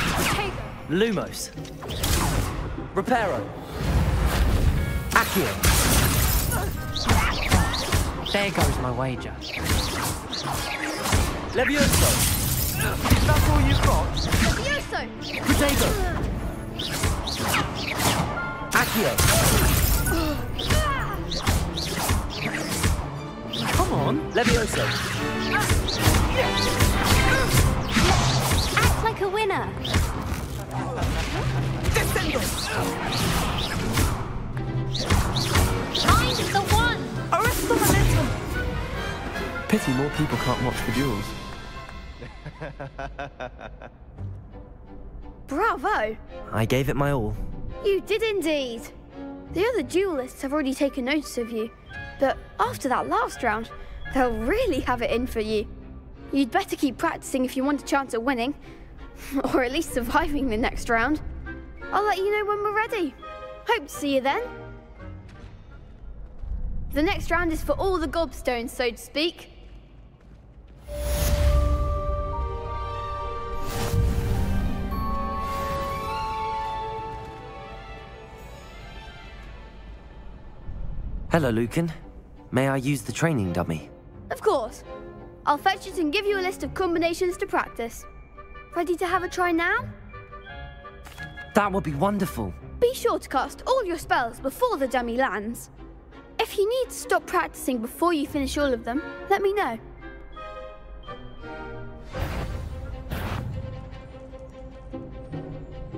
Lumos. Reparo. Accio. There goes my wager. Levioso. That's all you've got? Levioso. Protego. Accio. Come on. Levioso. Act like a winner. Descendo. Find the one. Arrest the momentum. Pity more people can't watch the duels. Bravo. I gave it my all. You did indeed. The other duelists have already taken notice of you, but after that last round, they'll really have it in for you. You'd better keep practicing if you want a chance at winning, or at least surviving the next round. I'll let you know when we're ready. Hope to see you then. The next round is for all the gobstones, so to speak. Hello, Lucan. May I use the training dummy? Of course. I'll fetch it and give you a list of combinations to practice. Ready to have a try now? That would be wonderful. Be sure to cast all your spells before the dummy lands. If you need to stop practicing before you finish all of them, let me know.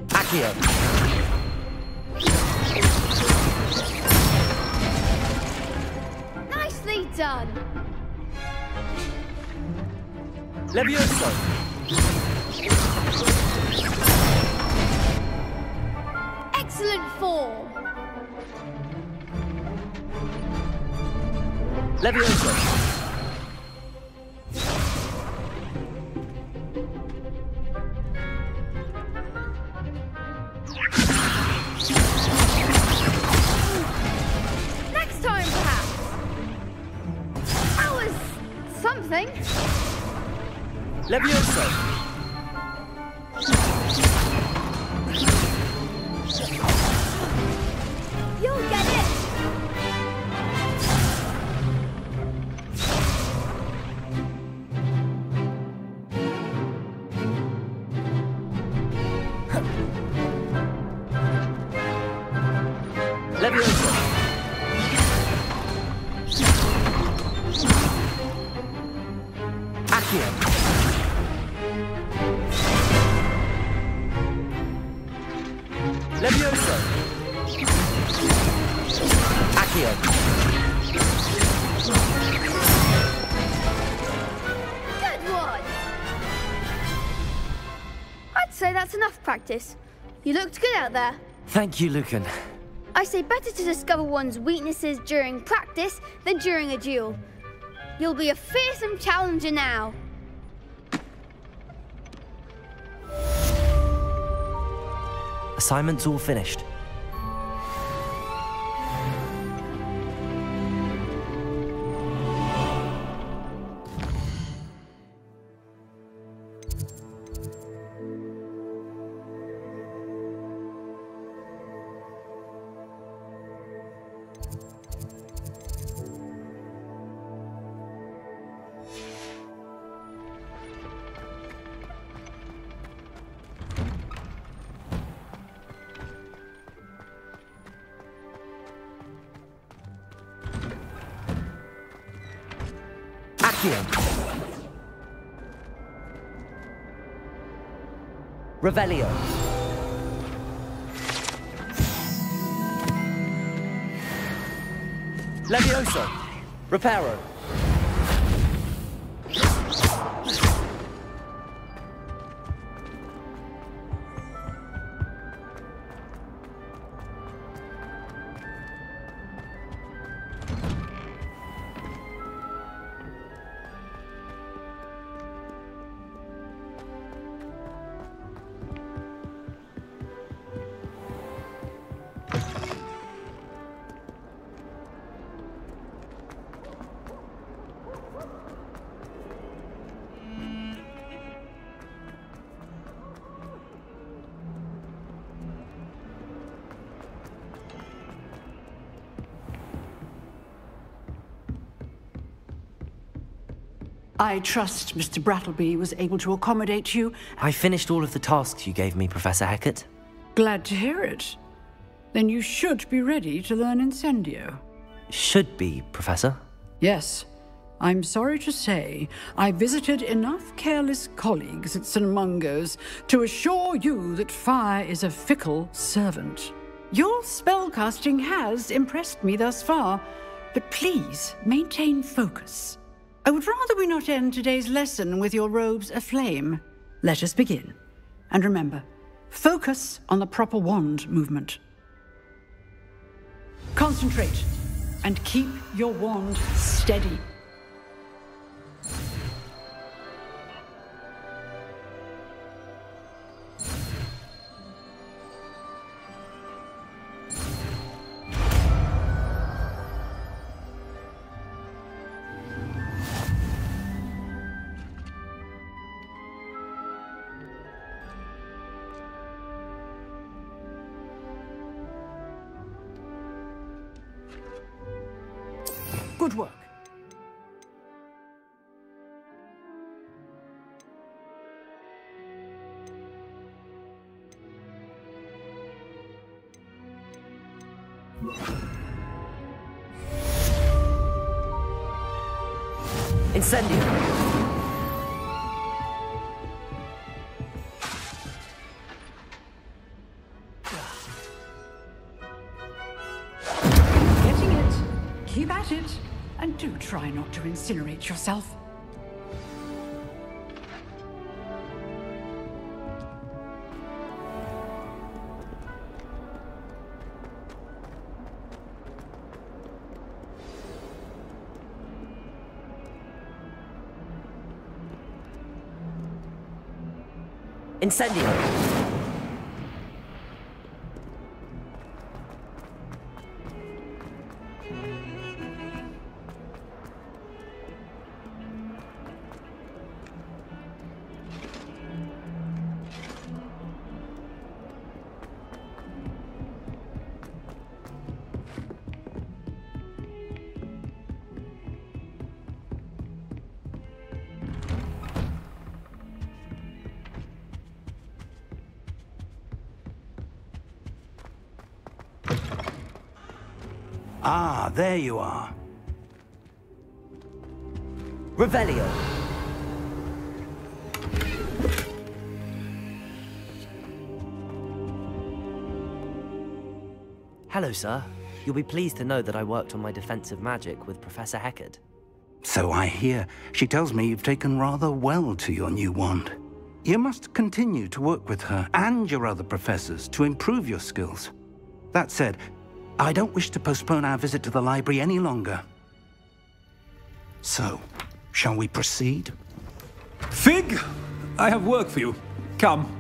Accio. Nicely done. Levioso! Excellent form. Levioso! Next time, perhaps. That was something. Levioso! You'll get it. Levioso! Accio! Levioso! Accio! Good one. I'd say that's enough practice. You looked good out there. Thank you, Lucan. I say better to discover one's weaknesses during practice than during a duel. You'll be a fearsome challenger now. Assignment's all finished. Revelio. Levioso. Reparo. I trust Mr. Brattleby was able to accommodate you. I finished all of the tasks you gave me, Professor Hecat. Glad to hear it. Then you should be ready to learn Incendio. Should be, Professor. Yes. I'm sorry to say, I visited enough careless colleagues at St. Mungo's to assure you that fire is a fickle servant. Your spellcasting has impressed me thus far, but please maintain focus. I would rather we not end today's lesson with your robes aflame. Let us begin. And remember, focus on the proper wand movement. Concentrate and keep your wand steady. Good work. Incendio. Getting it. Keep at it. And do try not to incinerate yourself. Incendio! Ah, there you are. Revelio. Hello, sir. You'll be pleased to know that I worked on my defensive magic with Professor Heckard. So I hear. She tells me you've taken rather well to your new wand. You must continue to work with her and your other professors to improve your skills. That said, I don't wish to postpone our visit to the library any longer. So, shall we proceed? Fig! I have work for you. Come.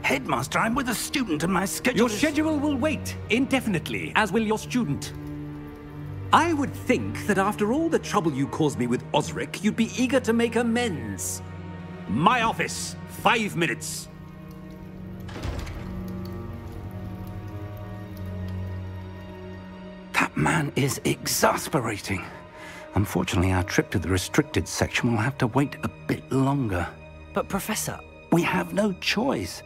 Headmaster, I'm with a student and my schedule Your schedule will wait indefinitely, as will your student. I would think that after all the trouble you caused me with Osric, you'd be eager to make amends. My office, 5 minutes. That man is exasperating. Unfortunately, our trip to the restricted section will have to wait a bit longer. But, Professor... We have no choice.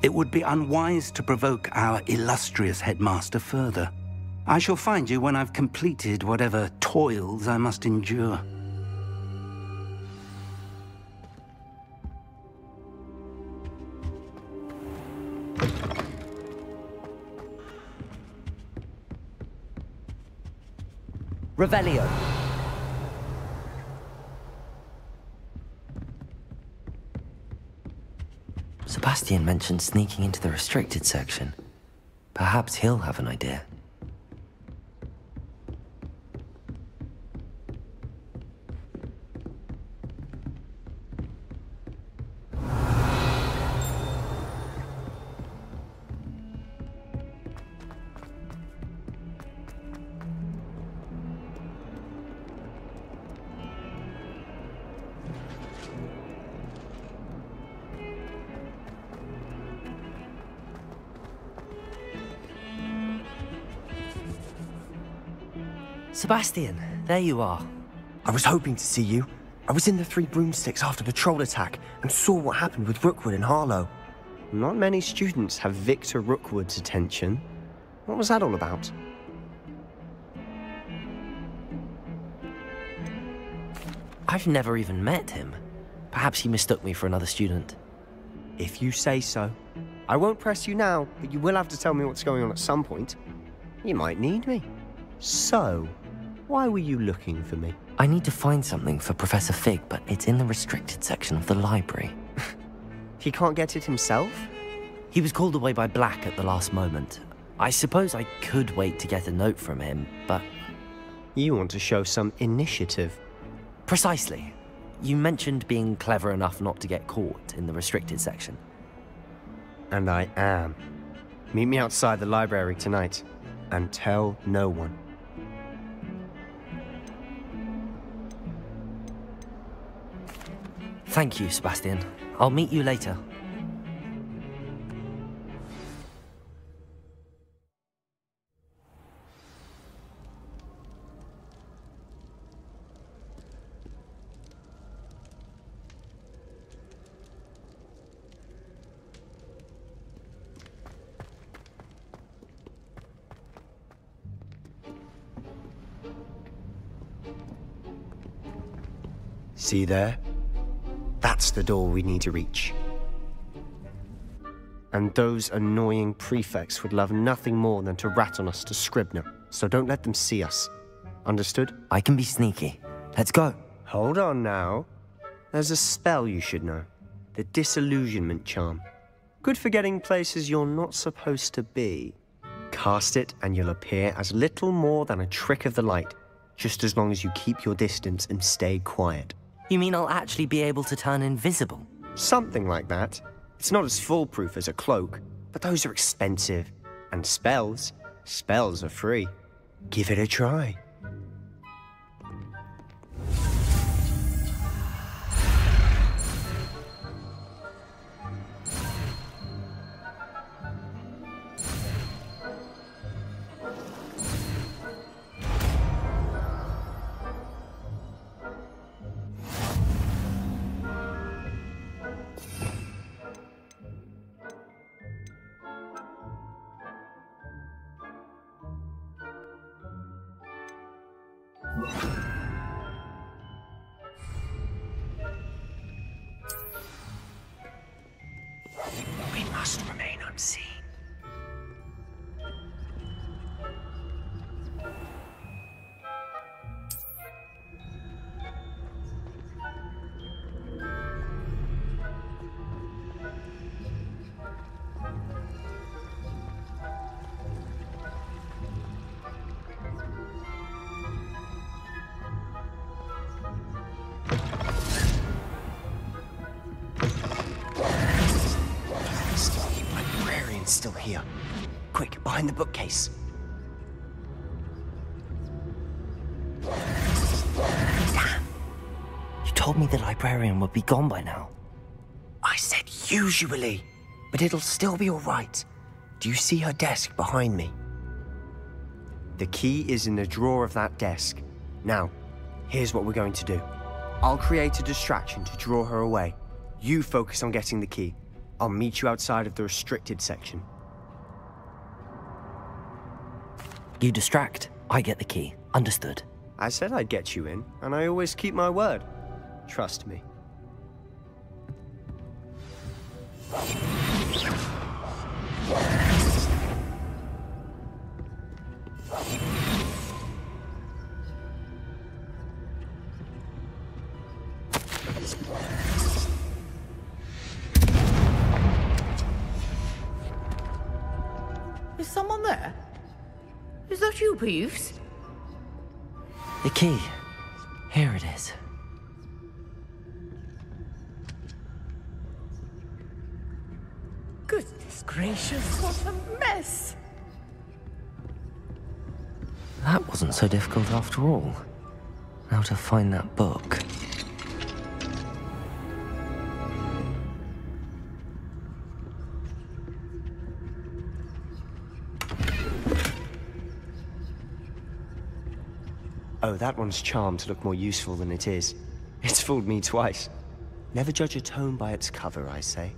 It would be unwise to provoke our illustrious headmaster further. I shall find you when I've completed whatever toils I must endure. Revelio. Sebastian mentioned sneaking into the restricted section. Perhaps he'll have an idea. Sebastian, there you are. I was hoping to see you. I was in the Three Broomsticks after the troll attack and saw what happened with Rookwood and Harlow. Not many students have Victor Rookwood's attention. What was that all about? I've never even met him. Perhaps he mistook me for another student. If you say so. I won't press you now, but you will have to tell me what's going on at some point. You might need me. So, why were you looking for me? I need to find something for Professor Fig, but it's in the restricted section of the library. He can't get it himself? He was called away by Black at the last moment. I suppose I could wait to get a note from him, but... You want to show some initiative. Precisely. You mentioned being clever enough not to get caught in the restricted section. And I am. Meet me outside the library tonight, and tell no one. Thank you, Sebastian. I'll meet you later. See there? That's the door we need to reach. And those annoying prefects would love nothing more than to rat on us to Scribner, so don't let them see us. Understood? I can be sneaky. Let's go. Hold on now. There's a spell you should know. The Disillusionment Charm. Good for getting places you're not supposed to be. Cast it and you'll appear as little more than a trick of the light, just as long as you keep your distance and stay quiet. You mean I'll actually be able to turn invisible? Something like that. It's not as foolproof as a cloak, but those are expensive. And spells are free. Give it a try. We must remain unseen. Still here. Quick, behind the bookcase. Damn. You told me the librarian would be gone by now. I said usually, but it'll still be all right. Do you see her desk behind me? The key is in the drawer of that desk. Now, here's what we're going to do. I'll create a distraction to draw her away. You focus on getting the key. I'll meet you outside of the restricted section. You distract, I get the key. Understood. I said I'd get you in, and I always keep my word. Trust me. Is someone there? Is that you, Peeves? The key. Here it is. Goodness gracious, what a mess! That wasn't so difficult after all. Now to find that book. Oh, that one's charmed to look more useful than it is. It's fooled me twice. Never judge a tome by its cover, I say.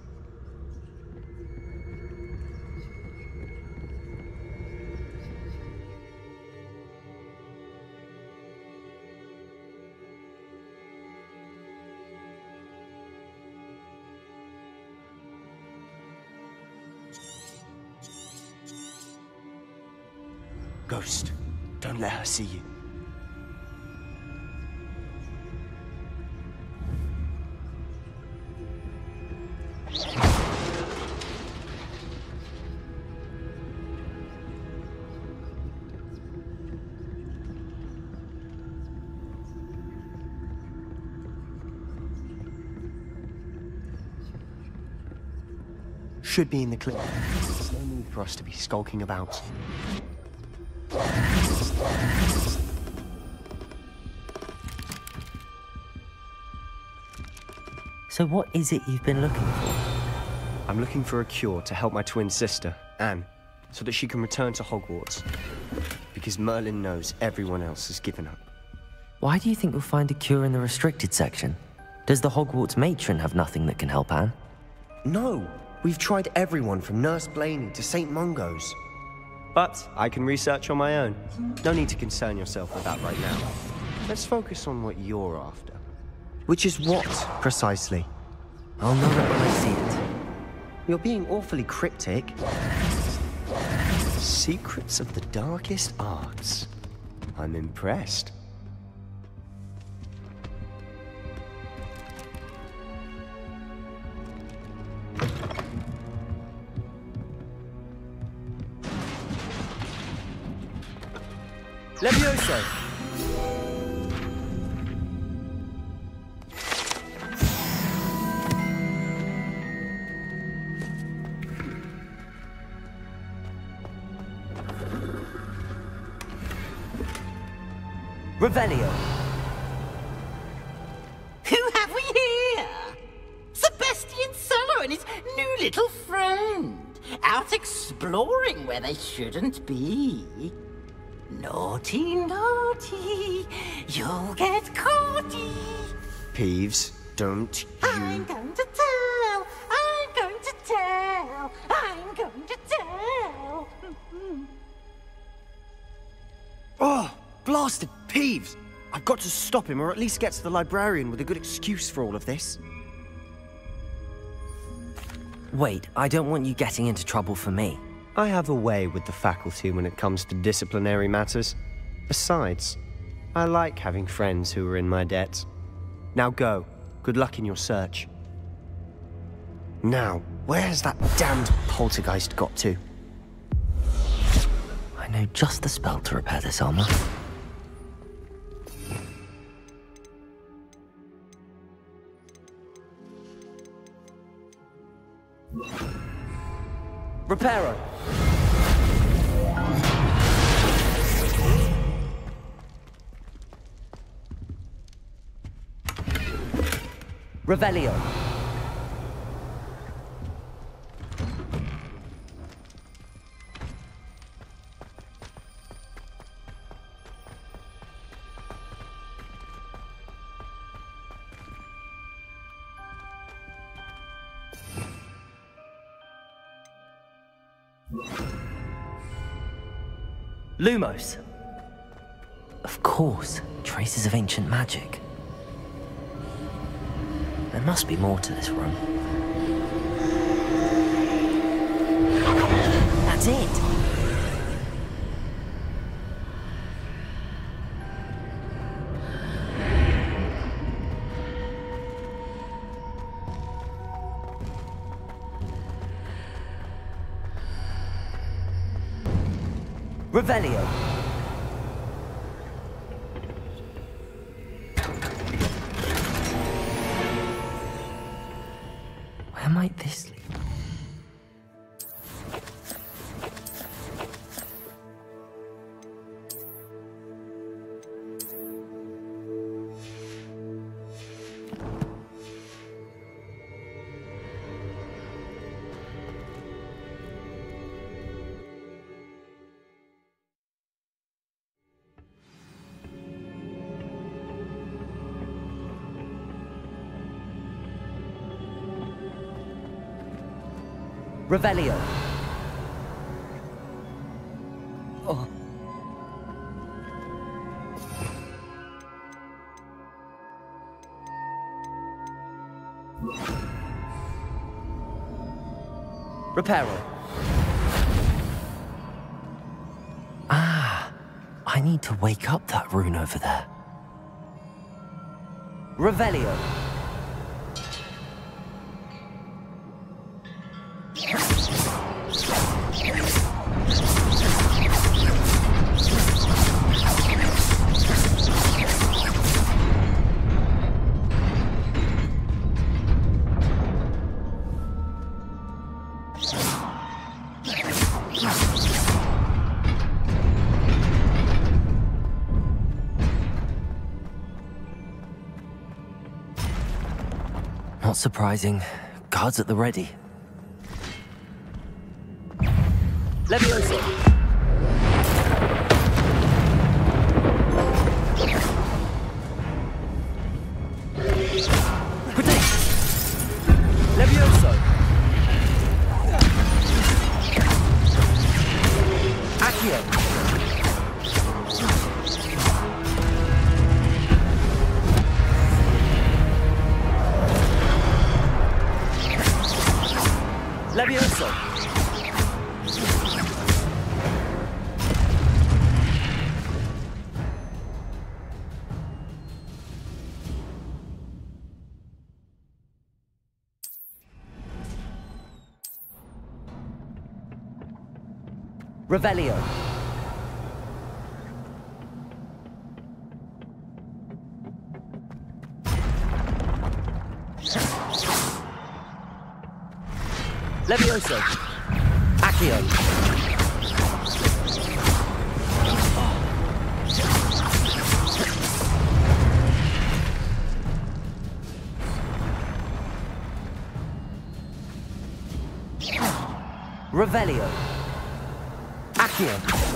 Ghost, don't let her see you. Should be in the clinic. There's no need for us to be skulking about. So what is it you've been looking for? I'm looking for a cure to help my twin sister, Anne, so that she can return to Hogwarts. Because Merlin knows everyone else has given up. Why do you think you'll find a cure in the restricted section? Does the Hogwarts matron have nothing that can help Anne? No! We've tried everyone from Nurse Blaney to St. Mungo's. But I can research on my own. No need to concern yourself with that right now. Let's focus on what you're after. Which is what, precisely? I'll know it when I see it. You're being awfully cryptic. Secrets of the darkest arts. I'm impressed. Levioso! Revelio. Who have we here? Sebastian Solo and his new little friend. Out exploring where they shouldn't be. Naughty, naughty. You'll get caughty. Peeves, don't you... I'm going to tell. I'm going to tell. I'm going to tell. Oh, blasted Peeves! I've got to stop him, or at least get to the librarian with a good excuse for all of this. Wait, I don't want you getting into trouble for me. I have a way with the faculty when it comes to disciplinary matters. Besides, I like having friends who are in my debt. Now go. Good luck in your search. Now, where's that damned poltergeist got to? I know just the spell to repair this armor. Reparo! Revelio. Lumos. Of course, traces of ancient magic. There must be more to this room. That's it! Revelio. Where might this lead? Revelio. Oh. Reparo. Ah, I need to wake up that rune over there. Revelio. Not surprising. Guards at the ready. Levioso. Protect. Levioso. Accio. Levioso. Revelio. Levioso. Accio. Revelio. Accio.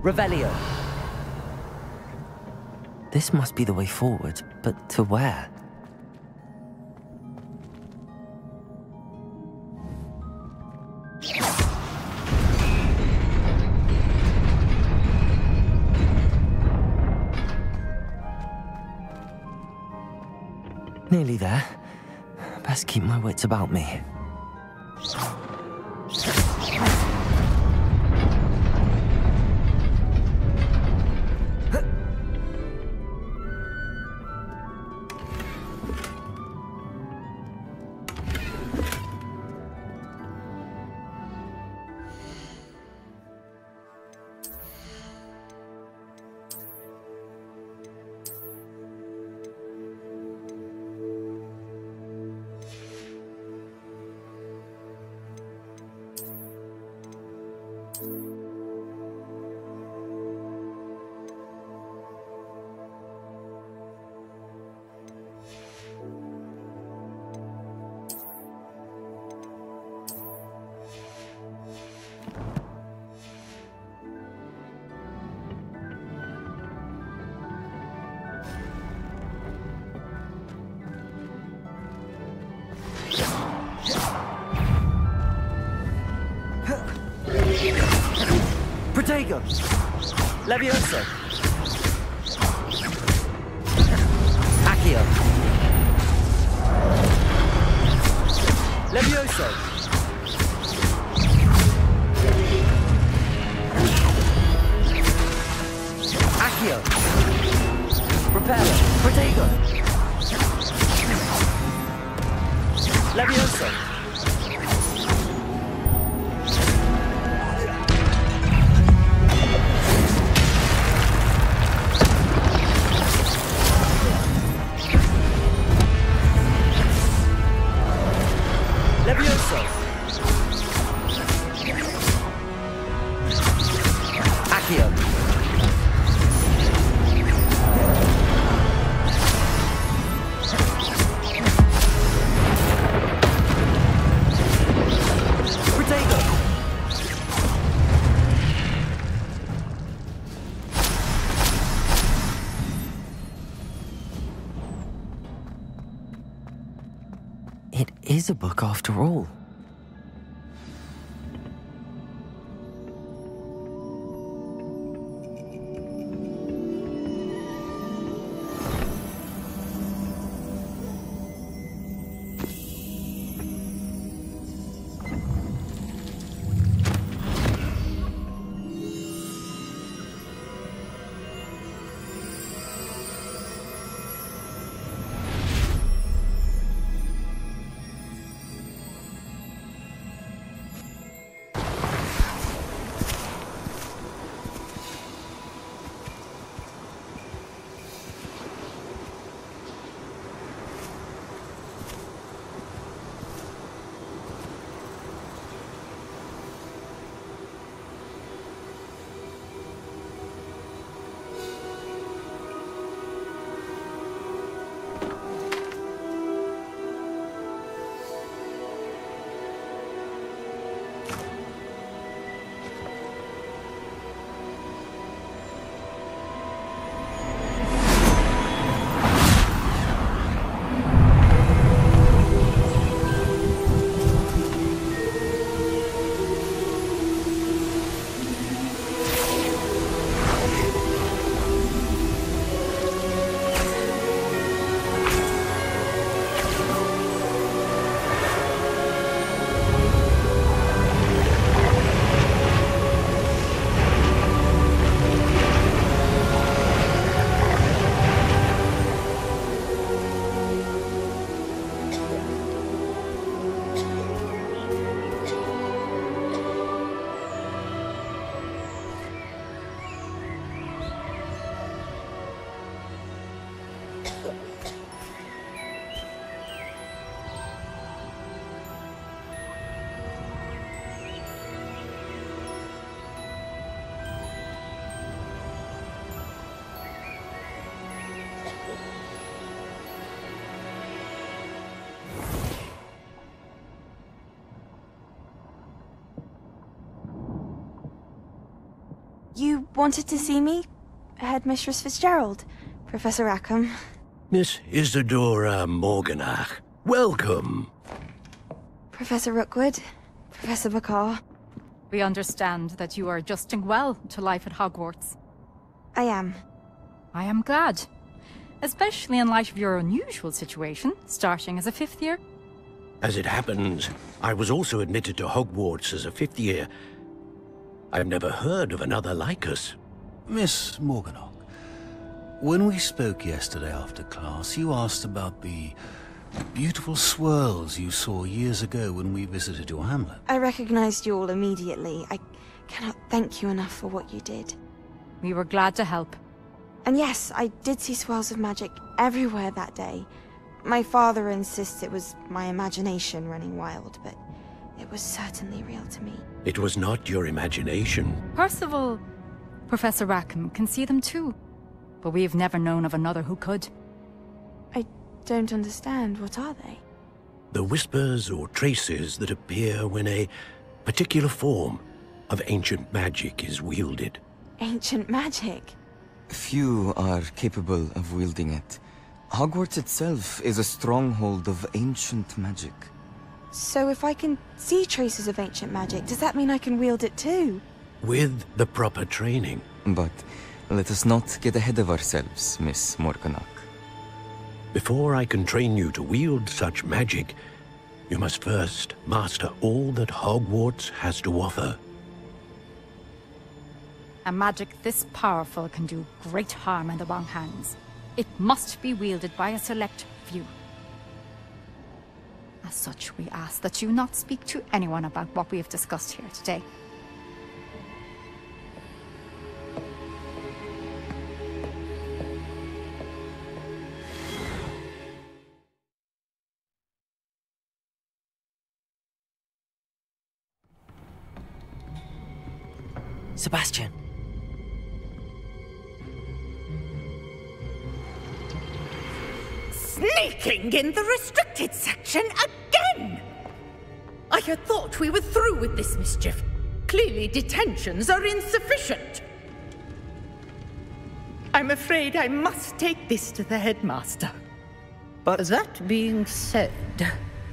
Revelio. This must be the way forward, but to where? Nearly there. Best keep my wits about me. Protego! Levioso! Accio! Levioso! Accio! Reparo! Protego! Levioso! Levioso! Accio! Protego! It is a book after all. You wanted to see me? Headmistress Fitzgerald, Professor Rackham. Miss Isadora Morganach, welcome. Professor Rookwood, Professor Bakar. We understand that you are adjusting well to life at Hogwarts. I am. I am glad. Especially in light of your unusual situation, starting as a 5th year. As it happens, I was also admitted to Hogwarts as a 5th year. I've never heard of another like us. Miss Morganach, when we spoke yesterday after class, you asked about the beautiful swirls you saw years ago when we visited your hamlet. I recognized you all immediately. I cannot thank you enough for what you did. We were glad to help. And yes, I did see swirls of magic everywhere that day. My father insists it was my imagination running wild, but it was certainly real to me. It was not your imagination. Percival, Professor Rackham can see them too. But we have never known of another who could. I don't understand. What are they? The whispers or traces that appear when a particular form of ancient magic is wielded. Ancient magic? Few are capable of wielding it. Hogwarts itself is a stronghold of ancient magic. So if I can see traces of ancient magic, does that mean I can wield it too? With the proper training. But let us not get ahead of ourselves, Miss Morganach. Before I can train you to wield such magic, you must first master all that Hogwarts has to offer. A magic this powerful can do great harm in the wrong hands. It must be wielded by a select few. As such, we ask that you not speak to anyone about what we have discussed here today. Sebastian. Sneaking in the restricted section again! I had thought we were through with this mischief. Clearly detentions are insufficient. I'm afraid I must take this to the headmaster. But that being said,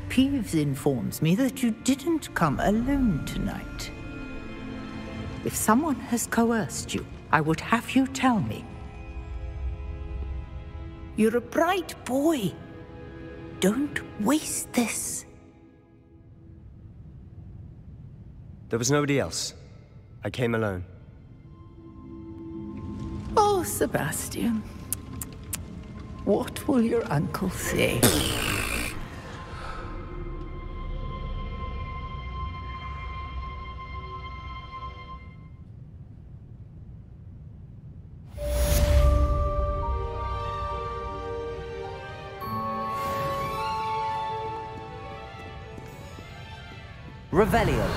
Peeves informs me that you didn't come alone tonight. If someone has coerced you, I would have you tell me. You're a bright boy. Don't waste this. There was nobody else. I came alone. Oh, Sebastian. What will your uncle say? Revelio.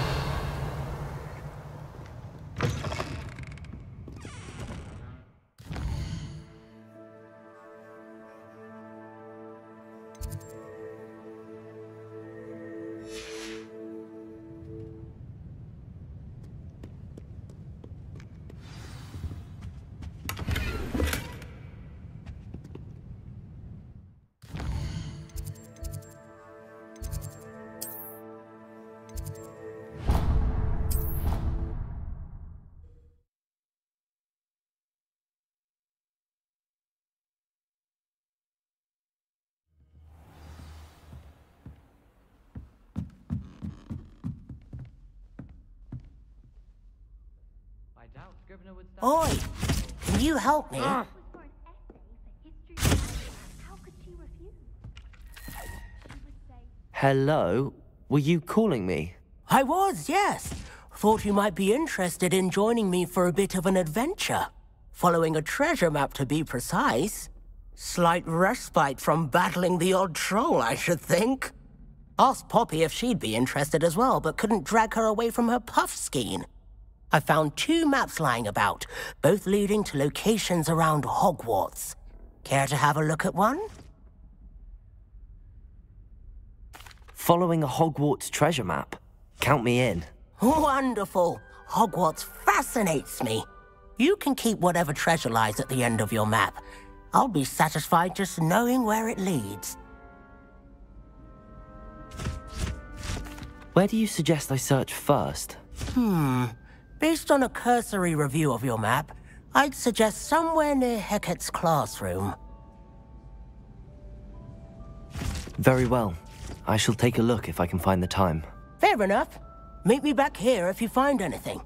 Oi! Can you help me? Hello? Were you calling me? I was, yes. Thought you might be interested in joining me for a bit of an adventure. Following a treasure map, to be precise. Slight respite from battling the odd troll, I should think. Asked Poppy if she'd be interested as well, but couldn't drag her away from her puff skein. I found 2 maps lying about, both leading to locations around Hogwarts. Care to have a look at one? Following a Hogwarts treasure map? Count me in. Wonderful. Hogwarts fascinates me. You can keep whatever treasure lies at the end of your map. I'll be satisfied just knowing where it leads. Where do you suggest I search first? Based on a cursory review of your map, I'd suggest somewhere near Hecate's classroom. Very well. I shall take a look if I can find the time. Fair enough. Meet me back here if you find anything.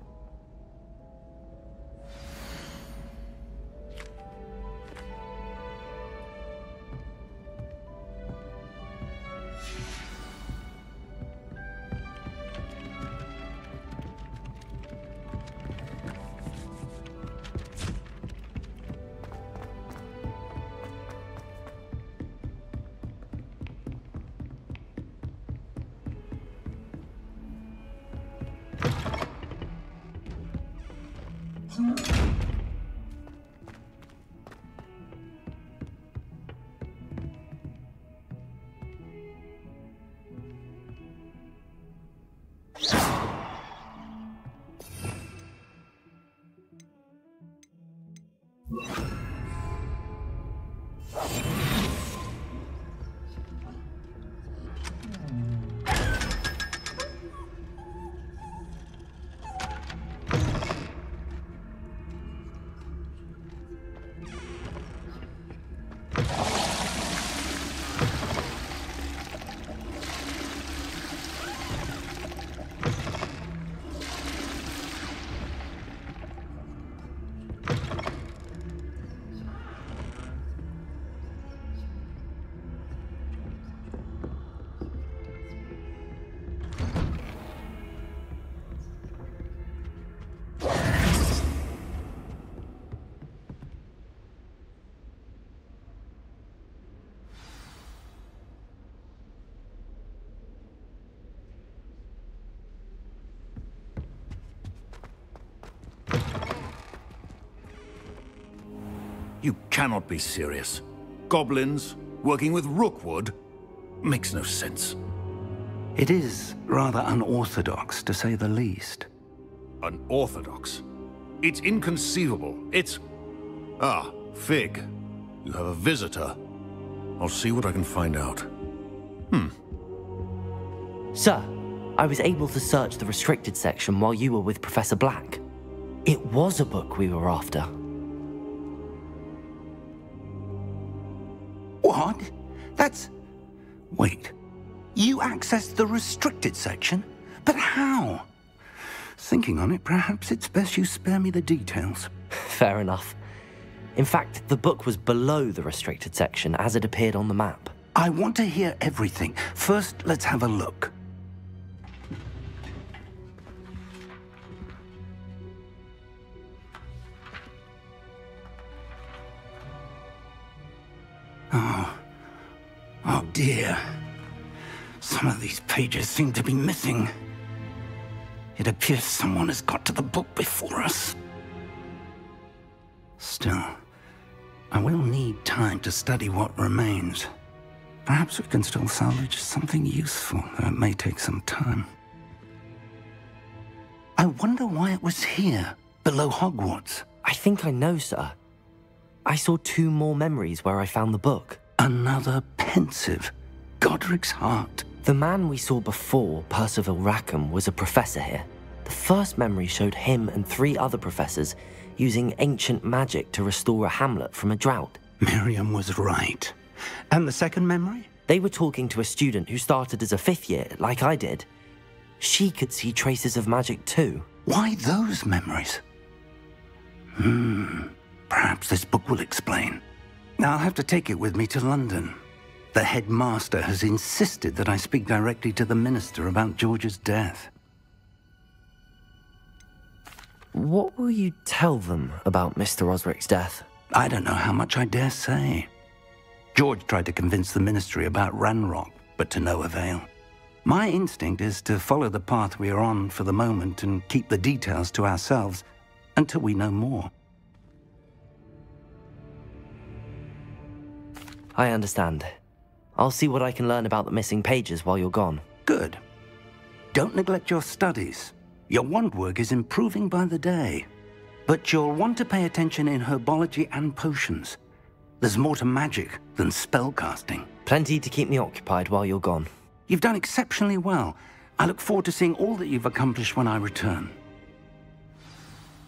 You cannot be serious. Goblins working with Rookwood? Makes no sense. It is rather unorthodox, to say the least. Unorthodox? It's inconceivable. It's... Ah, Fig. You have a visitor. I'll see what I can find out. Sir, I was able to search the restricted section while you were with Professor Black. It was a book we were after. What? That's... Wait. You accessed the restricted section? But how? Thinking on it, perhaps it's best you spare me the details. Fair enough. In fact, the book was below the restricted section as it appeared on the map. I want to hear everything. First, let's have a look. Oh dear. Some of these pages seem to be missing. It appears someone has got to the book before us. Still, I will need time to study what remains. Perhaps we can still salvage something useful, though it may take some time. I wonder why it was here, below Hogwarts. I think I know, sir. I saw 2 more memories where I found the book. Another pensive. Godric's heart. The man we saw before, Percival Rackham, was a professor here. The first memory showed him and 3 other professors using ancient magic to restore a hamlet from a drought. Miriam was right. And the second memory? They were talking to a student who started as a 5th year, like I did. She could see traces of magic too. Why those memories? Perhaps this book will explain. I'll have to take it with me to London. The headmaster has insisted that I speak directly to the minister about George's death. What will you tell them about Mr. Osric's death? I don't know how much I dare say. George tried to convince the ministry about Ranrock, but to no avail. My instinct is to follow the path we are on for the moment and keep the details to ourselves until we know more. I understand. I'll see what I can learn about the missing pages while you're gone. Good. Don't neglect your studies. Your wand work is improving by the day. But you'll want to pay attention in herbology and potions. There's more to magic than spellcasting. Plenty to keep me occupied while you're gone. You've done exceptionally well. I look forward to seeing all that you've accomplished when I return.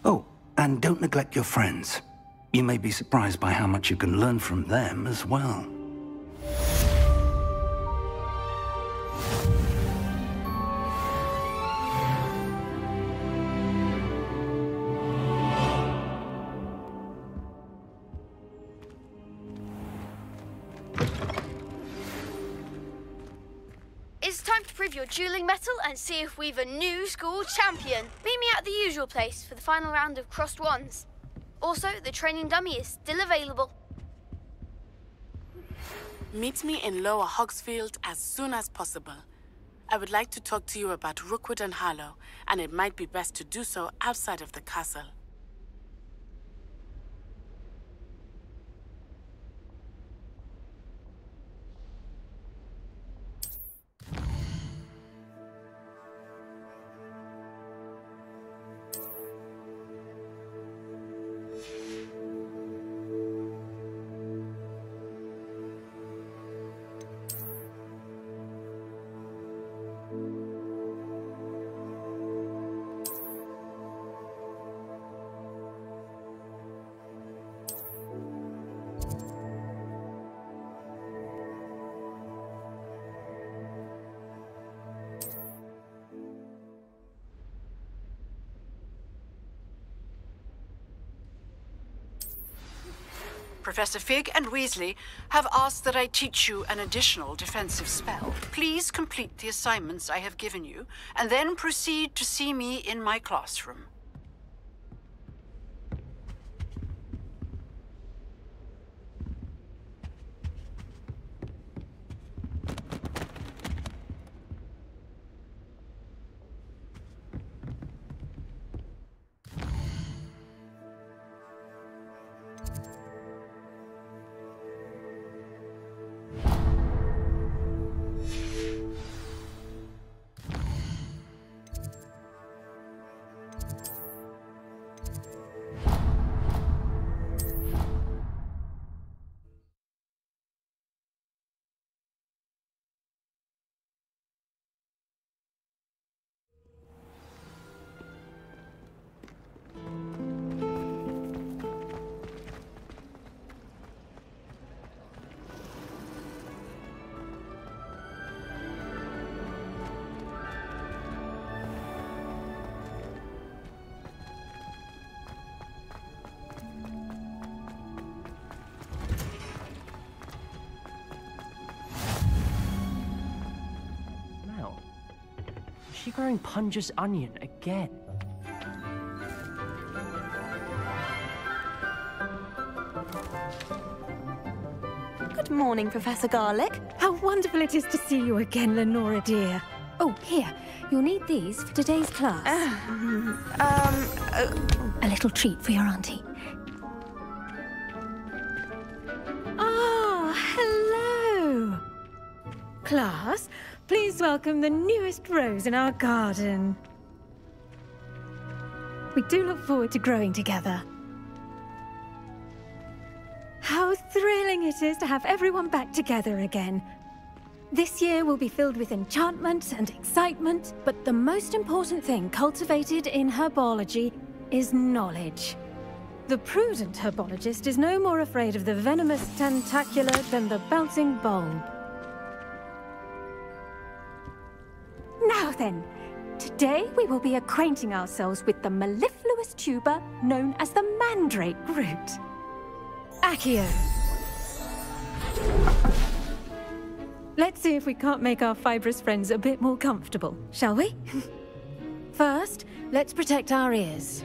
Oh, and don't neglect your friends. You may be surprised by how much you can learn from them as well. It's time to prove your dueling mettle and see if we've a new school champion. Meet me at the usual place for the final round of crossed wands. Also, the training dummy is still available. Meet me in Lower Hogsfield as soon as possible. I would like to talk to you about Rookwood and Harlow, and it might be best to do so outside of the castle. Professor Fig and Weasley have asked that I teach you an additional defensive spell. Please complete the assignments I have given you, and then proceed to see me in my classroom. Is she growing Punja's onion again? Good morning, Professor Garlick. How wonderful it is to see you again, Lenora dear. Oh, here. You'll need these for today's class. A little treat for your auntie. Ah, hello. Class, please welcome the newest rose in our garden. We do look forward to growing together. How thrilling it is to have everyone back together again. This year will be filled with enchantment and excitement, but the most important thing cultivated in herbology is knowledge. The prudent herbologist is no more afraid of the venomous tentacula than the bouncing bulb. Now then, today we will be acquainting ourselves with the mellifluous tuber known as the mandrake root. Accio. Let's see if we can't make our fibrous friends a bit more comfortable, shall we? First, let's protect our ears.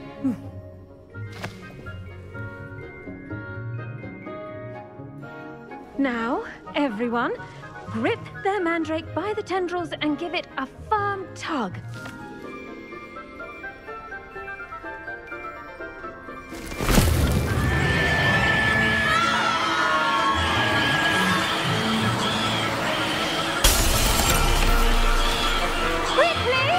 Now, everyone, grip their mandrake by the tendrils and give it a firm tug. Quickly!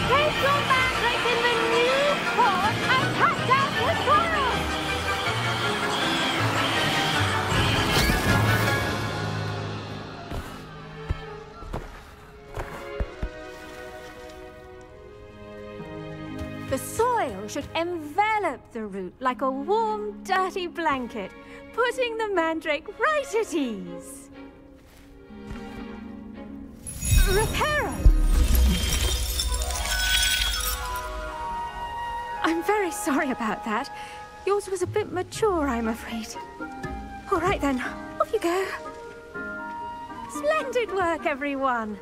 Place your mandrake in the new pot and cut out the The soil should envelop the root like a warm, dirty blanket, putting the mandrake right at ease. Reparo! I'm very sorry about that. Yours was a bit mature, I'm afraid. All right then, off you go. Splendid work, everyone.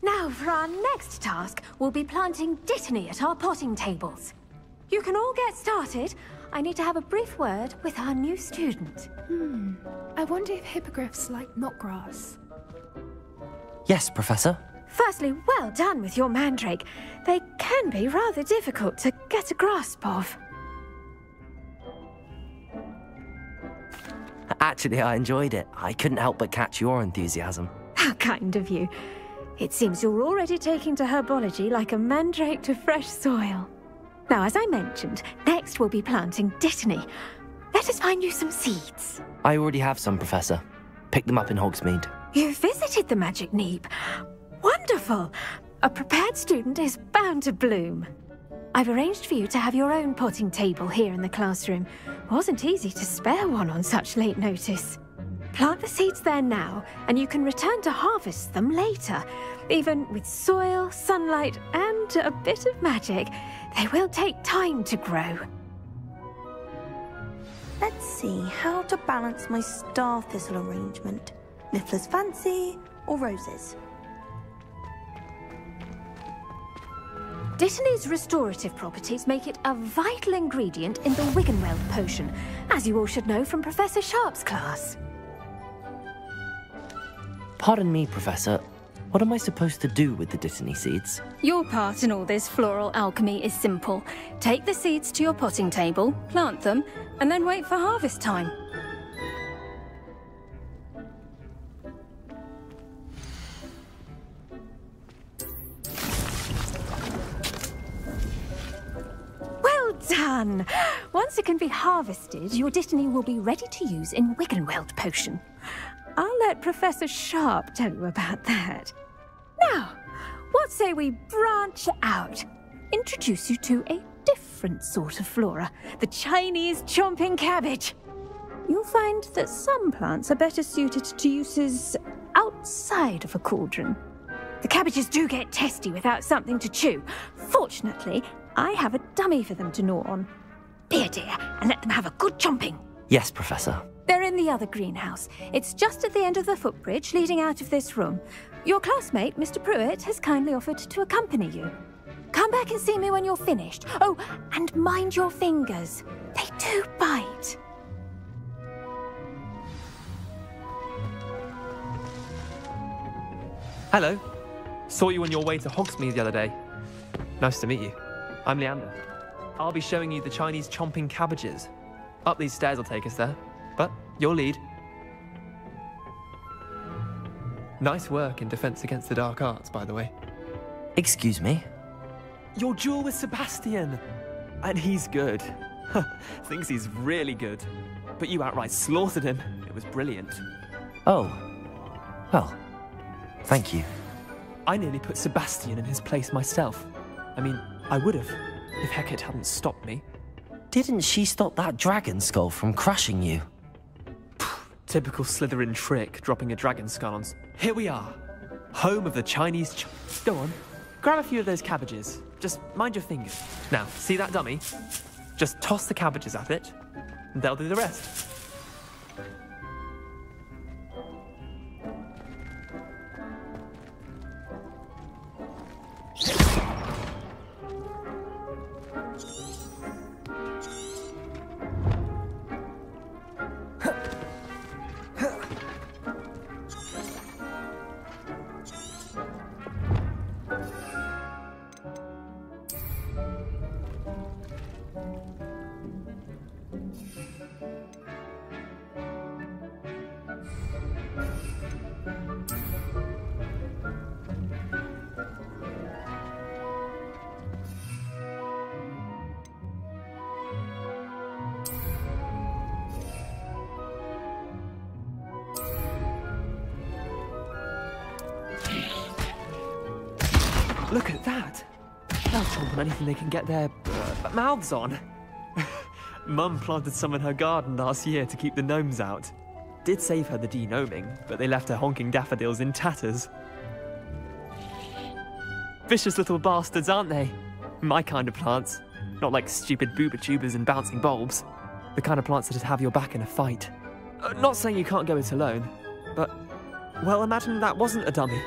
Now, for our next task, we'll be planting dittany at our potting tables. You can all get started. I need to have a brief word with our new student. I wonder if hippogriffs like knotgrass. Yes, Professor. Firstly, well done with your mandrake. They can be rather difficult to get a grasp of. Actually, I enjoyed it. I couldn't help but catch your enthusiasm. How kind of you. It seems you're already taking to herbology like a mandrake to fresh soil. Now, as I mentioned, next we'll be planting dittany. Let us find you some seeds. I already have some, Professor. Picked them up in Hogsmeade. You visited the Magic Neep. Wonderful! A prepared student is bound to bloom. I've arranged for you to have your own potting table here in the classroom. Wasn't easy to spare one on such late notice. Plant the seeds there now, and you can return to harvest them later. Even with soil, sunlight, and a bit of magic, they will take time to grow. Let's see how to balance my star thistle arrangement. Niffler's fancy or roses? Dittany's restorative properties make it a vital ingredient in the Wiggenweld potion, as you all should know from Professor Sharp's class. Pardon me, Professor. What am I supposed to do with the dittany seeds? Your part in all this floral alchemy is simple. Take the seeds to your potting table, plant them, and then wait for harvest time. Well done! Once it can be harvested, your dittany will be ready to use in Wiggenweld potion. I'll let Professor Sharp tell you about that. Now, what say we branch out? Introduce you to a different sort of flora, the Chinese chomping cabbage. You'll find that some plants are better suited to uses outside of a cauldron. The cabbages do get testy without something to chew. Fortunately, I have a dummy for them to gnaw on. Be a dear and let them have a good chomping. Yes, Professor. They're in the other greenhouse. It's just at the end of the footbridge leading out of this room. Your classmate, Mr. Pruitt, has kindly offered to accompany you. Come back and see me when you're finished. Oh, and mind your fingers. They do bite. Hello. Saw you on your way to Hogsmeade the other day. Nice to meet you. I'm Leander. I'll be showing you the Chinese chomping cabbages. Up these stairs will take us there. But your lead. Nice work in Defense Against the Dark Arts, by the way. Excuse me? Your duel with Sebastian. And he's good. Thinks he's really good. But you outright slaughtered him. It was brilliant. Oh. Well, thank you. I nearly put Sebastian in his place myself. I mean, I would have, if Hecate hadn't stopped me. Didn't she stop that dragon skull from crushing you? Typical Slytherin trick, dropping a dragon skull on... Here we are, home of the Chinese... Go on, grab a few of those cabbages. Just mind your fingers. Now, see that dummy? Just toss the cabbages at it, and they'll do the rest. Look at that. They'll chomp on anything they can get their mouths on. Mum planted some in her garden last year to keep the gnomes out. Did save her the de-gnoming, but they left her honking daffodils in tatters. Vicious little bastards, aren't they? My kind of plants. Not like stupid booba tubers and bouncing bulbs. The kind of plants that'd have your back in a fight. Not saying you can't go it alone, but, well, imagine that wasn't a dummy.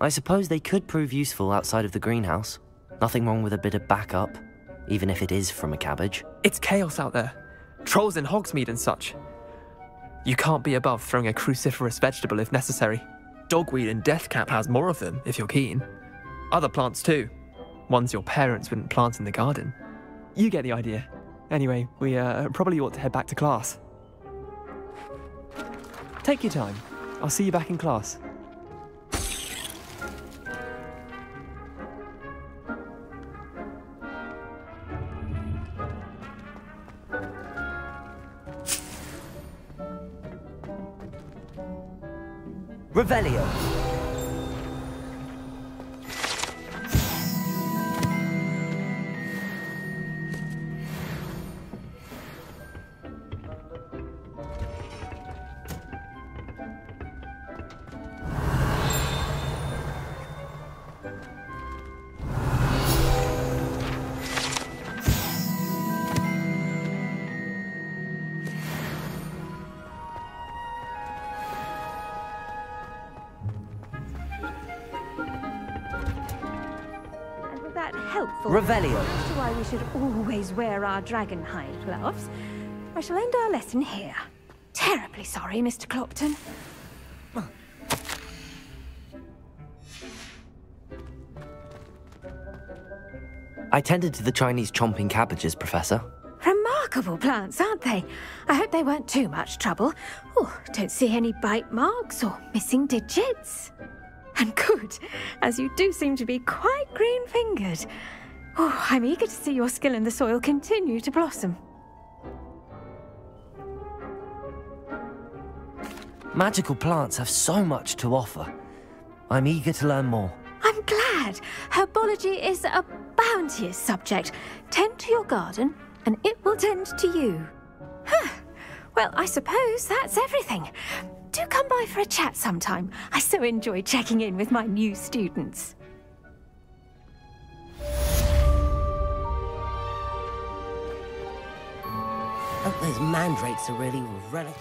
I suppose they could prove useful outside of the greenhouse. Nothing wrong with a bit of backup, even if it is from a cabbage. It's chaos out there. Trolls in Hogsmeade and such. You can't be above throwing a cruciferous vegetable if necessary. Dogweed and deathcap has more of them, if you're keen. Other plants too. Ones your parents wouldn't plant in the garden. You get the idea. Anyway, we probably ought to head back to class. Take your time. I'll see you back in class. Revelio. Revelio. That's why we should always wear our dragonhide gloves. I shall end our lesson here. Terribly sorry, Mr. Clopton. I tended to the Chinese chomping cabbages, Professor. Remarkable plants, aren't they? I hope they weren't too much trouble. Oh, don't see any bite marks or missing digits. And good, as you do seem to be quite green-fingered. Oh, I'm eager to see your skill in the soil continue to blossom. Magical plants have so much to offer. I'm eager to learn more. I'm glad. Herbology is a bounteous subject. Tend to your garden, and it will tend to you. Huh. Well, I suppose that's everything. Do come by for a chat sometime. I so enjoy checking in with my new students. Hope those mandrakes are really relic.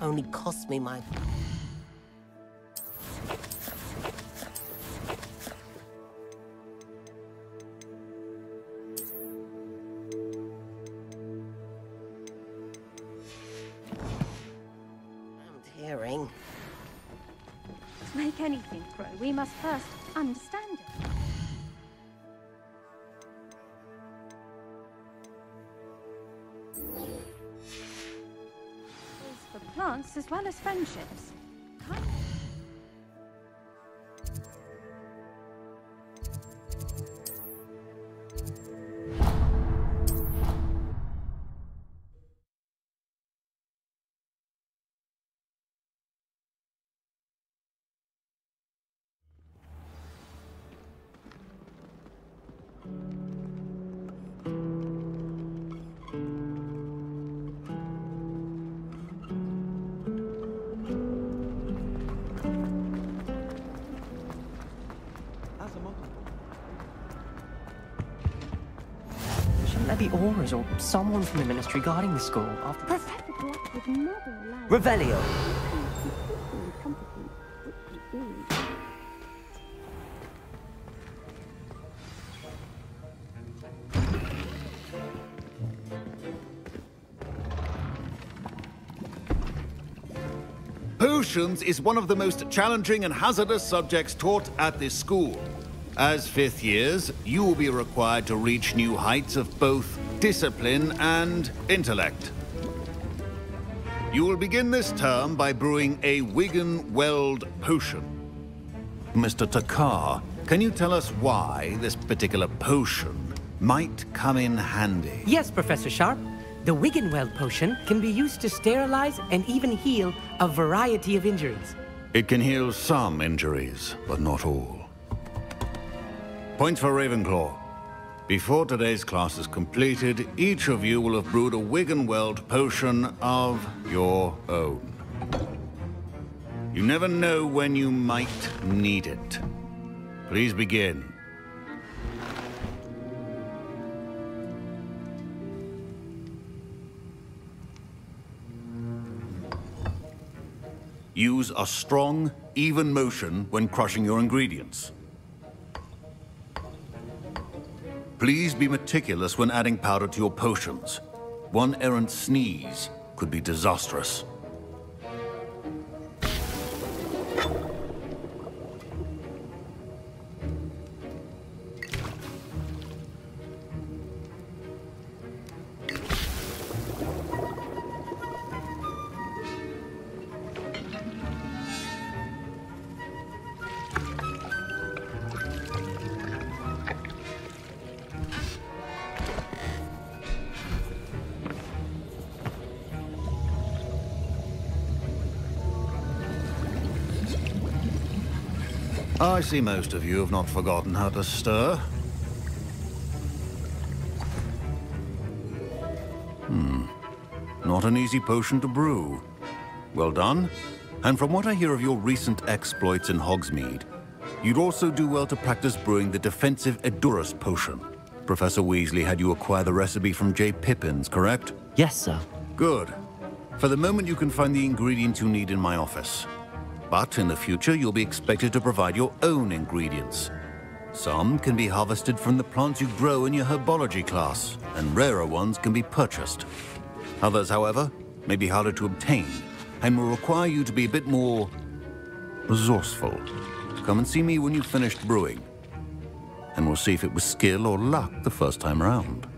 Only cost me my... hearing. To make anything grow, we must first understand it. For plants as well as friendships. be Aura's or someone from the Ministry guarding the school. Professor Black would never allow... Revelio! Potions is one of the most challenging and hazardous subjects taught at this school. As fifth years, you will be required to reach new heights of both discipline and intellect. You will begin this term by brewing a Wigan-Weld potion. Mr. Takar, can you tell us why this particular potion might come in handy? Yes, Professor Sharp. The Wigan-Weld potion can be used to sterilize and even heal a variety of injuries. It can heal some injuries, but not all. Points for Ravenclaw. Before today's class is completed, each of you will have brewed a Wigan-Weld potion of your own. You never know when you might need it. Please begin. Use a strong, even motion when crushing your ingredients. Please be meticulous when adding powder to your potions. One errant sneeze could be disastrous. I see most of you have not forgotten how to stir. Not an easy potion to brew. Well done. And from what I hear of your recent exploits in Hogsmeade, you'd also do well to practice brewing the defensive Edurus potion. Professor Weasley had you acquire the recipe from J. Pippins, correct? Yes, sir. Good. For the moment, you can find the ingredients you need in my office. But in the future, you'll be expected to provide your own ingredients. Some can be harvested from the plants you grow in your herbology class, and rarer ones can be purchased. Others, however, may be harder to obtain, and will require you to be a bit more resourceful. Come and see me when you've finished brewing, and we'll see if it was skill or luck the first time around.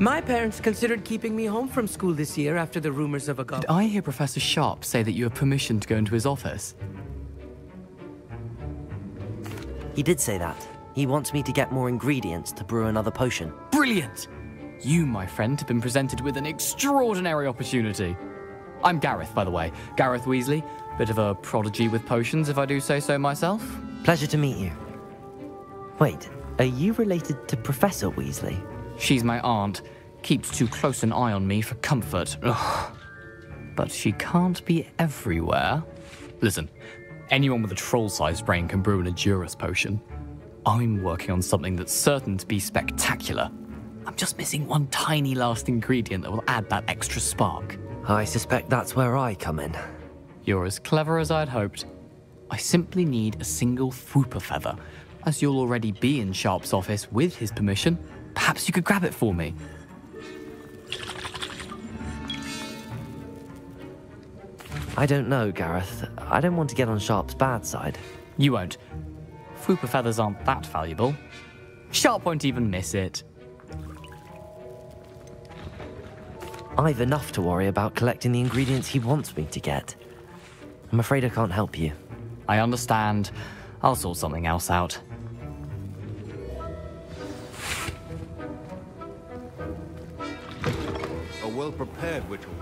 My parents considered keeping me home from school this year after the rumors of a Did I hear Professor Sharp say that you have permission to go into his office? He did say that. He wants me to get more ingredients to brew another potion. Brilliant! You, my friend, have been presented with an extraordinary opportunity. I'm Gareth, by the way. Gareth Weasley. Bit of a prodigy with potions, if I do say so myself. Pleasure to meet you. Wait, are you related to Professor Weasley? She's my aunt. Keeps too close an eye on me for comfort. Ugh. But she can't be everywhere. Listen, anyone with a troll-sized brain can brew an Edurus potion. I'm working on something that's certain to be spectacular. I'm just missing one tiny last ingredient that will add that extra spark. I suspect that's where I come in. You're as clever as I'd hoped. I simply need a single Fwooper feather. As you'll already be in Sharp's office with his permission, perhaps you could grab it for me. I don't know, Gareth. I don't want to get on Sharp's bad side. You won't. Fwooper feathers aren't that valuable. Sharp won't even miss it. I've enough to worry about collecting the ingredients he wants me to get. I'm afraid I can't help you. I understand. I'll sort something else out. A well-prepared ritual.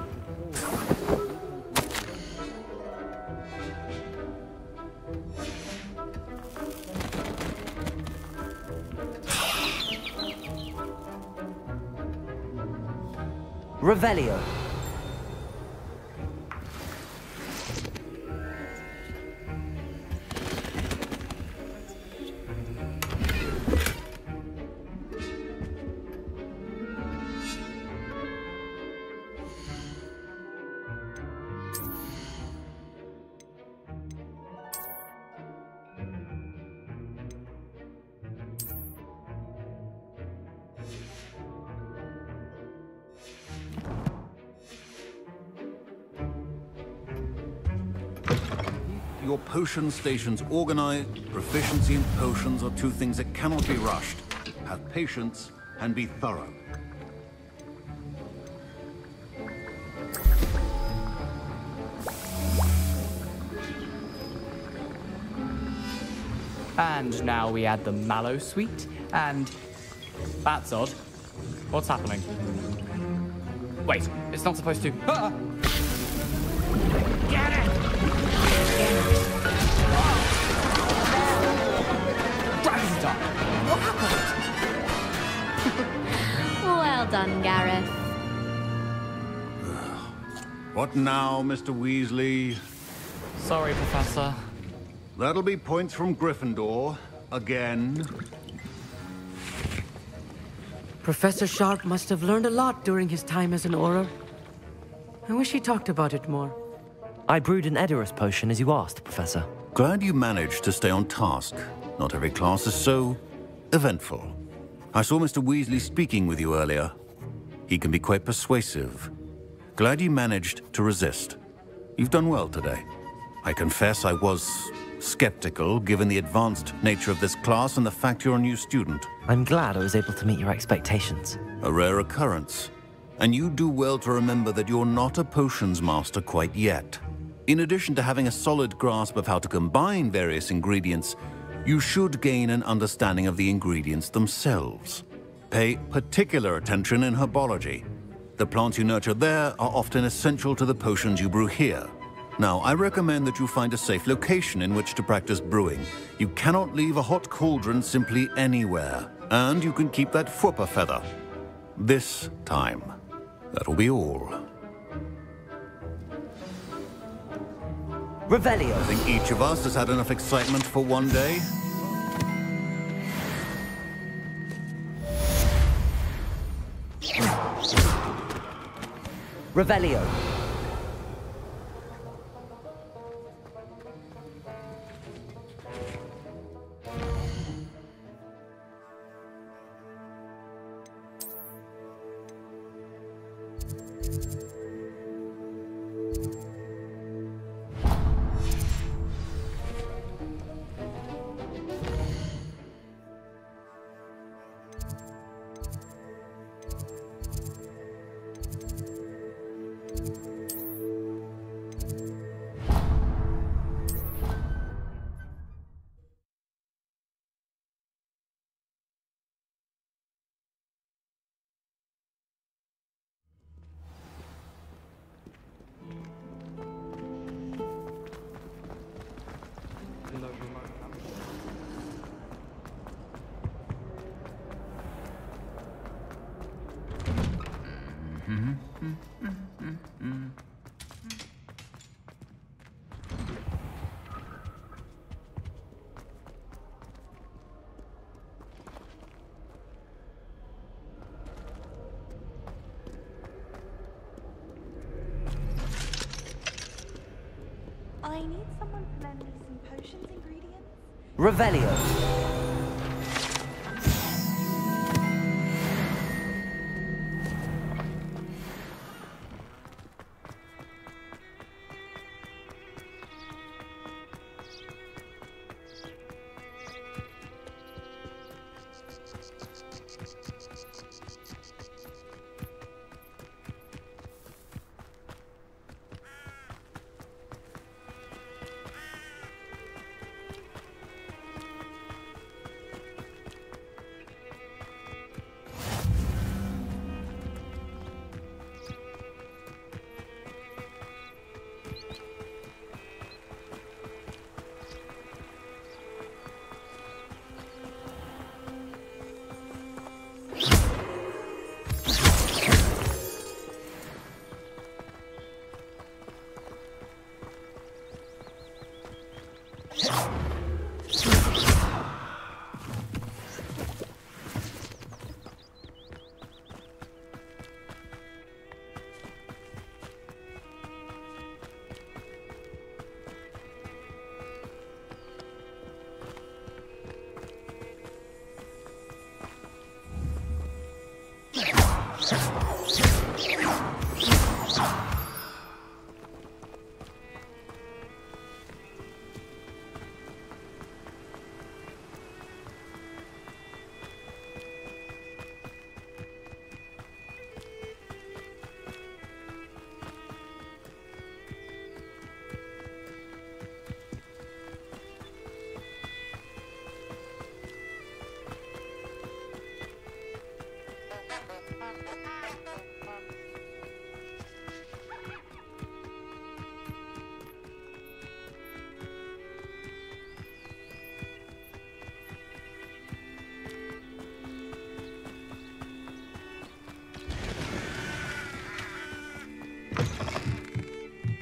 Revelio. your potion station's organized. Proficiency in potions are two things that cannot be rushed. Have patience and be thorough. And now we add the mallow sweet, and... That's odd. What's happening? Wait, it's not supposed to... Ah! Get it! Dragon's attack! What happened? Well done, Gareth. What now, Mr. Weasley? Sorry, Professor. That'll be points from Gryffindor. Again. Professor Sharp must have learned a lot during his time as an Auror. I wish he talked about it more. I brewed an Edorus potion as you asked, Professor. Glad you managed to stay on task. Not every class is so eventful. I saw Mr. Weasley speaking with you earlier. He can be quite persuasive. Glad you managed to resist. You've done well today. I confess I was skeptical, given the advanced nature of this class and the fact you're a new student. I'm glad I was able to meet your expectations. A rare occurrence. And you do well to remember that you're not a potions master quite yet. In addition to having a solid grasp of how to combine various ingredients, you should gain an understanding of the ingredients themselves. Pay particular attention in herbology. The plants you nurture there are often essential to the potions you brew here. Now, I recommend that you find a safe location in which to practice brewing. You cannot leave a hot cauldron simply anywhere. And you can keep that Fwooper feather. This time. That'll be all. Revelio. I think each of us has had enough excitement for one day. Revelio. I need someone to lend me some potions ingredients. Revelio.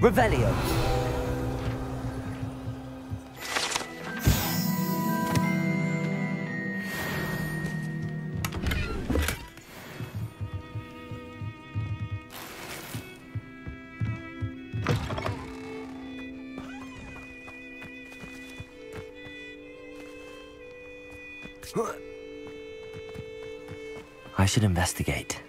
Revelio. I should investigate.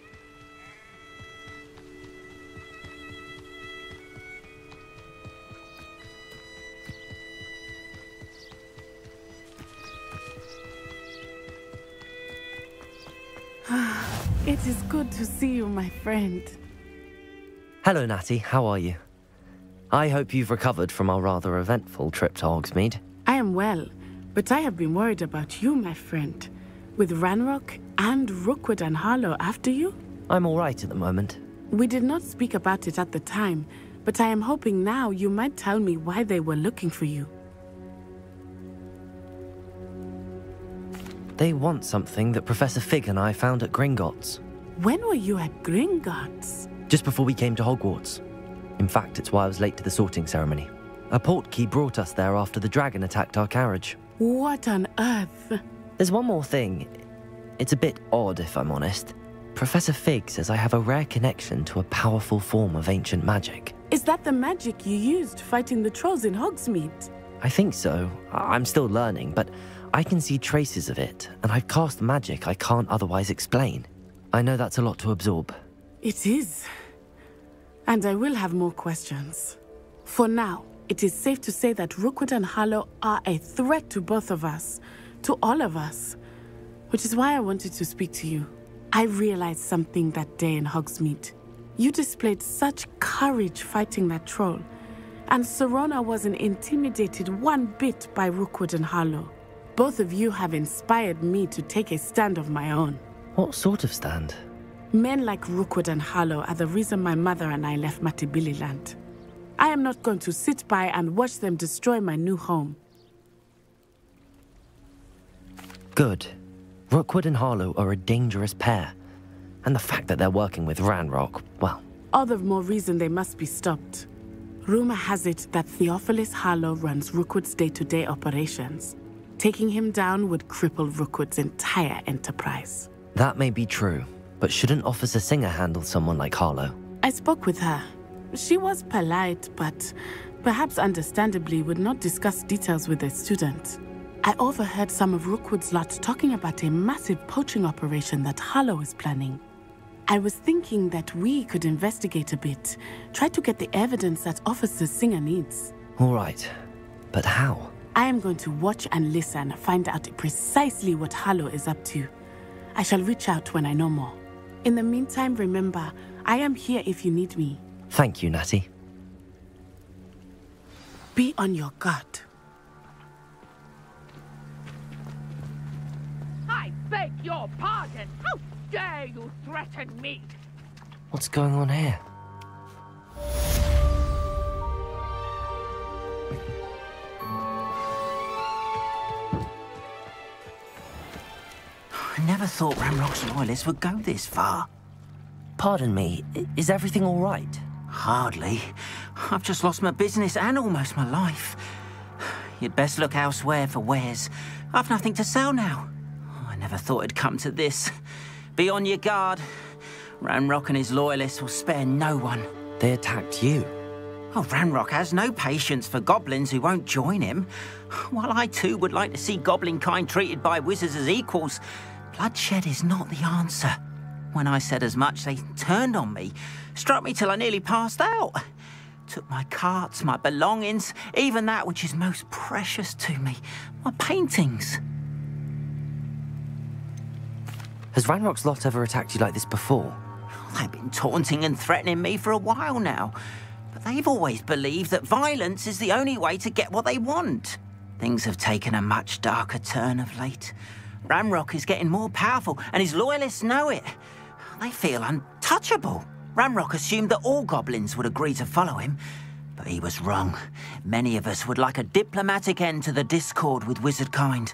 It is good to see you, my friend. Hello, Natty. How are you? I hope you've recovered from our rather eventful trip to Hogsmeade. I am well, but I have been worried about you, my friend. With Ranrock and Rookwood and Harlow after you? I'm all right at the moment. We did not speak about it at the time, but I am hoping now you might tell me why they were looking for you. They want something that Professor Fig and I found at Gringotts. When were you at Gringotts? Just before we came to Hogwarts. In fact, it's why I was late to the sorting ceremony. A portkey brought us there after the dragon attacked our carriage. What on earth? There's one more thing. It's a bit odd, if I'm honest. Professor Fig says I have a rare connection to a powerful form of ancient magic. Is that the magic you used fighting the trolls in Hogsmeade? I think so. I'm still learning, but I can see traces of it, and I've cast magic I can't otherwise explain. I know that's a lot to absorb. It is. And I will have more questions. For now, it is safe to say that Rookwood and Harlow are a threat to both of us, to all of us, which is why I wanted to speak to you. I realized something that day in Hogsmeade. You displayed such courage fighting that troll, and Serona wasn't intimidated one bit by Rookwood and Harlow. Both of you have inspired me to take a stand of my own. What sort of stand? Men like Rookwood and Harlow are the reason my mother and I left Matabili Land. I am not going to sit by and watch them destroy my new home. Good. Rookwood and Harlow are a dangerous pair. And the fact that they're working with Ranrock, well... All the more reason they must be stopped. Rumor has it that Theophilus Harlow runs Rookwood's day-to-day operations. Taking him down would cripple Rookwood's entire enterprise. That may be true, but shouldn't Officer Singer handle someone like Harlow? I spoke with her. She was polite, but perhaps understandably would not discuss details with a student. I overheard some of Rookwood's lot talking about a massive poaching operation that Harlow is planning. I was thinking that we could investigate a bit, try to get the evidence that Officer Singer needs. All right, but how? I am going to watch and listen, find out precisely what Harlow is up to. I shall reach out when I know more. In the meantime, remember, I am here if you need me. Thank you, Natty. Be on your guard. I beg your pardon. How dare you threaten me? What's going on here? I never thought Ranrock's loyalists would go this far. Pardon me, is everything all right? Hardly. I've just lost my business and almost my life. You'd best look elsewhere for wares. I've nothing to sell now. I never thought it'd come to this. Be on your guard. Ranrock and his loyalists will spare no one. They attacked you. Oh, Ranrock has no patience for goblins who won't join him. While I too would like to see goblin kind treated by wizards as equals, bloodshed is not the answer. When I said as much, they turned on me, struck me till I nearly passed out. Took my carts, my belongings, even that which is most precious to me, my paintings. Has Ranrock's lot ever attacked you like this before? They've been taunting and threatening me for a while now, but they've always believed that violence is the only way to get what they want. Things have taken a much darker turn of late. Ranrock is getting more powerful, and his loyalists know it. They feel untouchable. Ranrock assumed that all goblins would agree to follow him, but he was wrong. Many of us would like a diplomatic end to the discord with wizard kind.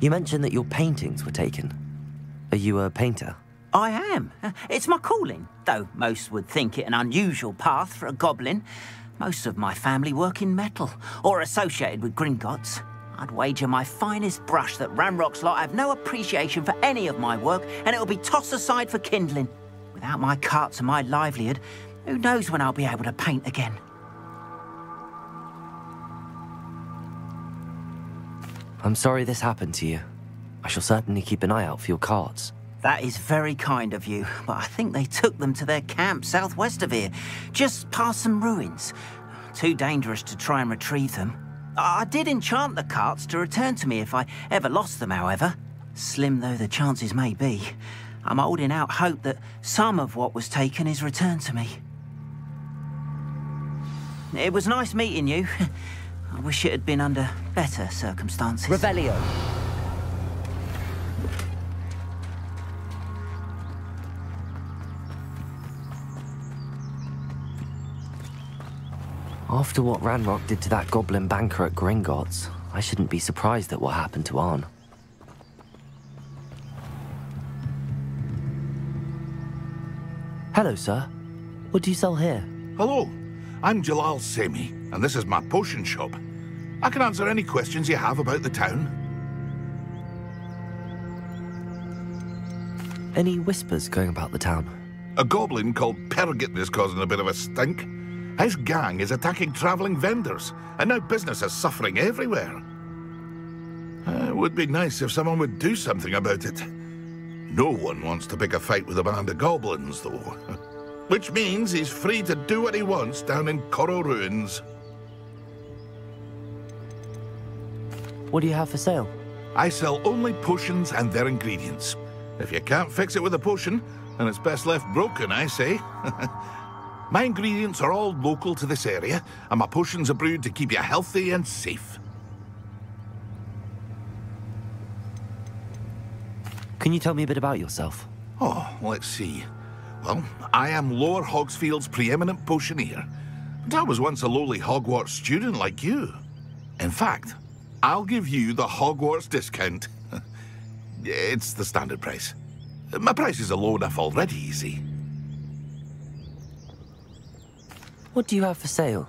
You mentioned that your paintings were taken. Are you a painter? I am. It's my calling, though most would think it an unusual path for a goblin. Most of my family work in metal, or associated with Gringotts. I'd wager my finest brush that Ranrock's lot have no appreciation for any of my work, and it'll be tossed aside for kindling. Without my carts and my livelihood, who knows when I'll be able to paint again? I'm sorry this happened to you. I shall certainly keep an eye out for your carts. That is very kind of you, but I think they took them to their camp southwest of here, just past some ruins. Too dangerous to try and retrieve them. I did enchant the carts to return to me if I ever lost them, however. Slim though the chances may be, I'm holding out hope that some of what was taken is returned to me. It was nice meeting you. I wish it had been under better circumstances. Revelio. After what Ranrock did to that goblin banker at Gringotts, I shouldn't be surprised at what happened to Arn. Hello, sir. What do you sell here? Hello, I'm Jalal Semi, and this is my potion shop. I can answer any questions you have about the town. Any whispers going about the town? A goblin called Pergit is causing a bit of a stink. His gang is attacking travelling vendors, and now business is suffering everywhere. It would be nice if someone would do something about it. No one wants to pick a fight with a band of goblins, though. Which means he's free to do what he wants down in Coral Ruins. What do you have for sale? I sell only potions and their ingredients. If you can't fix it with a potion, then it's best left broken, I say. My ingredients are all local to this area, and my potions are brewed to keep you healthy and safe. Can you tell me a bit about yourself? Oh, let's see. Well, I am Lower Hogsfield's preeminent potioneer. But I was once a lowly Hogwarts student like you. In fact, I'll give you the Hogwarts discount. It's the standard price. My prices are low enough already, you see. What do you have for sale?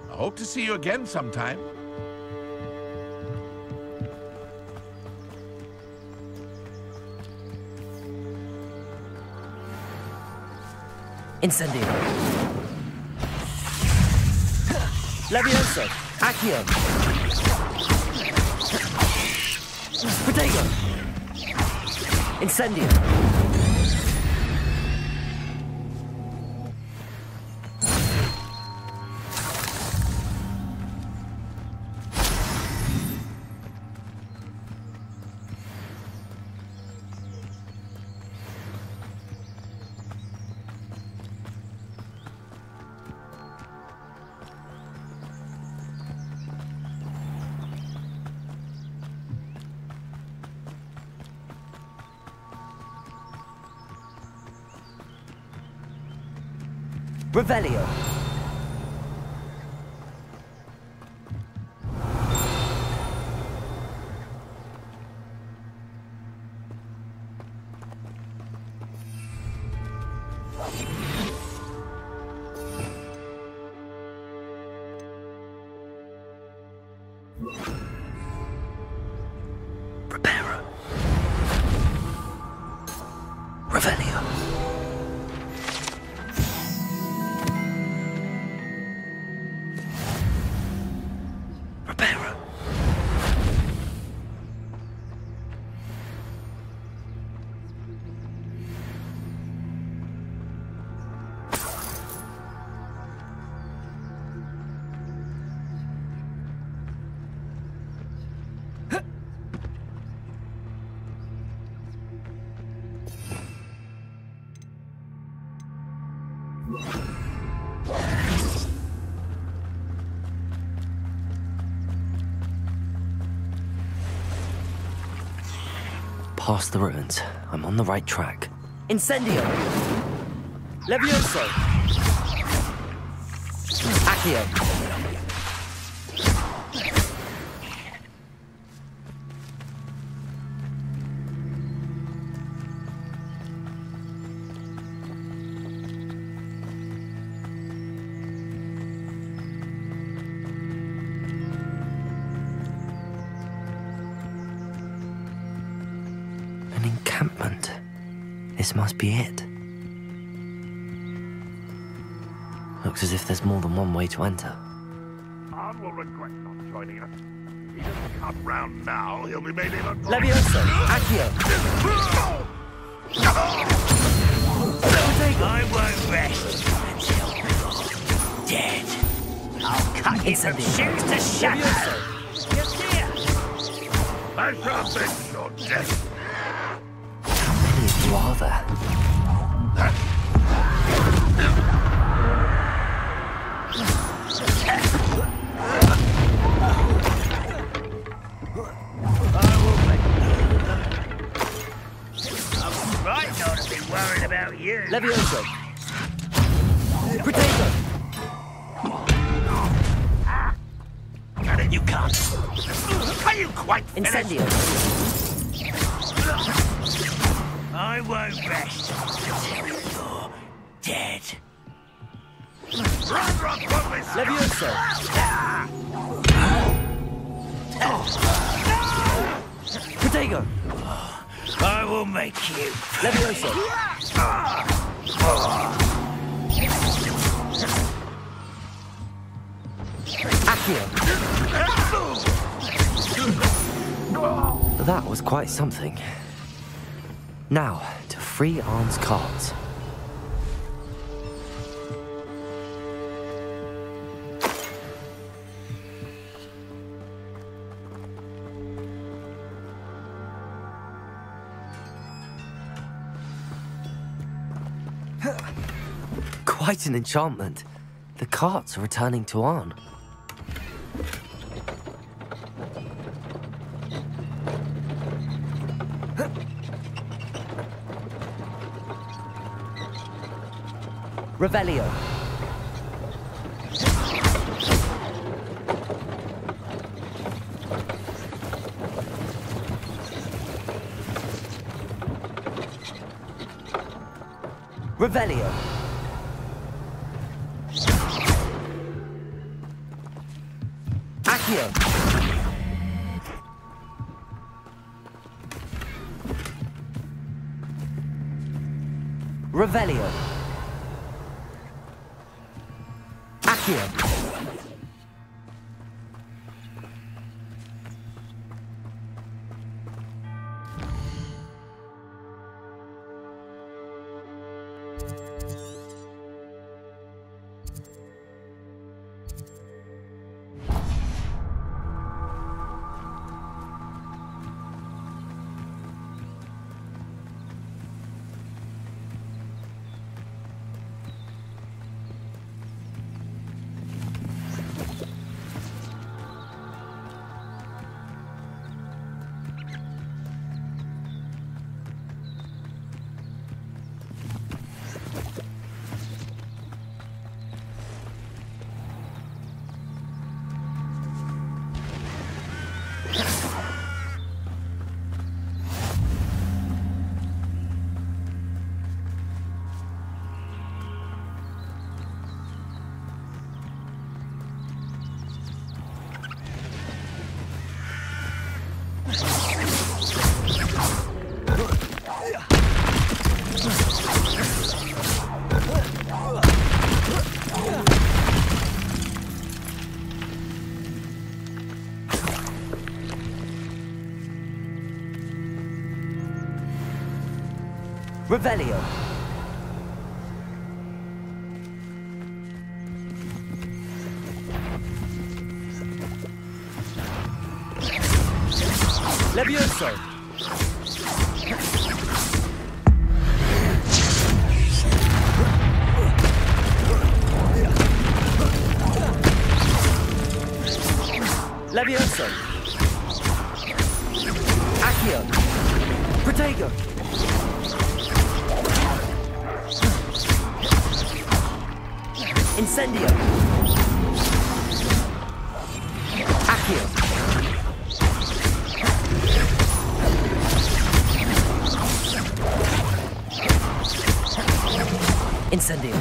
I hope to see you again sometime. Incendio. Levioso. Accio. Protego. Incendio. Revelio. Preparo. Revelio. past the ruins. I'm on the right track. Incendio! Levioso! Accio! An encampment. This must be it. Looks as if there's more than one way to enter. Arn will regret not joining us. If he doesn't come round now, he'll be made even more... Levioso! Accio! I won't rest until you're dead. I'll cut you from shoes to shadow. You see it? I shall avenge your death. How many of you are there? I'm right not to be worried about you. Levioso! Potato! And then you can't. Are you quite finished? Incendio! I won't rest until you're dead. Levioso! Potato! I will make you. Levioso! Accio! That was quite something. Now, to free Arn's cards. Quite an enchantment. The carts are returning to Arn. Revelio! Revelio! Accio! Revelio! Accio! Revelio! Levioso! Levioso! Accio! Potato! Protego! Incendio! Accio! Incendio!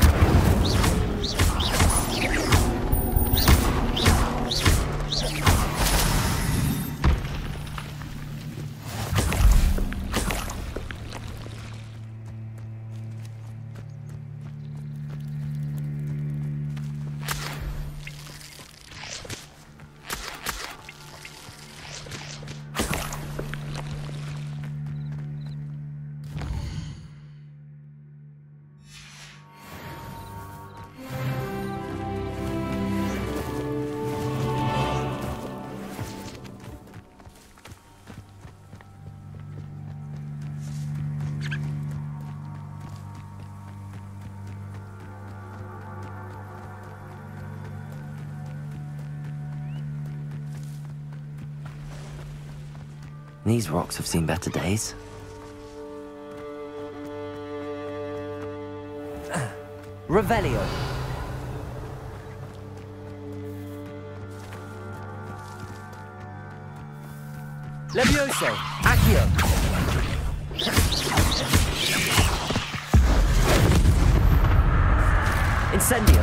These rocks have seen better days. Revelio. Levioso. Accio. Incendio.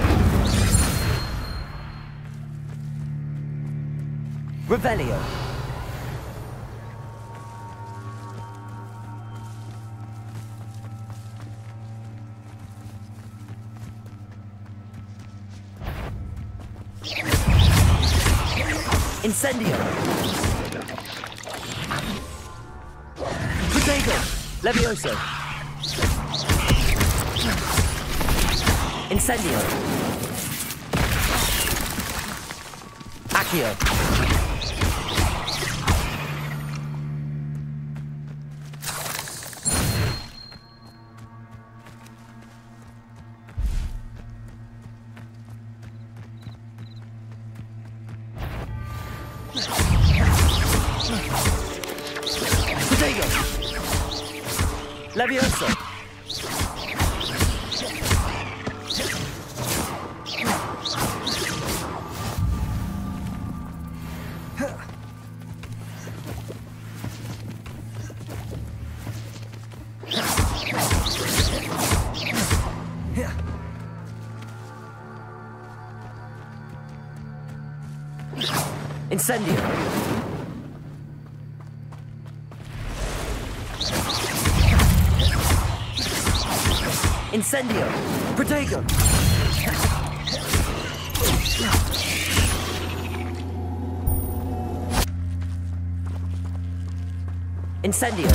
Revelio. Incendio! Protego! Levioso! Incendio! Accio! Protego! Levioso! Incendio! Incendio! Protego! Incendio!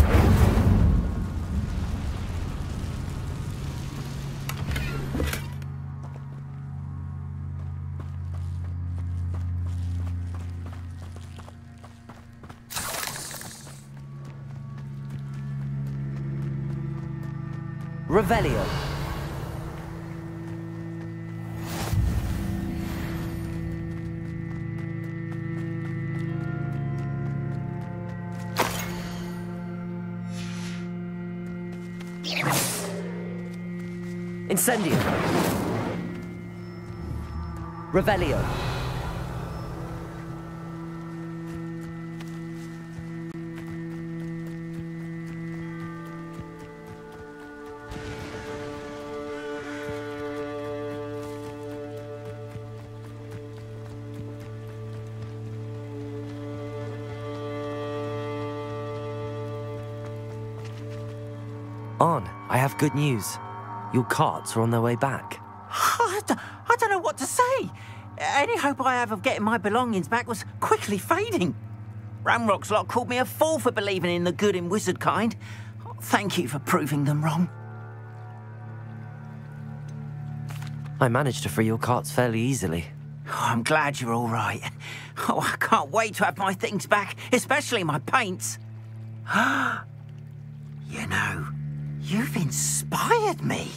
Revelio. Incendio. Revelio. On, I have good news. Your carts are on their way back. I don't know what to say. Any hope I have of getting my belongings back was quickly fading. Ramrock's lot called me a fool for believing in the good in wizard kind. Thank you for proving them wrong. I managed to free your carts fairly easily. Oh, I'm glad you're all right. Oh, I can't wait to have my things back, especially my paints. You know, you've inspired me.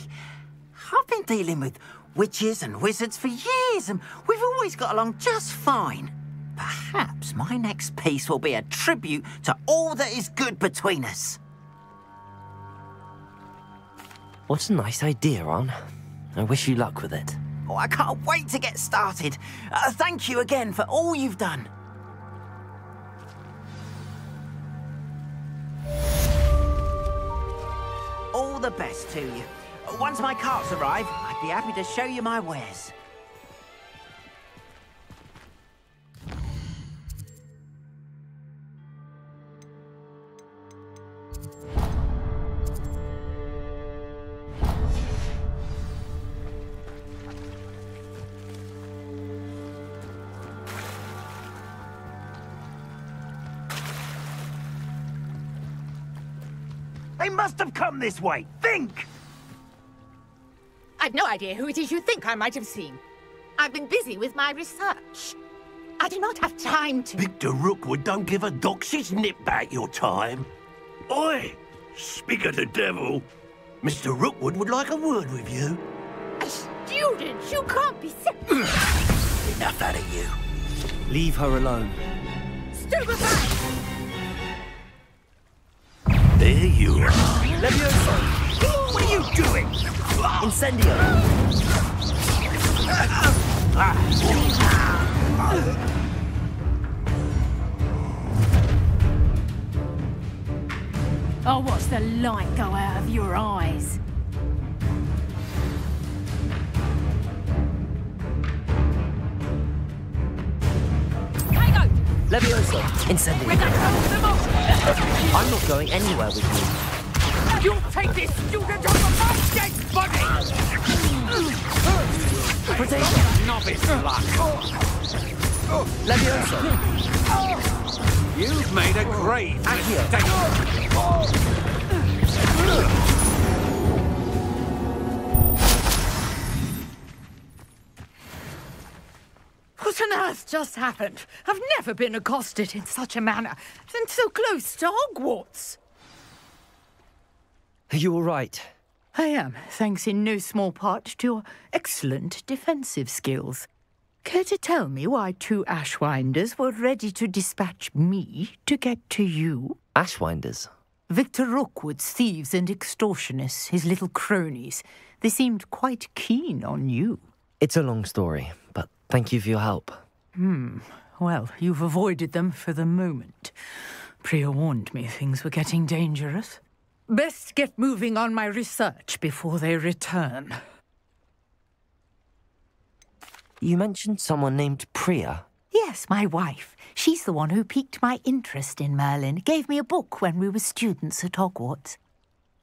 I've been dealing with witches and wizards for years, and we've always got along just fine. Perhaps my next piece will be a tribute to all that is good between us. What a nice idea, Ron. I wish you luck with it. Oh, I can't wait to get started. Thank you again for all you've done. All the best to you. Once my carts arrive, I'd be happy to show you my wares. They must have come this way. Think! I've no idea who it is you think I might have seen. I've been busy with my research. I do not have time to... Victor Rookwood don't give a doxy's nip back your time. Oi! Speak of the devil. Mr. Rookwood would like a word with you. A student? You can't be serious. Enough out of you. Leave her alone. Stupefy! There you are. Levioso! What are you doing? Incendio! I'll watch the light go out of your eyes. Levioso! Incendio! We're going to hold them off! I'm not going anywhere with you. You'll take this student off of my dead body! Protection! Novice luck. Levioso! You've made a grave mistake. What on earth just happened? I've never been accosted in such a manner, and so close to Hogwarts. Are you all right? I am, thanks in no small part to your excellent defensive skills. Care to tell me why 2 Ashwinders were ready to dispatch me to get to you? Ashwinders? Victor Rookwood's thieves and extortionists, his little cronies. They seemed quite keen on you. It's a long story, but thank you for your help. Well, you've avoided them for the moment. Priya warned me things were getting dangerous. Best get moving on my research before they return. You mentioned someone named Priya. Yes, my wife. She's the one who piqued my interest in Merlin. Gave me a book when we were students at Hogwarts.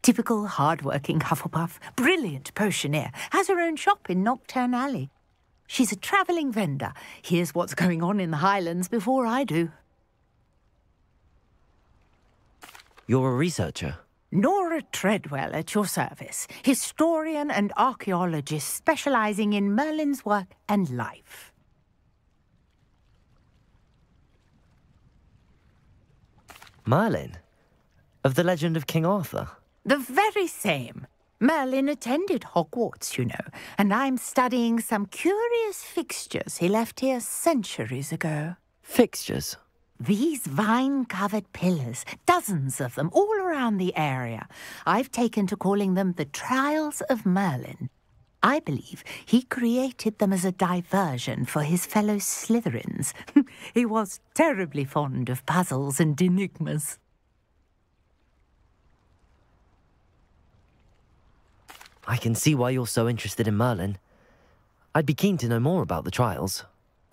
Typical hard-working Hufflepuff, brilliant potioneer, has her own shop in Knockturn Alley. She's a travelling vendor. Hears what's going on in the Highlands before I do. You're a researcher? Nora Treadwell at your service. Historian and archaeologist specialising in Merlin's work and life. Merlin? Of the legend of King Arthur? The very same. Merlin attended Hogwarts, you know, and I'm studying some curious fixtures he left here centuries ago. Fixtures? These vine-covered pillars, dozens of them, all around the area. I've taken to calling them the Trials of Merlin. I believe he created them as a diversion for his fellow Slytherins. He was terribly fond of puzzles and enigmas. I can see why you're so interested in Merlin. I'd be keen to know more about the trials.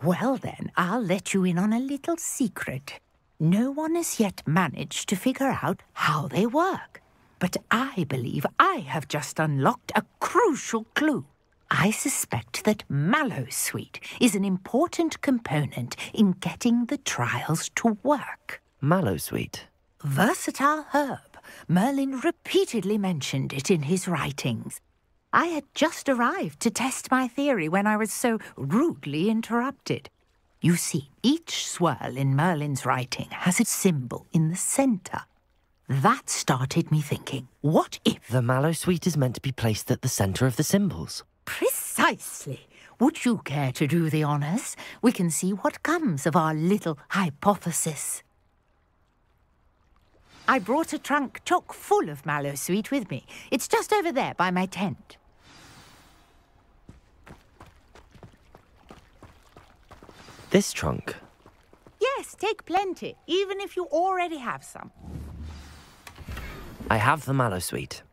Well then, I'll let you in on a little secret. No one has yet managed to figure out how they work. But I believe I have just unlocked a crucial clue. I suspect that Mallowsweet is an important component in getting the trials to work. Mallowsweet? Versatile herb. Merlin repeatedly mentioned it in his writings. I had just arrived to test my theory when I was so rudely interrupted. You see, each swirl in Merlin's writing has a symbol in the centre. That started me thinking, what if... The Mallowsweet is meant to be placed at the centre of the symbols. Precisely. Would you care to do the honours? We can see what comes of our little hypothesis. I brought a trunk chock full of mallow sweet with me. It's just over there by my tent. This trunk? Yes, take plenty, even if you already have some. I have the mallow sweet.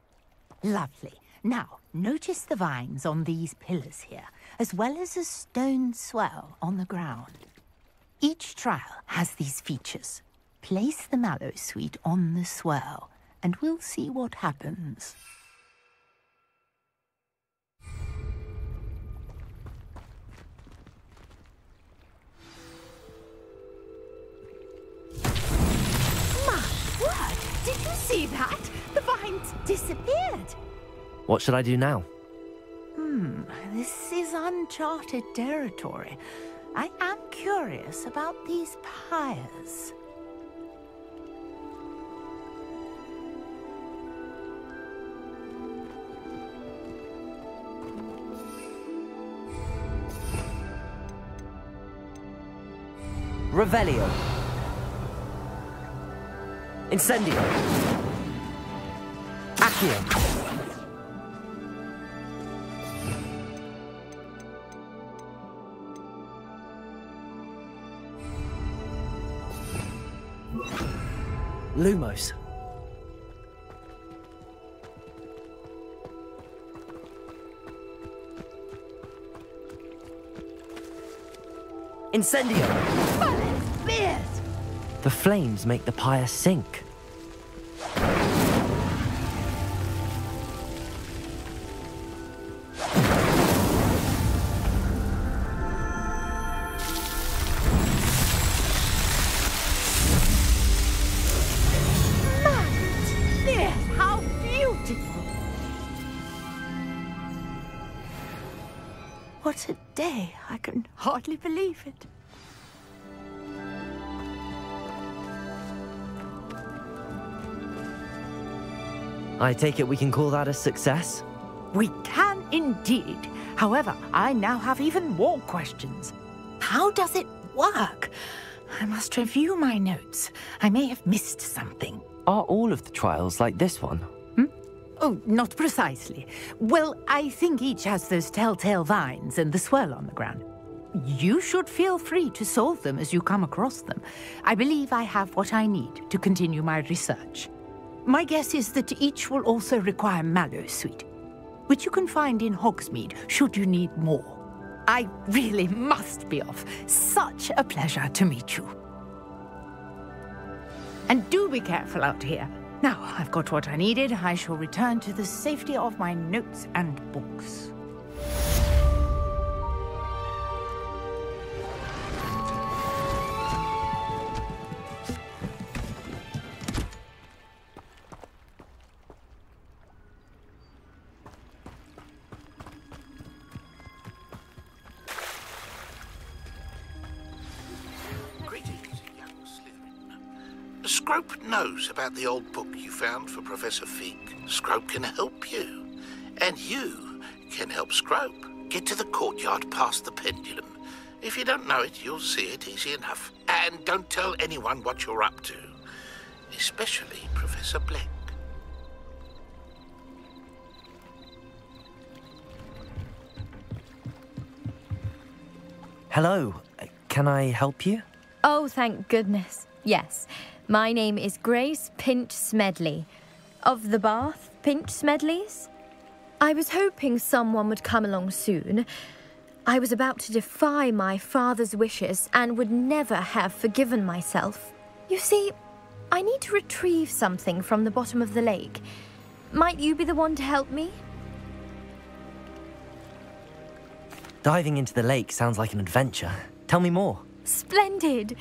Lovely. Now, notice the vines on these pillars here, as well as a stone swell on the ground. Each trial has these features. Place the mallow sweet on the swell, and we'll see what happens. My word! Did you see that? The vines disappeared. What should I do now? This is uncharted territory. I am curious about these pyres. Revelio. Incendio. Accio. Lumos. Incendio. The flames make the pyre sink. How beautiful! What a day! I can hardly believe it. I take it we can call that a success? We can indeed. However, I now have even more questions. How does it work? I must review my notes. I may have missed something. Are all of the trials like this one? Oh, not precisely. Well, I think each has those telltale vines and the swirl on the ground. You should feel free to solve them as you come across them. I believe I have what I need to continue my research. My guess is that each will also require mallow sweet, which you can find in Hogsmeade should you need more. I really must be off. Such a pleasure to meet you. And do be careful out here. Now I've got what I needed, I shall return to the safety of my notes and books. Scrope knows about the old book you found for Professor Fig. Scrope can help you. And you can help Scrope get to the courtyard past the pendulum. If you don't know it, you'll see it easy enough. And don't tell anyone what you're up to. Especially Professor Black. Hello. Can I help you? Oh, thank goodness. Yes. My name is Grace Pinch Smedley, of the Bath Pinch Smedleys. I was hoping someone would come along soon. I was about to defy my father's wishes and would never have forgiven myself. You see, I need to retrieve something from the bottom of the lake. Might you be the one to help me? Diving into the lake sounds like an adventure. Tell me more. Splendid!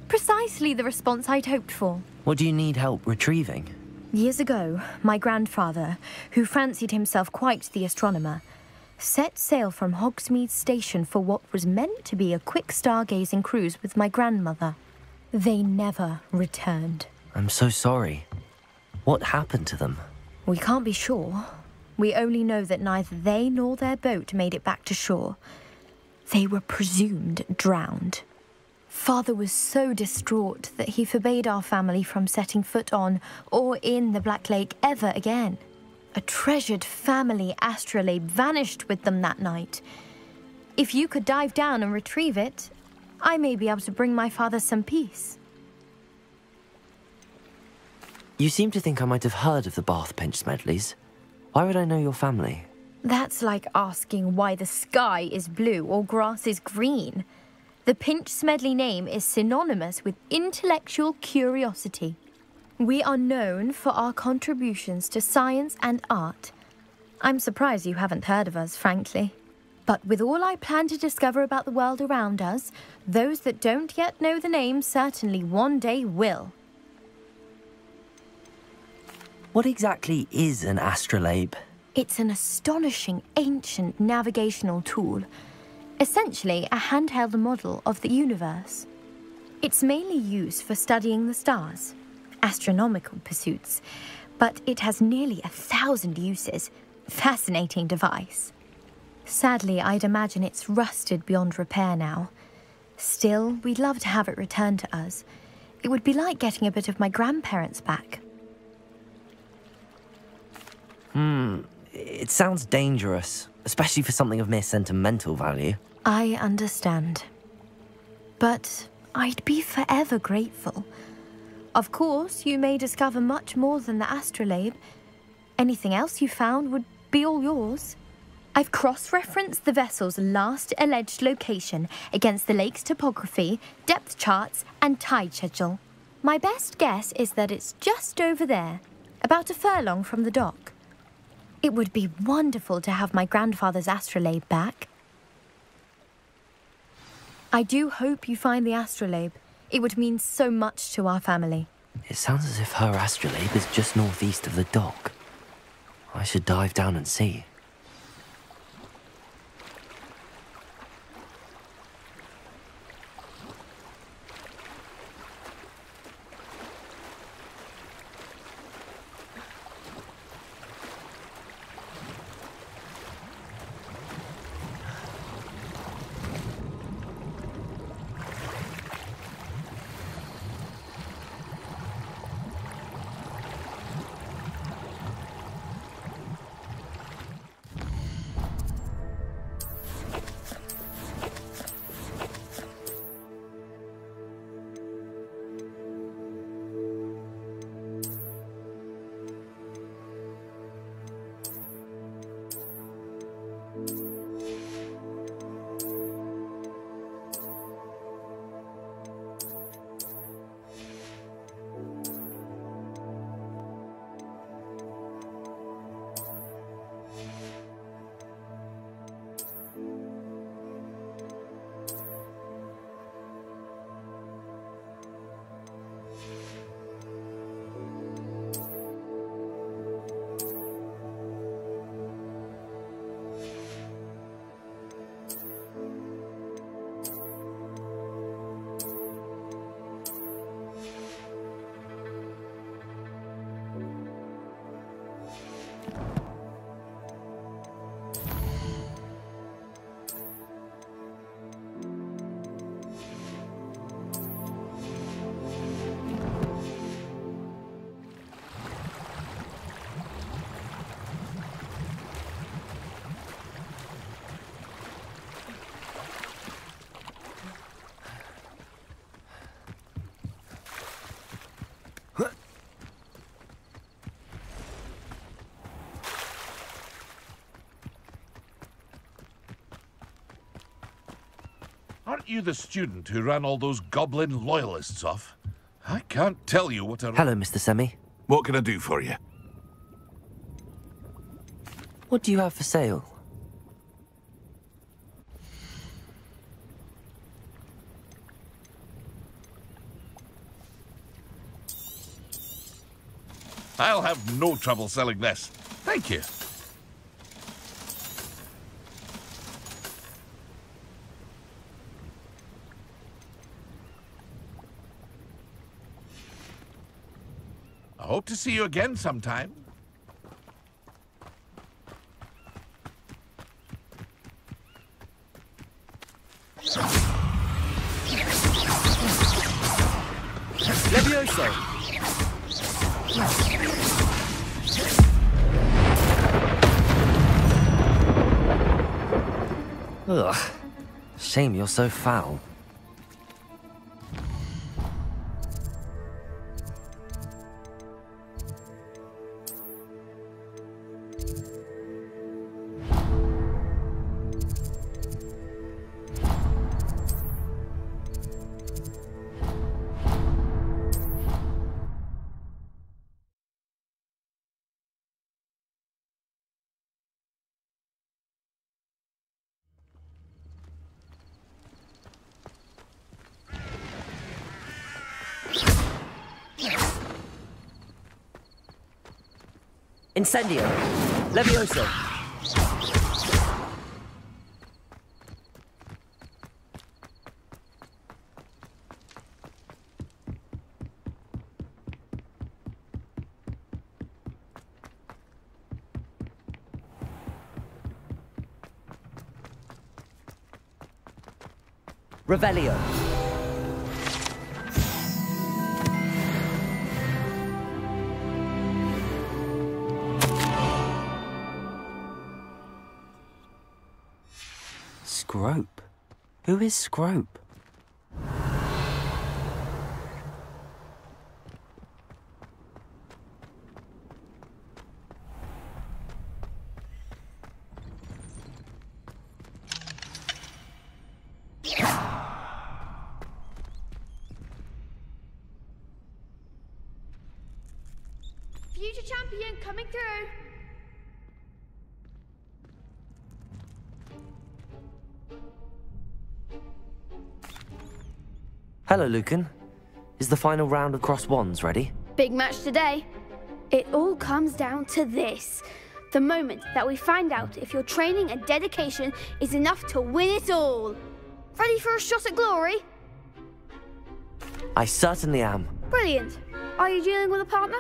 Precisely the response I'd hoped for. What do you need help retrieving? Years ago, my grandfather, who fancied himself quite the astronomer, set sail from Hogsmeade Station for what was meant to be a quick stargazing cruise with my grandmother. They never returned. I'm so sorry. What happened to them? We can't be sure. We only know that neither they nor their boat made it back to shore. They were presumed drowned. Father was so distraught that he forbade our family from setting foot on or in the Black Lake ever again. A treasured family astrolabe vanished with them that night. If you could dive down and retrieve it, I may be able to bring my father some peace. You seem to think I might have heard of the Bath Pinch Smedleys. Why would I know your family? That's like asking why the sky is blue or grass is green. The Pinch Smedley name is synonymous with intellectual curiosity. We are known for our contributions to science and art. I'm surprised you haven't heard of us, frankly. But with all I plan to discover about the world around us, those that don't yet know the name certainly one day will. What exactly is an astrolabe? It's an astonishing ancient navigational tool. Essentially, a handheld model of the universe. It's mainly used for studying the stars, astronomical pursuits, but it has nearly 1,000 uses. Fascinating device. Sadly, I'd imagine it's rusted beyond repair now. Still, we'd love to have it returned to us. It would be like getting a bit of my grandparents back. It sounds dangerous, especially for something of mere sentimental value. I understand. But I'd be forever grateful. Of course, you may discover much more than the astrolabe. Anything else you found would be all yours. I've cross-referenced the vessel's last alleged location against the lake's topography, depth charts, and tide schedule. My best guess is that it's just over there, about a furlong from the dock. It would be wonderful to have my grandfather's astrolabe back. I do hope you find the astrolabe. It would mean so much to our family. It sounds as if her astrolabe is just northeast of the dock. I should dive down and see. Aren't you the student who ran all those goblin loyalists off? I can't tell you what a... Hello, Mr. Semi. What can I do for you? What do you have for sale? I'll have no trouble selling this. Thank you. I hope to see you again sometime. Ugh. Shame you're so foul. Incendio! Levioso! Revelio! Scrope? Who is Scrope? Future champion coming through. Hello, Lucan. Is the final round of Cross Wands ready? Big match today. It all comes down to this. The moment that we find out if your training and dedication is enough to win it all. Ready for a shot at glory? I certainly am. Brilliant. Are you dealing with a partner?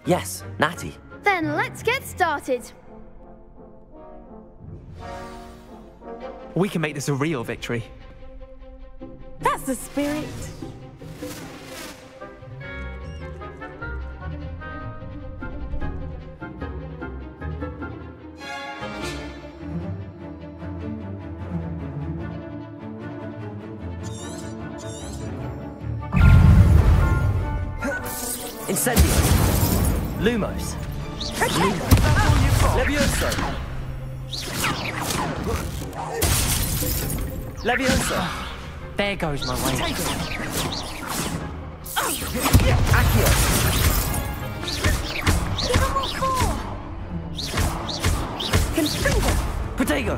Yes, Natty. Then let's get started. We can make this a real victory. That's the spirit. Incendio! Lumos! Levioso! Levioso! There goes my way. Accio! Give him what for? Confringo! Protego!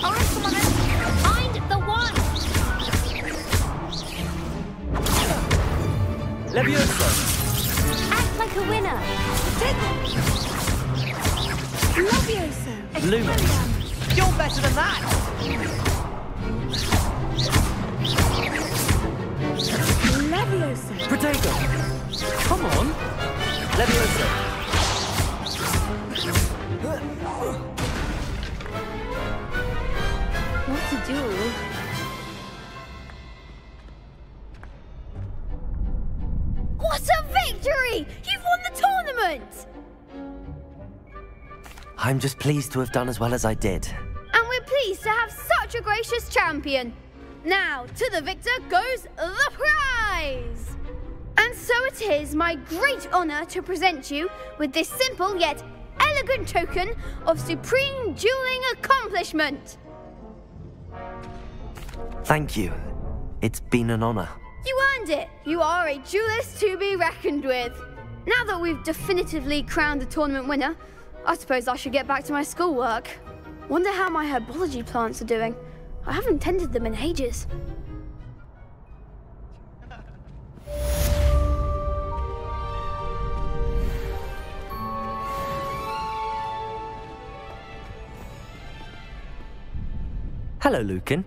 Alright, come on then. Find the one! Levioso! Act like a winner. Levioso! Lumos! You're better than that! Levioso! Protego! Come on! Levioso! What to do? What a victory! You've won the tournament! I'm just pleased to have done as well as I did. And we're pleased to have such a gracious champion. Now, to the victor goes the prize! And so it is my great honor to present you with this simple yet elegant token of supreme dueling accomplishment. Thank you. It's been an honor. You earned it. You are a duelist to be reckoned with. Now that we've definitively crowned the tournament winner, I suppose I should get back to my schoolwork. Wonder how my herbology plants are doing. I haven't tended them in ages. Hello, Lucan.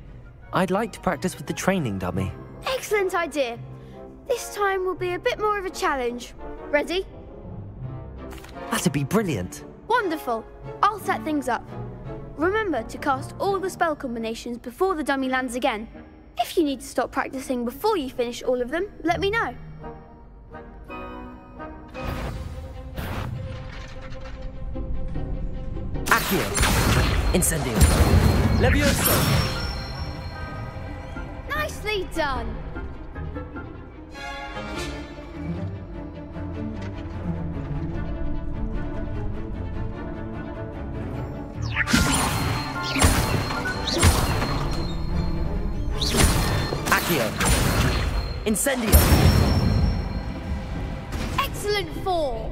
I'd like to practice with the training dummy. Excellent idea. This time will be a bit more of a challenge. Ready? That'd be brilliant. Wonderful. I'll set things up. Remember to cast all the spell combinations before the dummy lands again. If you need to stop practicing before you finish all of them, let me know. Accio. Incendio. Levioso. Nicely done. Accio. Incendio. Excellent form.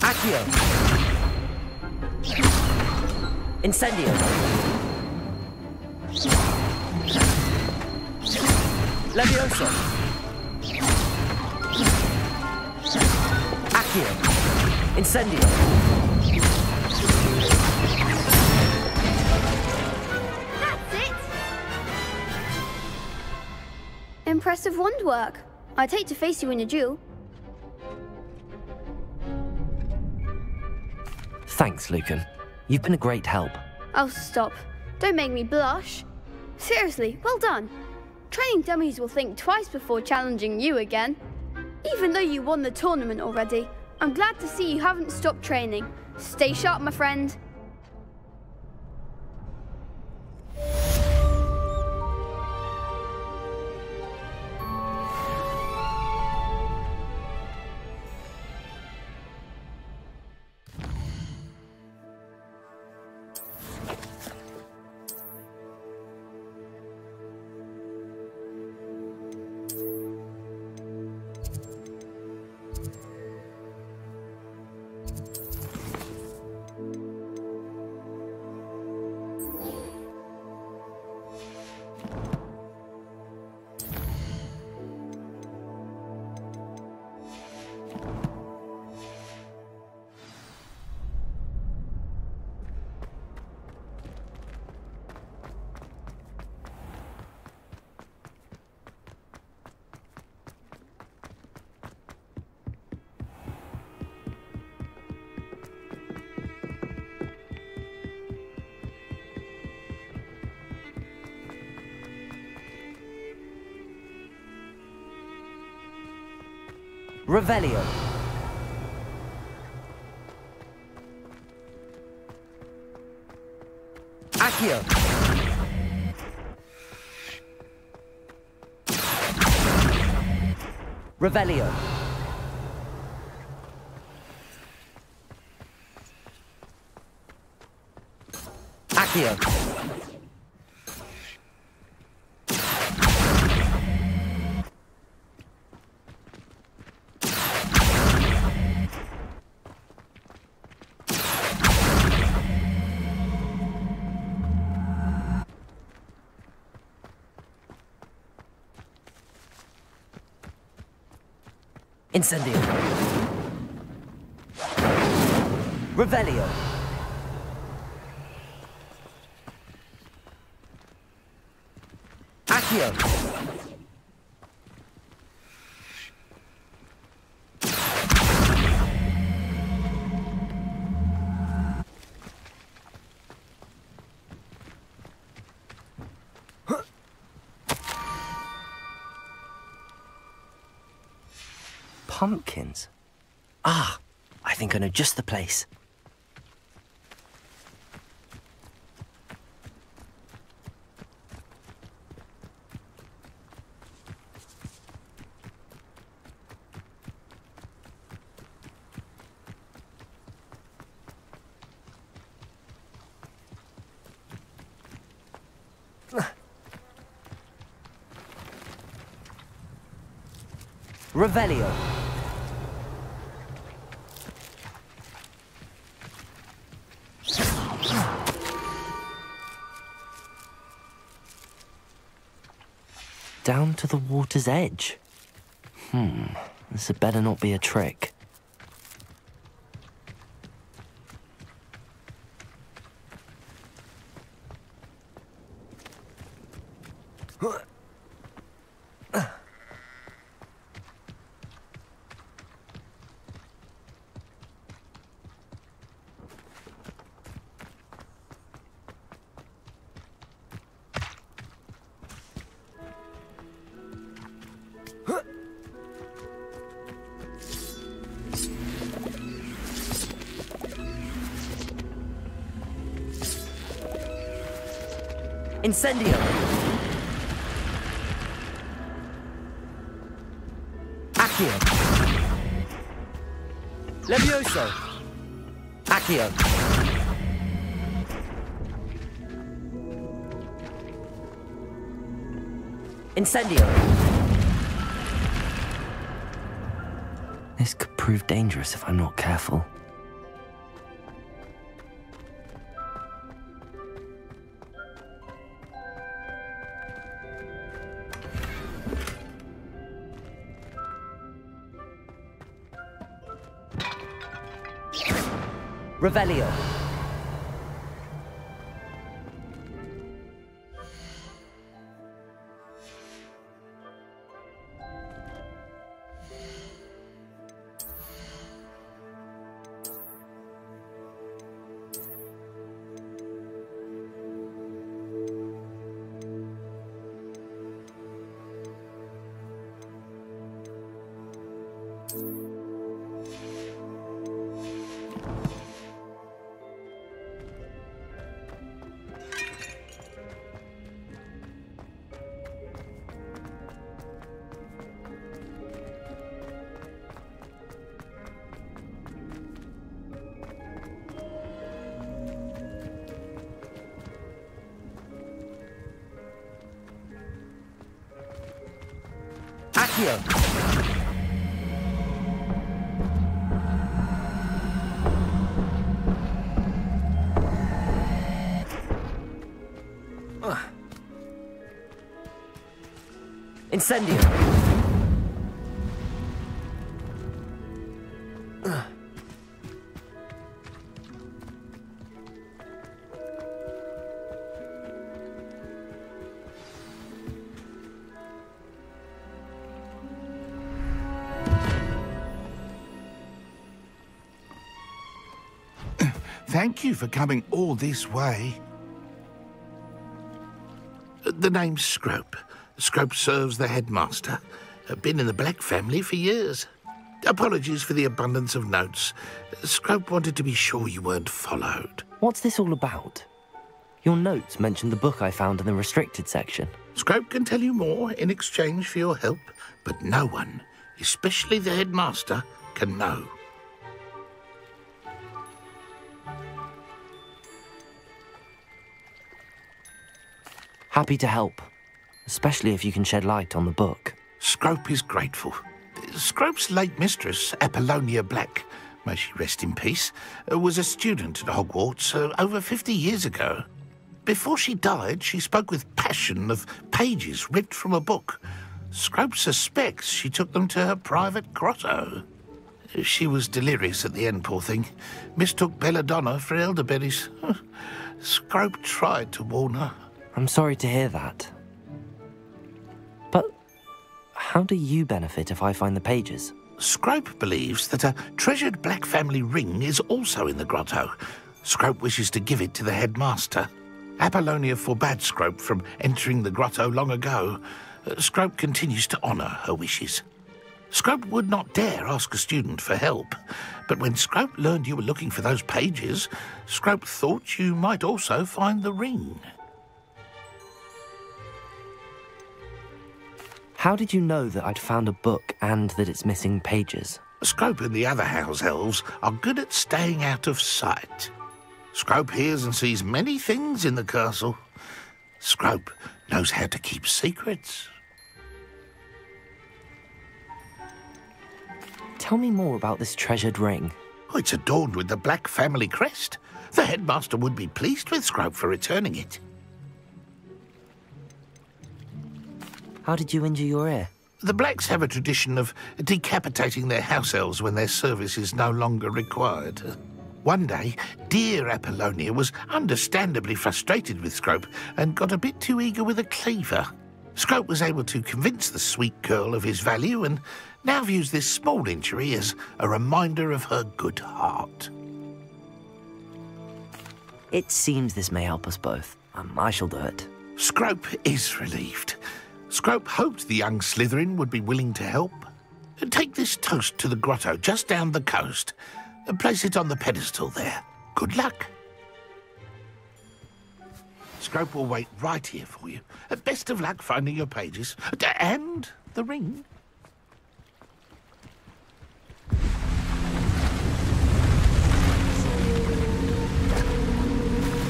Accio. Incendio. Levioso. Accio. Incendio. That's it. Impressive wand work. I'd hate to face you in a duel. Thanks, Lucan. You've been a great help. Oh, stop. Don't make me blush. Seriously, well done. Training dummies will think twice before challenging you again. Even though you won the tournament already, I'm glad to see you haven't stopped training. Stay sharp, my friend. Revelio. Accio. Revelio. Accio. Incendio. Revelio. Accio. Pumpkins? Ah, I think I know just the place. Revelio. Down to the water's edge. This had better not be a trick. Incendio! Accio! Levioso! Accio! Incendio! This could prove dangerous if I'm not careful. Revelio. Accio! Incendio! Thank you for coming all this way. The name's Scrope. Scrope serves the headmaster. Been in the Black family for years. Apologies for the abundance of notes. Scrope wanted to be sure you weren't followed. What's this all about? Your notes mentioned the book I found in the restricted section. Scrope can tell you more in exchange for your help, but no one, especially the headmaster, can know. Happy to help, especially if you can shed light on the book. Scrope is grateful. Scrope's late mistress, Apollonia Black, may she rest in peace, was a student at Hogwarts over 50 years ago. Before she died, she spoke with passion of pages ripped from a book. Scrope suspects she took them to her private grotto. She was delirious at the end, poor thing. Mistook belladonna for elderberries. Scrope tried to warn her. I'm sorry to hear that. But how do you benefit if I find the pages? Scrope believes that a treasured Black family ring is also in the grotto. Scrope wishes to give it to the headmaster. Apollonia forbade Scrope from entering the grotto long ago. Scrope continues to honour her wishes. Scrope would not dare ask a student for help, but when Scrope learned you were looking for those pages, Scrope thought you might also find the ring. How did you know that I'd found a book and that it's missing pages? Scrope and the other house elves are good at staying out of sight. Scrope hears and sees many things in the castle. Scrope knows how to keep secrets. Tell me more about this treasured ring. Oh, it's adorned with the Black family crest. The headmaster would be pleased with Scrope for returning it. How did you injure your ear? The Blacks have a tradition of decapitating their house elves when their service is no longer required. One day, dear Apollonia was understandably frustrated with Scrope and got a bit too eager with a cleaver. Scrope was able to convince the sweet girl of his value and now views this small injury as a reminder of her good heart. It seems this may help us both. I shall do it. Scrope is relieved. Scrope hoped the young Slytherin would be willing to help. Take this toast to the grotto just down the coast and place it on the pedestal there. Good luck. Scrope will wait right here for you. Best of luck finding your pages. And the ring.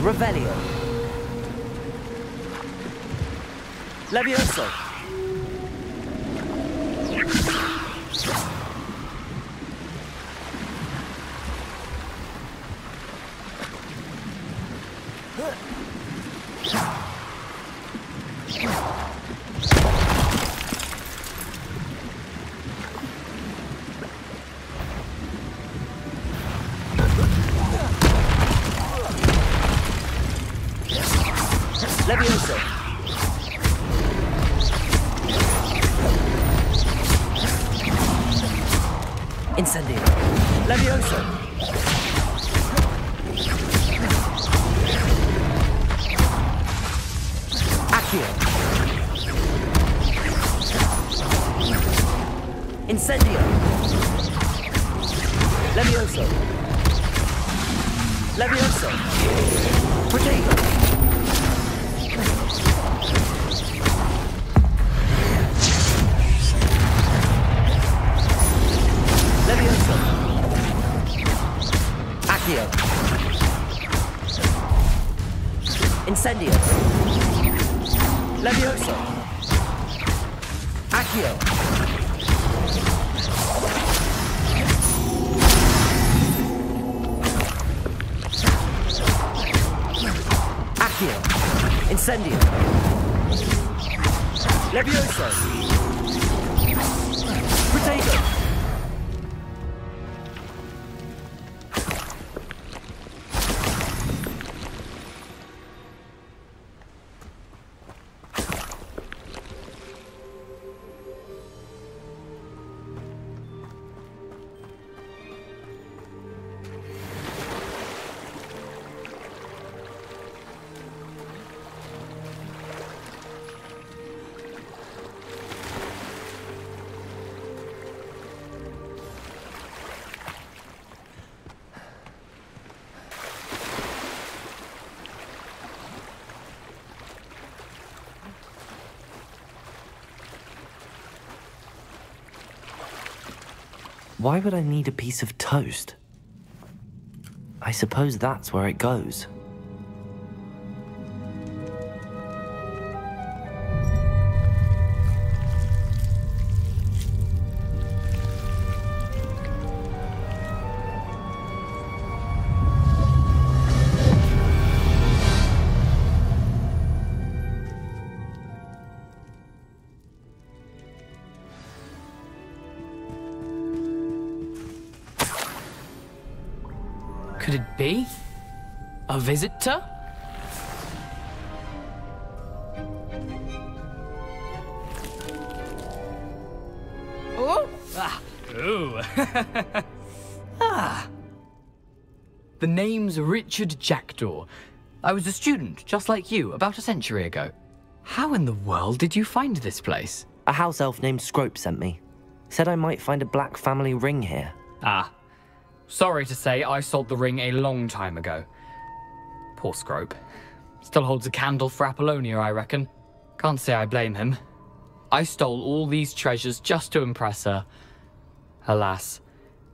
Revelio. Levioso. Levioso. Incendio. Levioso. Accio. Incendio. Levioso. Levioso. Protego. Levioso. Accio. Incendio. Levioso. Accio. Accio. Incendio. Levioso. Protego. Why would I need a piece of toast? I suppose that's where it goes. Could it be? A visitor? Oh! Ah! Ooh! Ah! The name's Richard Jackdaw. I was a student, just like you, about a century ago. How in the world did you find this place? A house elf named Scrope sent me. Said I might find a black family ring here. Ah. Sorry to say, I sold the ring a long time ago. Poor Scrope. Still holds a candle for Apollonia, I reckon. Can't say I blame him. I stole all these treasures just to impress her. Alas,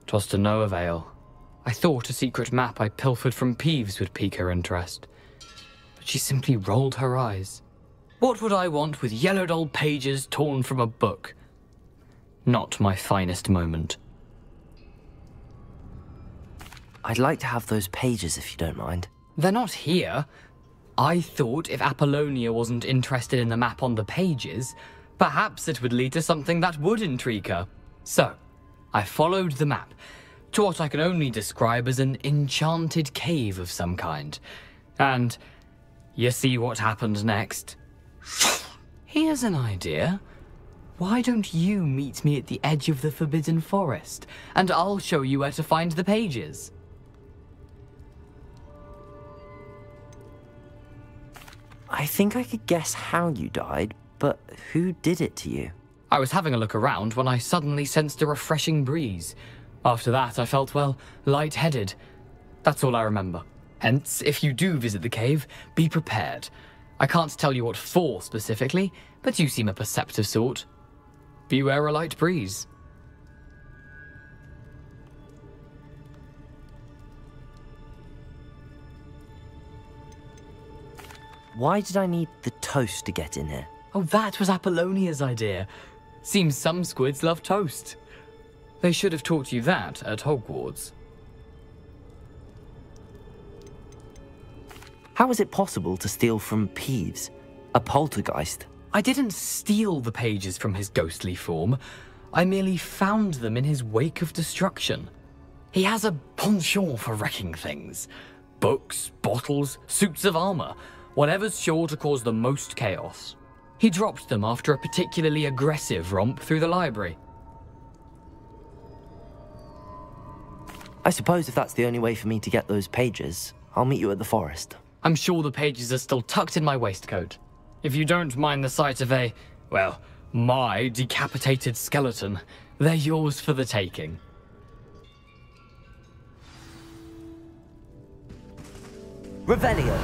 'twas to no avail. I thought a secret map I pilfered from Peeves would pique her interest. But she simply rolled her eyes. What would I want with yellowed old pages torn from a book? Not my finest moment. I'd like to have those pages if you don't mind. They're not here. I thought if Apollonia wasn't interested in the map on the pages, perhaps it would lead to something that would intrigue her. So, I followed the map to what I can only describe as an enchanted cave of some kind. And you see what happened next? Here's an idea. Why don't you meet me at the edge of the Forbidden Forest, and I'll show you where to find the pages. I think I could guess how you died, but who did it to you? I was having a look around when I suddenly sensed a refreshing breeze. After that, I felt, well, lightheaded. That's all I remember. Hence, if you do visit the cave, be prepared. I can't tell you what for specifically, but you seem a perceptive sort. Beware a light breeze. Why did I need the toast to get in here? Oh, that was Apollonia's idea. Seems some squids love toast. They should have taught you that at Hogwarts. How is it possible to steal from Peeves, a poltergeist? I didn't steal the pages from his ghostly form. I merely found them in his wake of destruction. He has a penchant for wrecking things. Books, bottles, suits of armor, whatever's sure to cause the most chaos. He dropped them after a particularly aggressive romp through the library. I suppose if that's the only way for me to get those pages, I'll meet you at the forest. I'm sure the pages are still tucked in my waistcoat. If you don't mind the sight of a, well, my decapitated skeleton, they're yours for the taking. Revelio!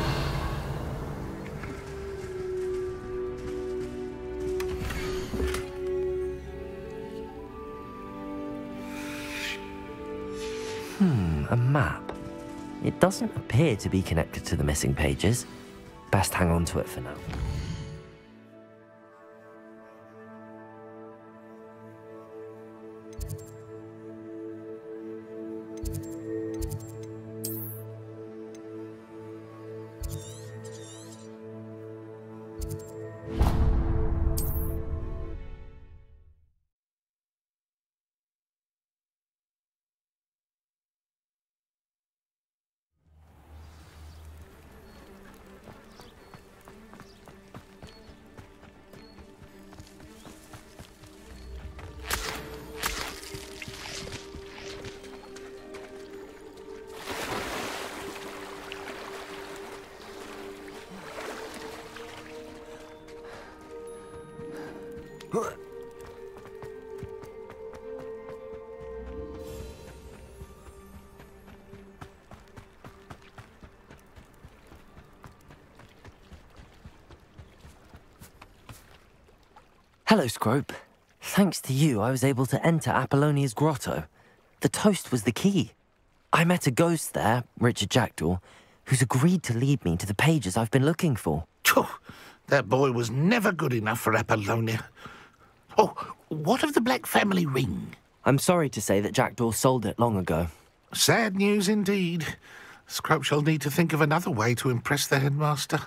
A map. It doesn't appear to be connected to the missing pages. Best hang on to it for now. Hello, Scrope. Thanks to you, I was able to enter Apollonia's grotto. The toast was the key. I met a ghost there, Richard Jackdaw, who's agreed to lead me to the pages I've been looking for. That boy was never good enough for Apollonia. Oh, what of the Black family ring? I'm sorry to say that Jackdaw sold it long ago. Sad news indeed. Scrope shall need to think of another way to impress the headmaster.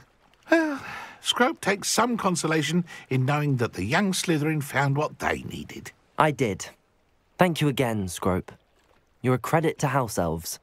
Well, Scrope takes some consolation in knowing that the young Slytherin found what they needed. I did. Thank you again, Scrope. You're a credit to House Elves.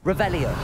Revelio.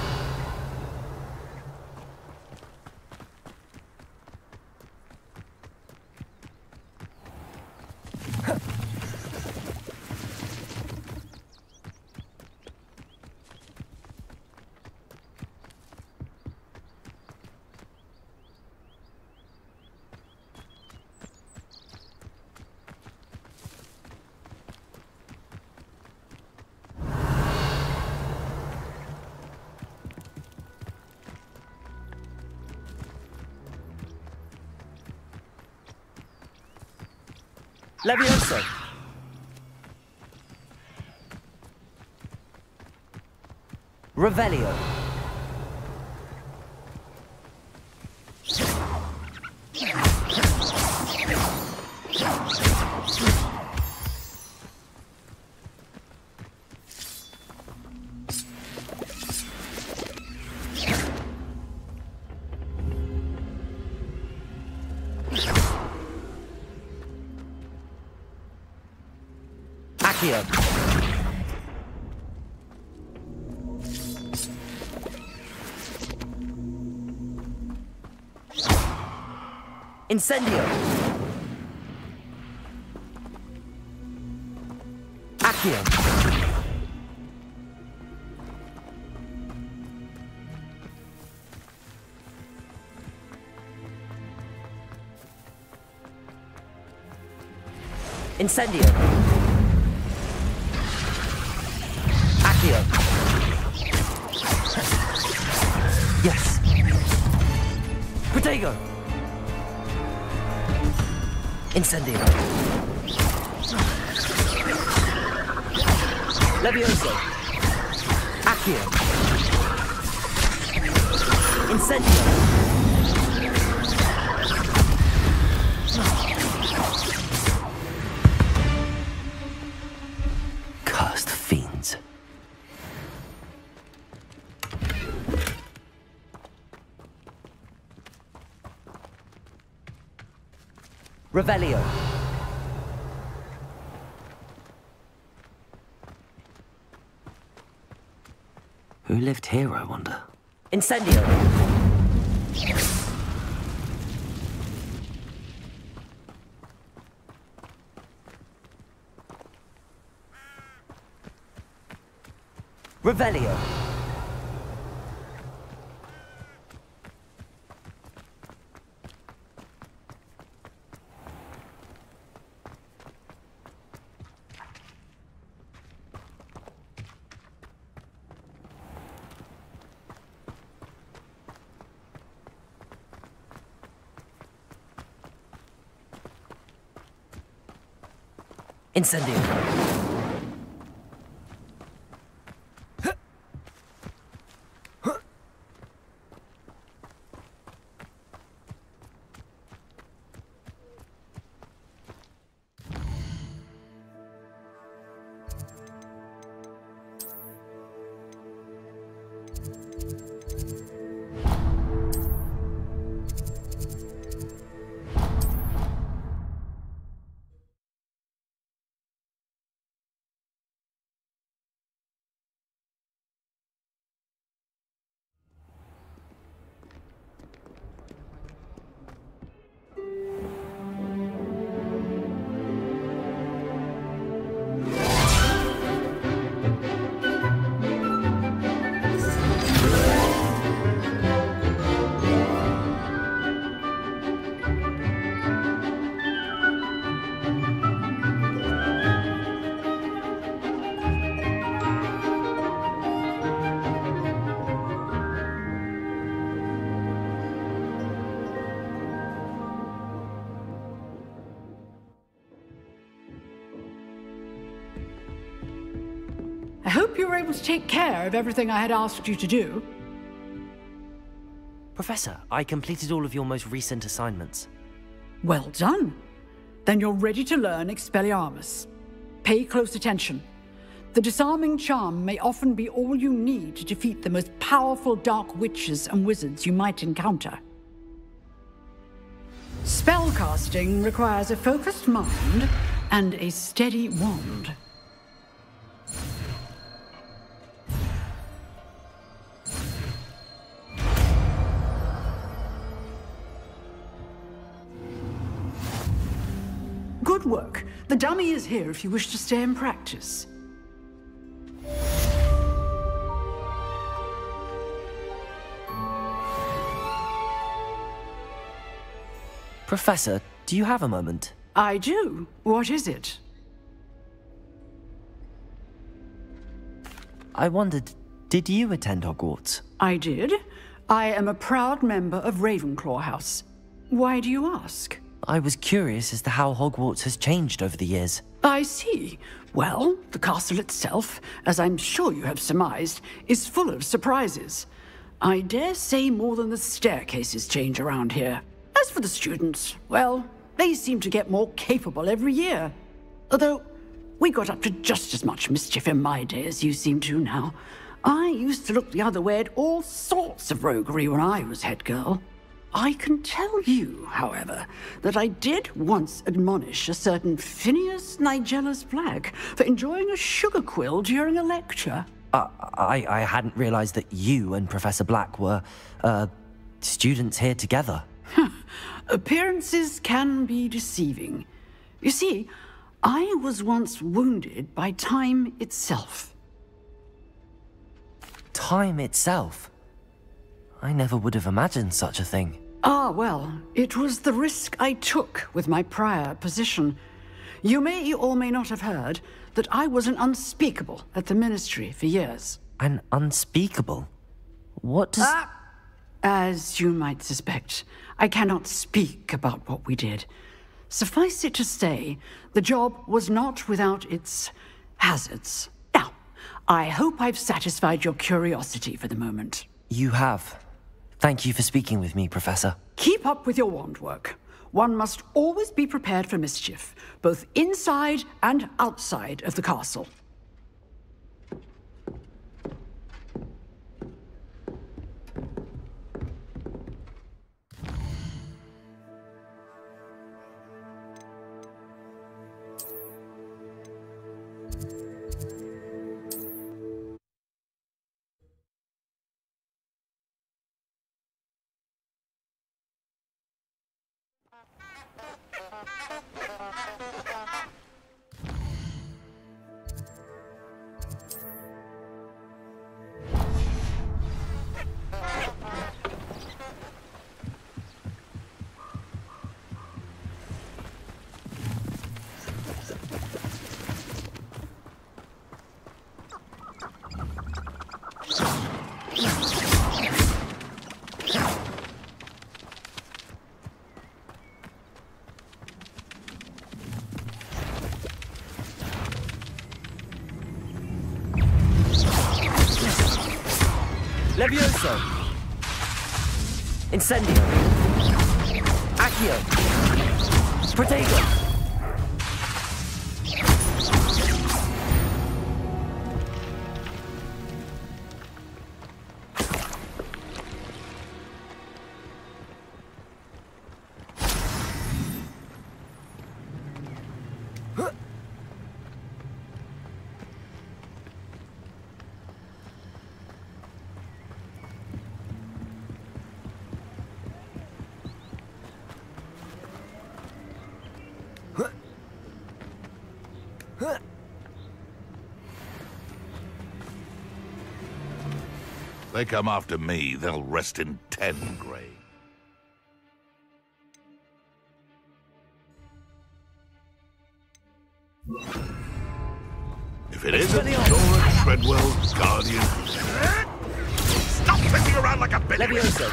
Levioso. Revelio. Accio. Incendio. Accio. Incendio. Accio. Yes. Protego. Incendio. Levioso. Accio. Incendio. Cursed fiends. Revelio. Who lived here, I wonder? Incendio. Revelio. Incendio. I hope you were able to take care of everything I had asked you to do. Professor, I completed all of your most recent assignments. Well done. Then you're ready to learn Expelliarmus. Pay close attention. The disarming charm may often be all you need to defeat the most powerful dark witches and wizards you might encounter. Spellcasting requires a focused mind and a steady wand. Good work. The dummy is here if you wish to stay and practice. Professor, do you have a moment? I do. What is it? I wondered, did you attend Hogwarts? I did. I am a proud member of Ravenclaw House. Why do you ask? I was curious as to how Hogwarts has changed over the years. I see. Well, the castle itself, as I'm sure you have surmised, is full of surprises. I dare say more than the staircases change around here. As for the students, well, they seem to get more capable every year. Although, we got up to just as much mischief in my day as you seem to now. I used to look the other way at all sorts of roguery when I was head girl. I can tell you, however, that I did once admonish a certain Phineas Nigellus Black for enjoying a sugar quill during a lecture. I hadn't realized that you and Professor Black were, students here together. Appearances can be deceiving. You see, I was once wounded by time itself. Time itself? I never would have imagined such a thing. Ah, well, it was the risk I took with my prior position. You may or may not have heard that I was an unspeakable at the Ministry for years. An unspeakable? What does... As you might suspect, I cannot speak about what we did. Suffice it to say, the job was not without its hazards. Now, I hope I've satisfied your curiosity for the moment. You have. Thank you for speaking with me, Professor. Keep up with your wand work. One must always be prepared for mischief, both inside and outside of the castle. Levioso! Incendio! Accio! Protego! They come after me, they'll rest in 10 graves. If it isn't Dora Treadwell's guardian... Stop messing around like a bitch! Levioso!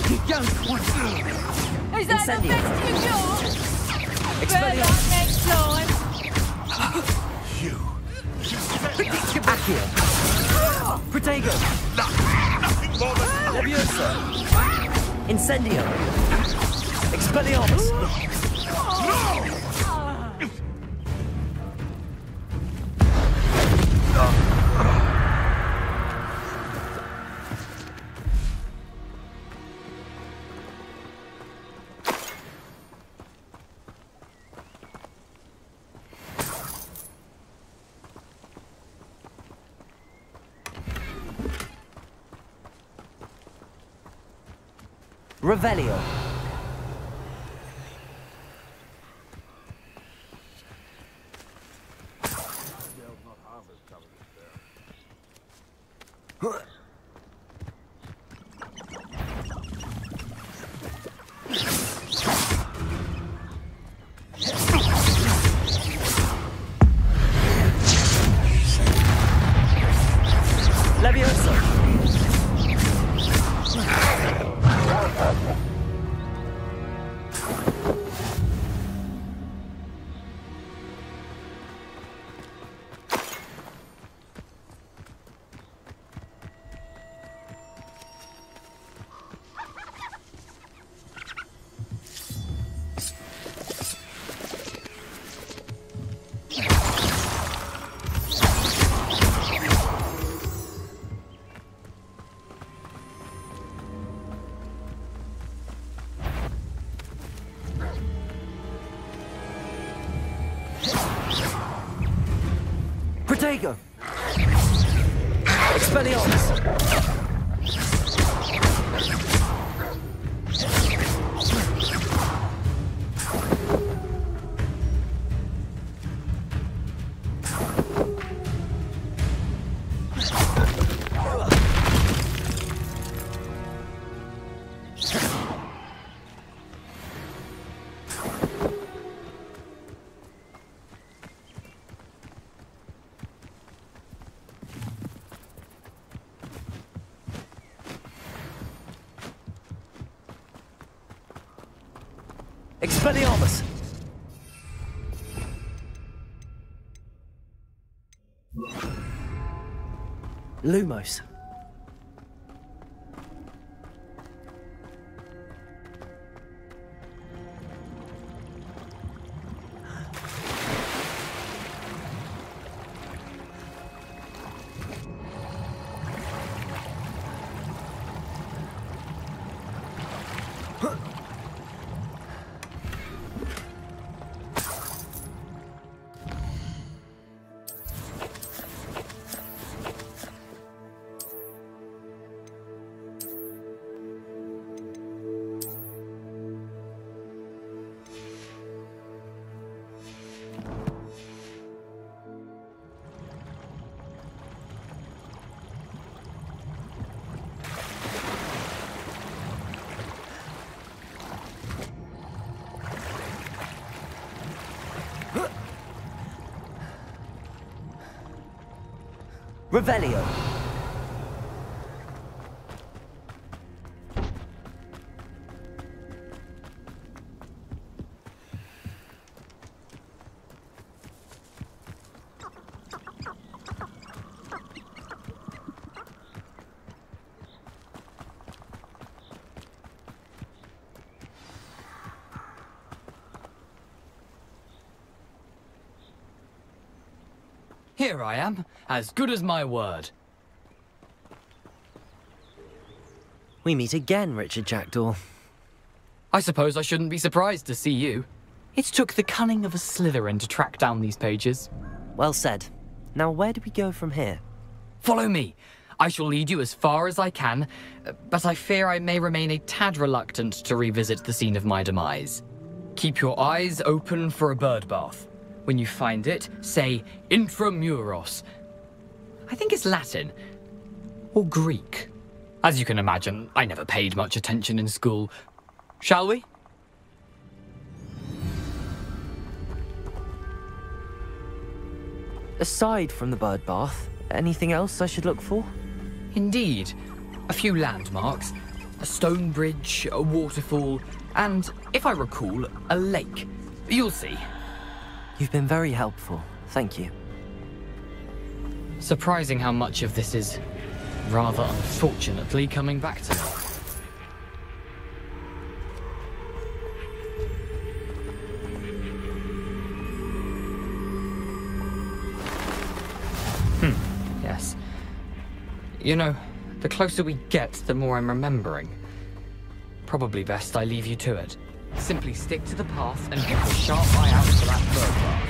You don't want to... Is that the best you got? Expelliarmus! Next time! Accio! Protego! Nothing more than... Levioso! Incendio! Expelliarmus! Revelio. Levioso. Protego! Expelliarmus! Expelliarmus! Lumos. Revelio. Here I am, as good as my word. We meet again, Richard Jackdaw. I suppose I shouldn't be surprised to see you. It took the cunning of a Slytherin to track down these pages. Well said. Now where do we go from here? Follow me. I shall lead you as far as I can, but I fear I may remain a tad reluctant to revisit the scene of my demise. Keep your eyes open for a bird bath. When you find it, say intramuros. I think it's Latin. Or Greek. As you can imagine, I never paid much attention in school. Shall we? Aside from the bird bath, anything else I should look for? Indeed. A few landmarks. A stone bridge, a waterfall, and, if I recall, a lake. You'll see. You've been very helpful. Thank you. Surprising how much of this is, rather unfortunately, coming back to me. Yes. You know, the closer we get, the more I'm remembering. Probably best I leave you to it. Simply stick to the path and keep a sharp eye out for that bird bath.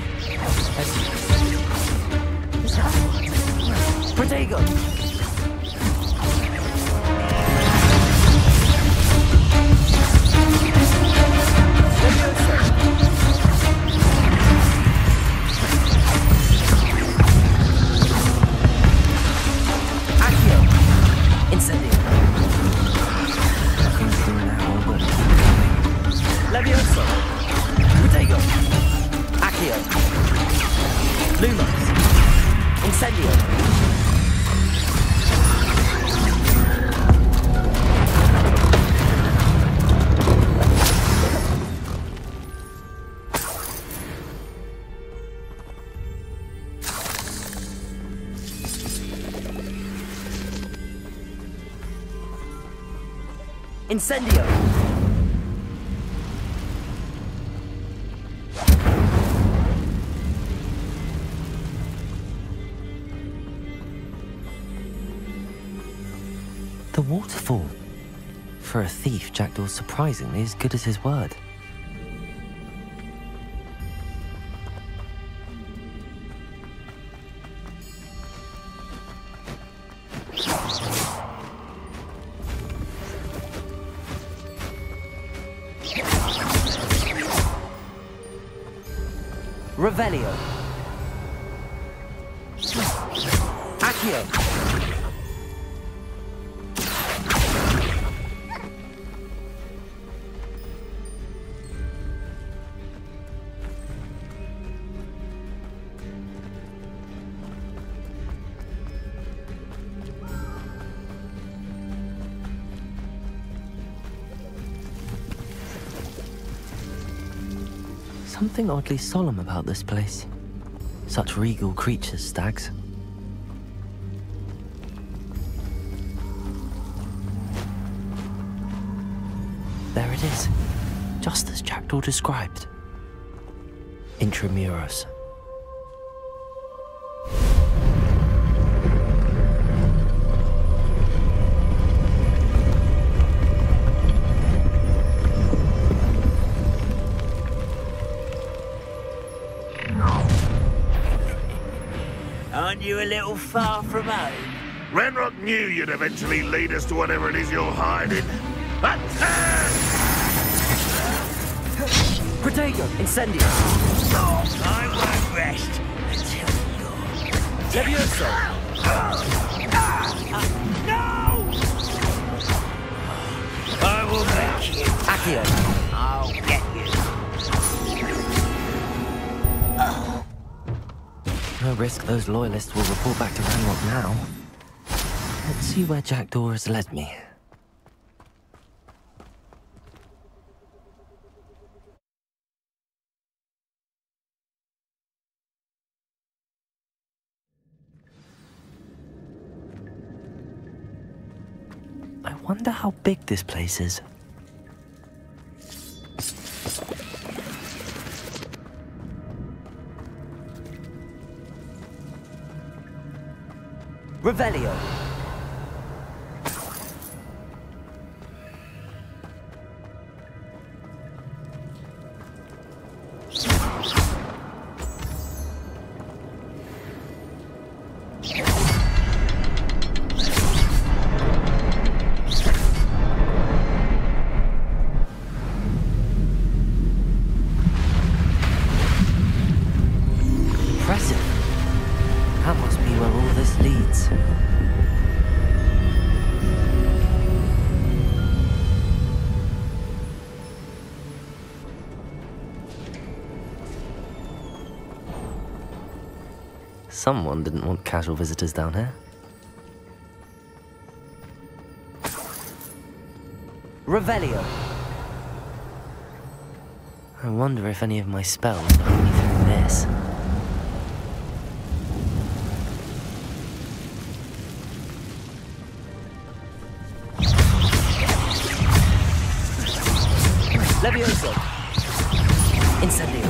Protego! Accio! Incendio! Nothing to do now, but... Levioso! Protego! Accio! Lumos! Incendio! Incendio! The waterfall. For a thief, Jackdaw's surprisingly as good as his word. Revelio. Accio. Something oddly solemn about this place. Such regal creatures, stags. There it is, just as Jackdaw described. Intramuros. Aren't you a little far from home? Renrock knew you'd eventually lead us to whatever it is you're hiding. Attack! Protego, Incendio. I won't rest until you're... Levioso. No! I will make you. Accio. I'll get you. No risk those loyalists will report back to Ranrock now. Let's see where Jackdaw has led me. I wonder how big this place is. Revelio. Impressive. That must be where all this leads. Someone didn't want casual visitors down here. Revelio. I wonder if any of my spells got me through this. Levioso. Incendio.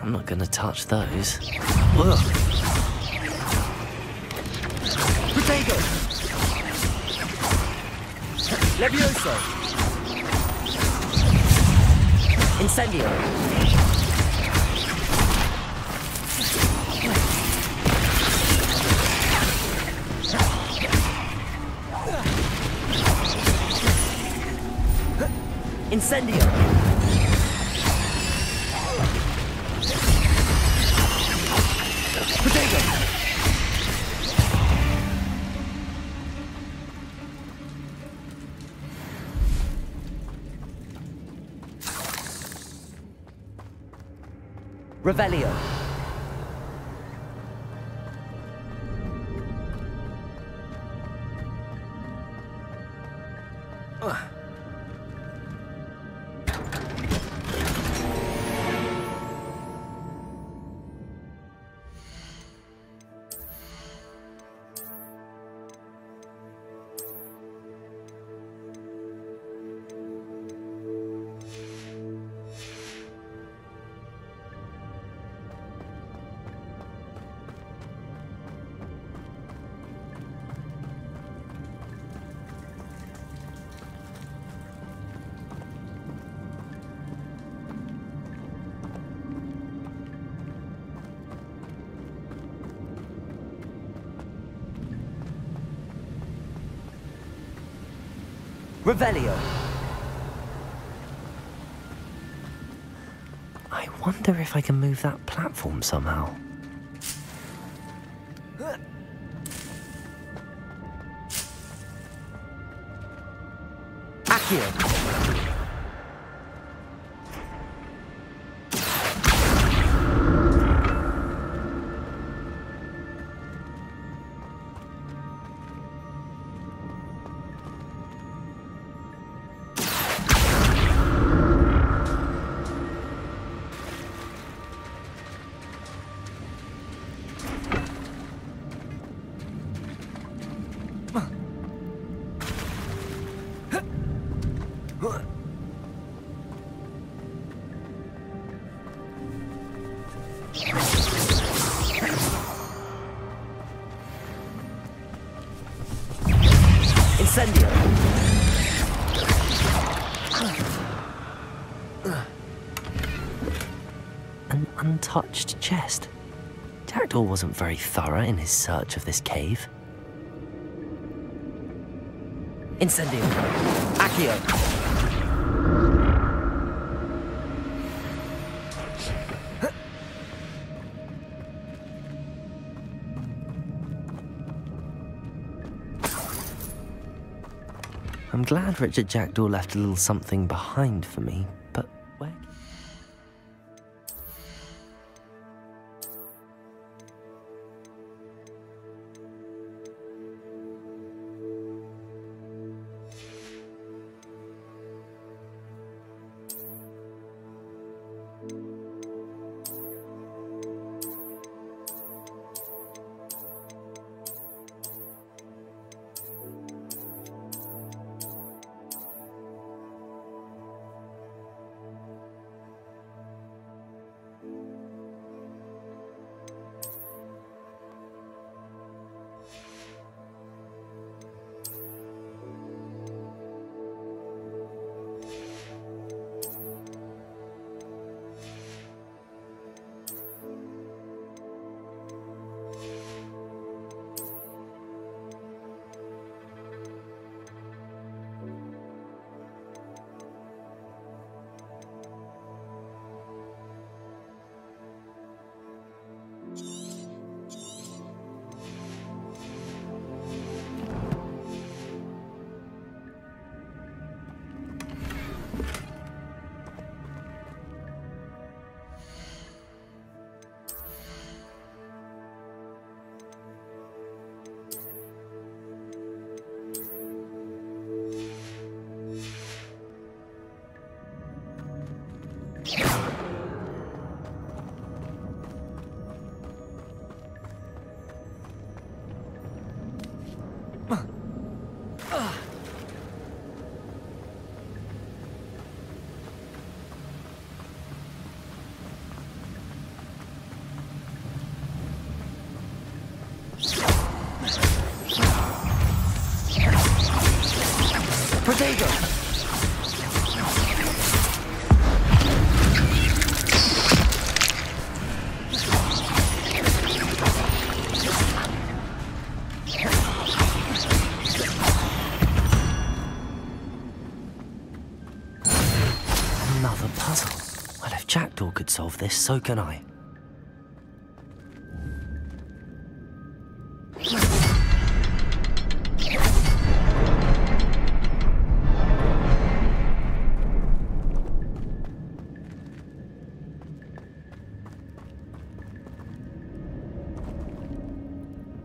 I'm not gonna touch those. Ugh. Protego! Levioso! Incendio! Incendio! Protego! Revelio. Revelio. I wonder if I can move that platform somehow. Accio. Incendio. An untouched chest. Jackdaw wasn't very thorough in his search of this cave. Incendio. Accio. I'm glad Richard Jackdaw left a little something behind for me, but where? Protego! Another puzzle. Well, if Jackdaw could solve this, so can I.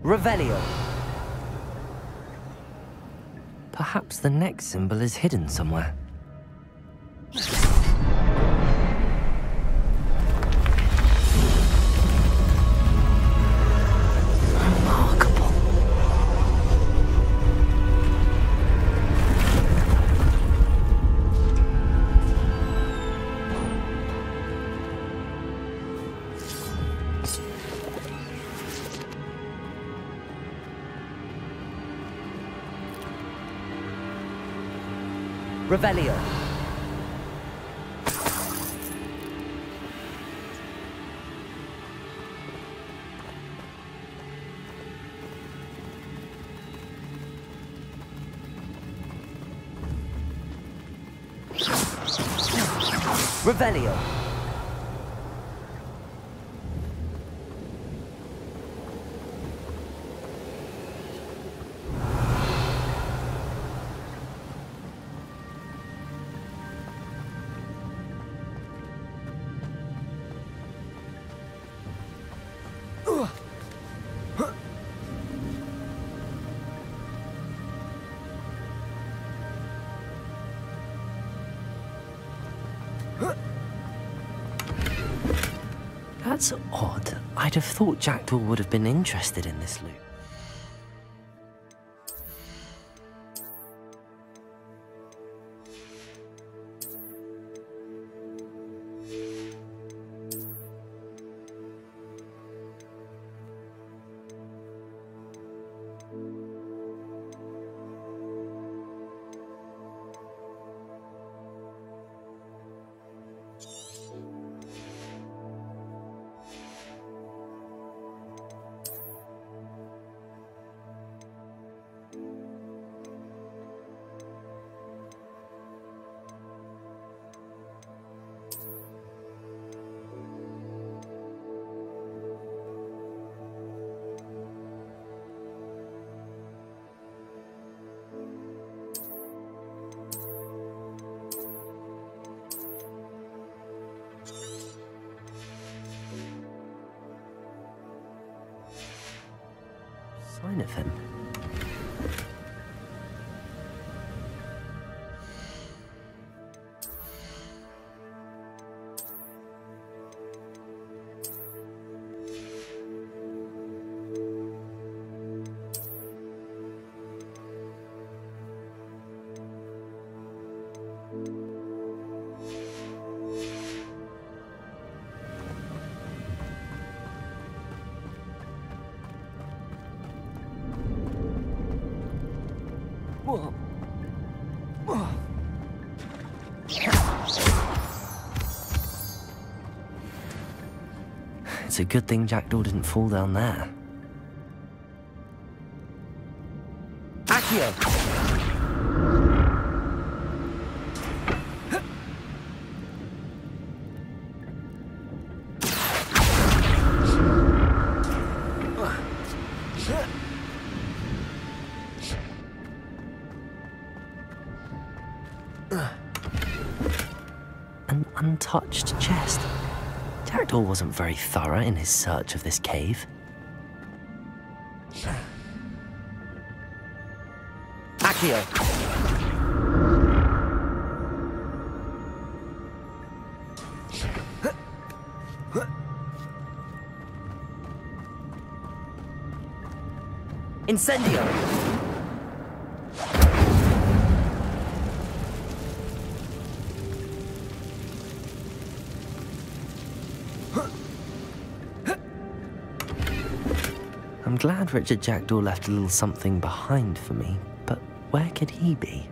Revelio. Perhaps the next symbol is hidden somewhere. Remarkable. Revelio. Revelio. That's odd. I'd have thought Jackdaw would have been interested in this loot. Sign of him. It's a good thing Jackdaw didn't fall down there. Accio! An untouched chest. Jackdaw wasn't very thorough in his search of this cave. Accio! Incendio! I'm glad Richard Jackdaw left a little something behind for me, but where could he be?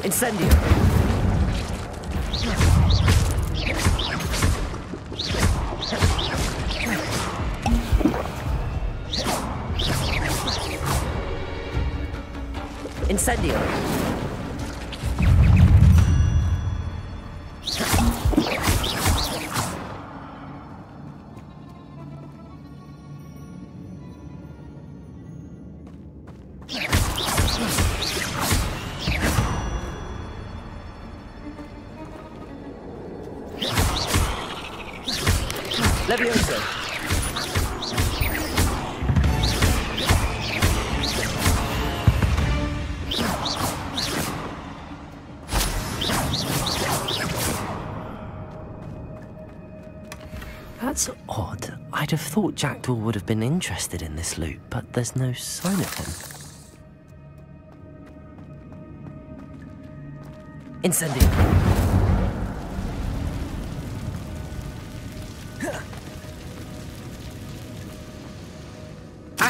Incendio! Incendio! Levioso. That's odd. I'd have thought Jackdaw would have been interested in this loot, but there's no sign of him. Incendio.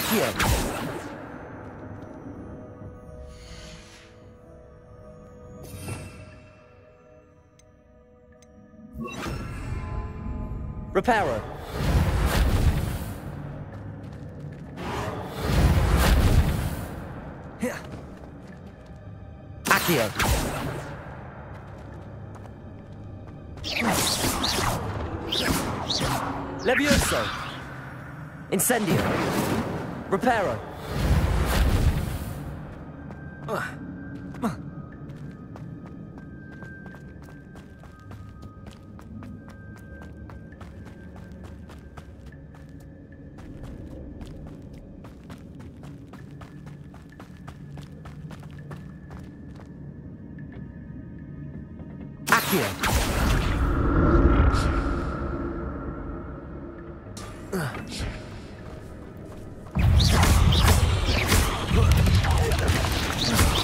Accio! Reparo! Here! Accio! Levioso! Incendio! Reparo! Accio!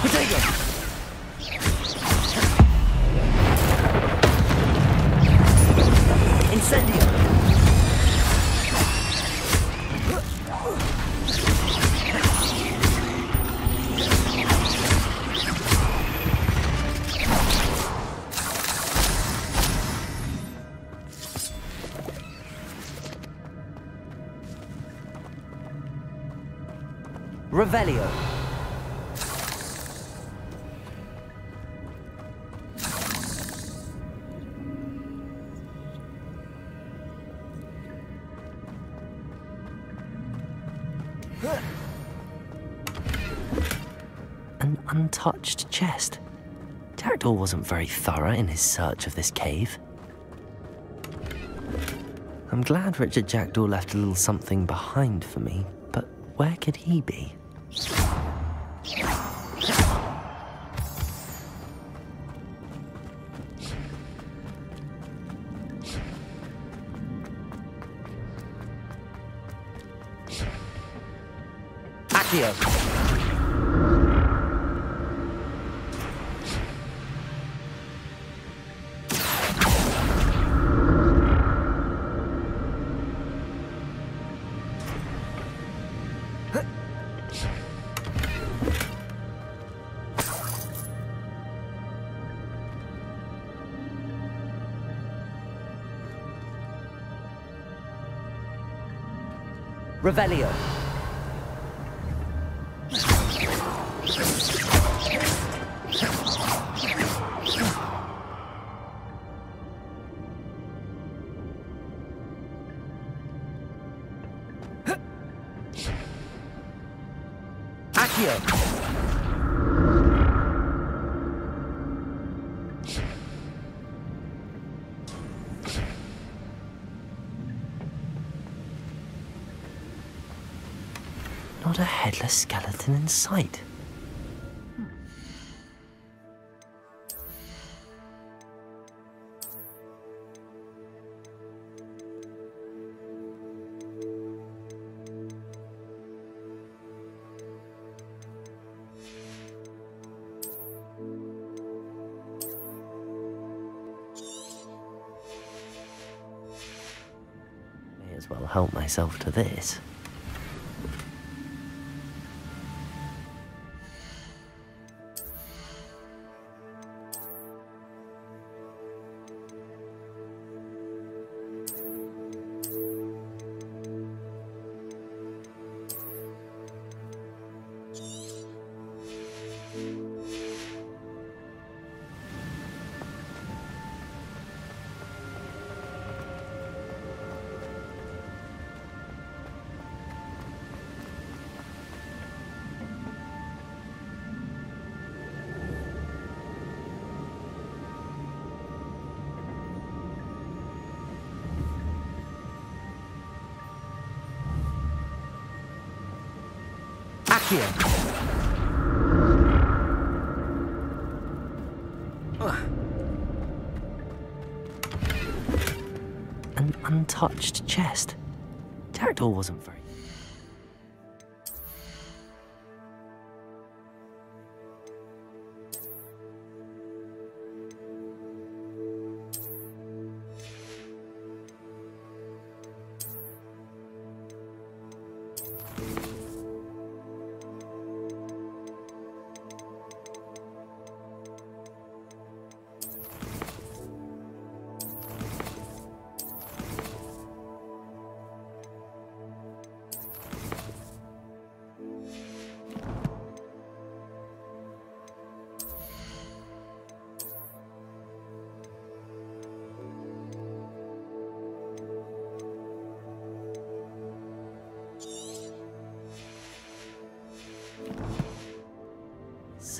Potato! Incendio! Revelio. An untouched chest. Jackdaw wasn't very thorough in his search of this cave. I'm glad Richard Jackdaw left a little something behind for me, but where could he be? Accio! Revelio. Accio. Not a headless skeleton in sight. May as well help myself to this. Accio. An untouched chest. Jackdaw wasn't very...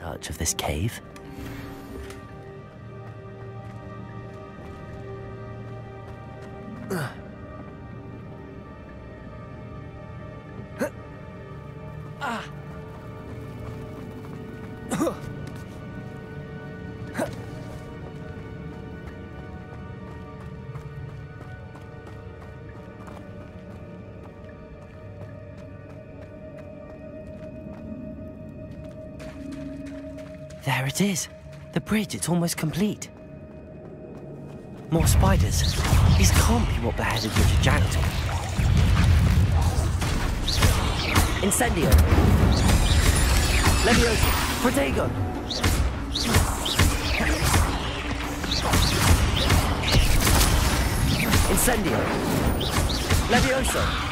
search of this cave. There it is. The bridge, it's almost complete. More spiders. These can't be what beheaded Richard Jackdaw. Incendio. Leviosa. Protego. Incendio. Leviosa.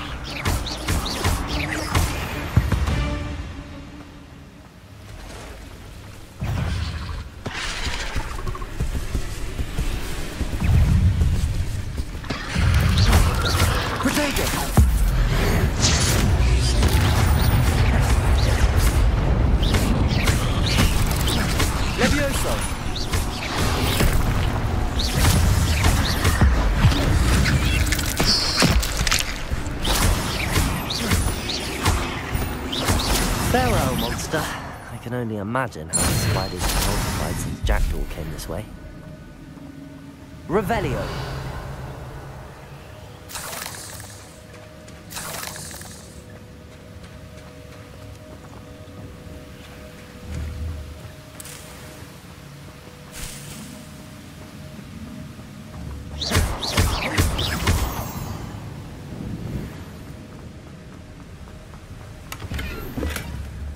Pharaoh monster. I can only imagine how the spiders have multiplied since Jackdaw came this way. Revelio.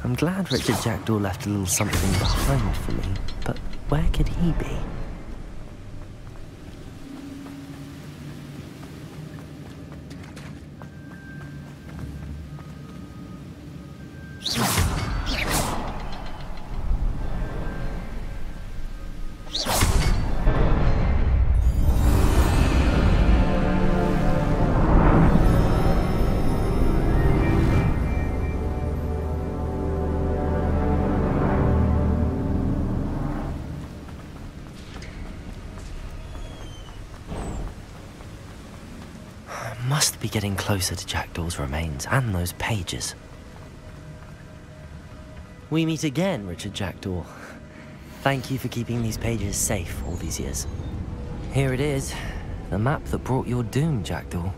I'm glad Richard Jackdaw left a little something behind for me, but where could he be? Must be getting closer to Jackdaw's remains and those pages. We meet again, Richard Jackdaw. Thank you for keeping these pages safe all these years. Here it is, the map that brought your doom, Jackdaw.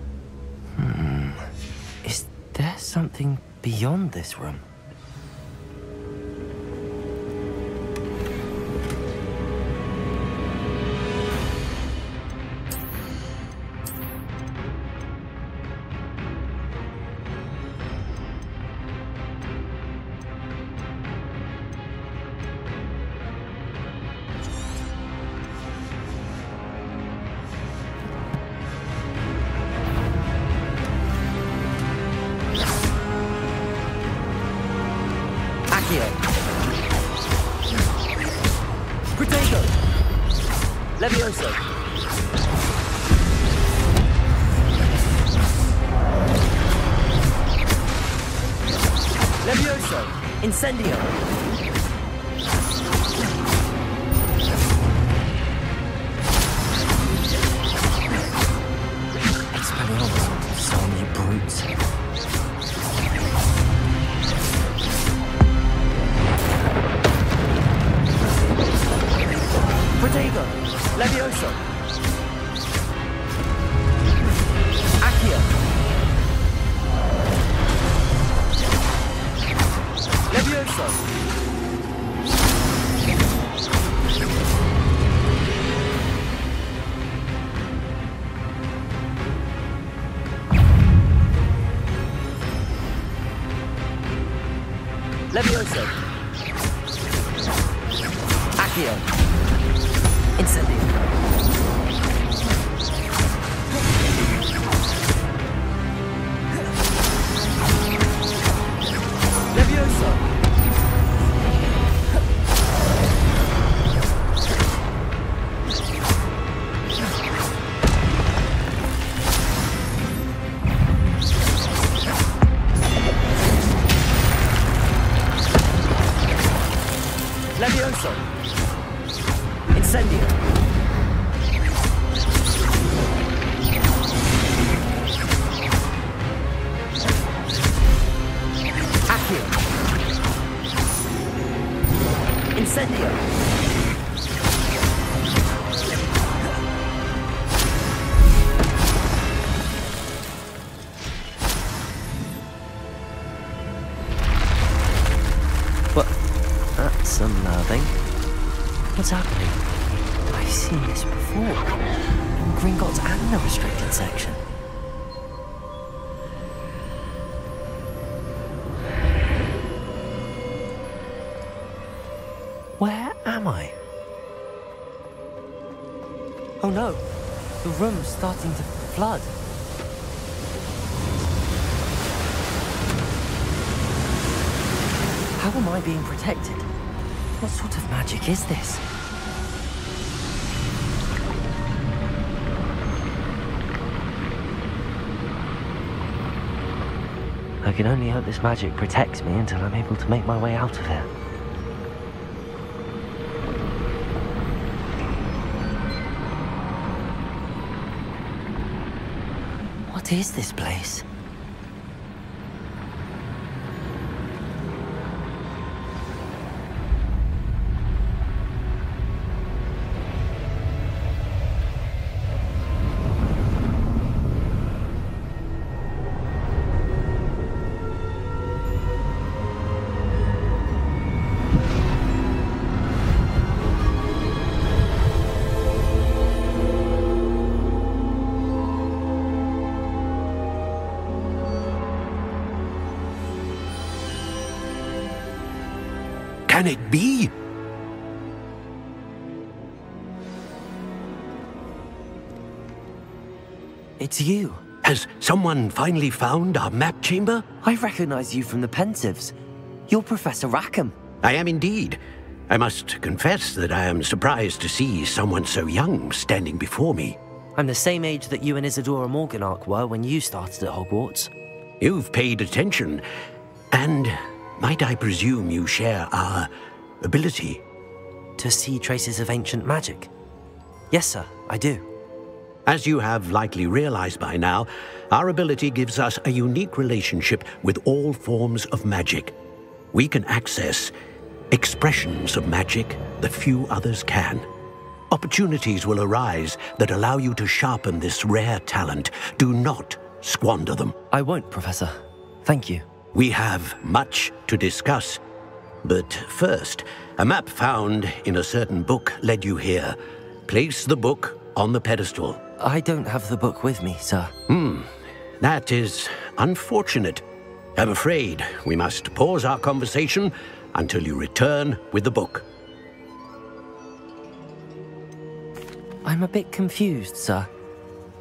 Is there something beyond this room? Protego! Leviosa! Leviosa! Incendio! Expelliarmus, so many brutes. Protego! Leviosa! Accio! Leviosa! Leviosa! Accio! Incendio! Leviosa! Incendio! What? That's unnerving. What's happening? I've seen this before. In Gringotts and the restricted section. Where am I? Oh no! The room's starting to flood. How am I being protected? What sort of magic is this? I can only hope this magic protects me until I'm able to make my way out of here. What is this place? Can it be? It's you. Has someone finally found our map chamber? I recognize you from the Pensives. You're Professor Rackham. I am indeed. I must confess that I am surprised to see someone so young standing before me. I'm the same age that you and Isadora Morganach were when you started at Hogwarts. You've paid attention, and might I presume you share our ability? To see traces of ancient magic? Yes, sir, I do. As you have likely realized by now, our ability gives us a unique relationship with all forms of magic. We can access expressions of magic that few others can. Opportunities will arise that allow you to sharpen this rare talent. Do not squander them. I won't, Professor. Thank you. We have much to discuss. But first, a map found in a certain book led you here. Place the book on the pedestal. I don't have the book with me, sir. That is unfortunate. I'm afraid we must pause our conversation until you return with the book. I'm a bit confused, sir.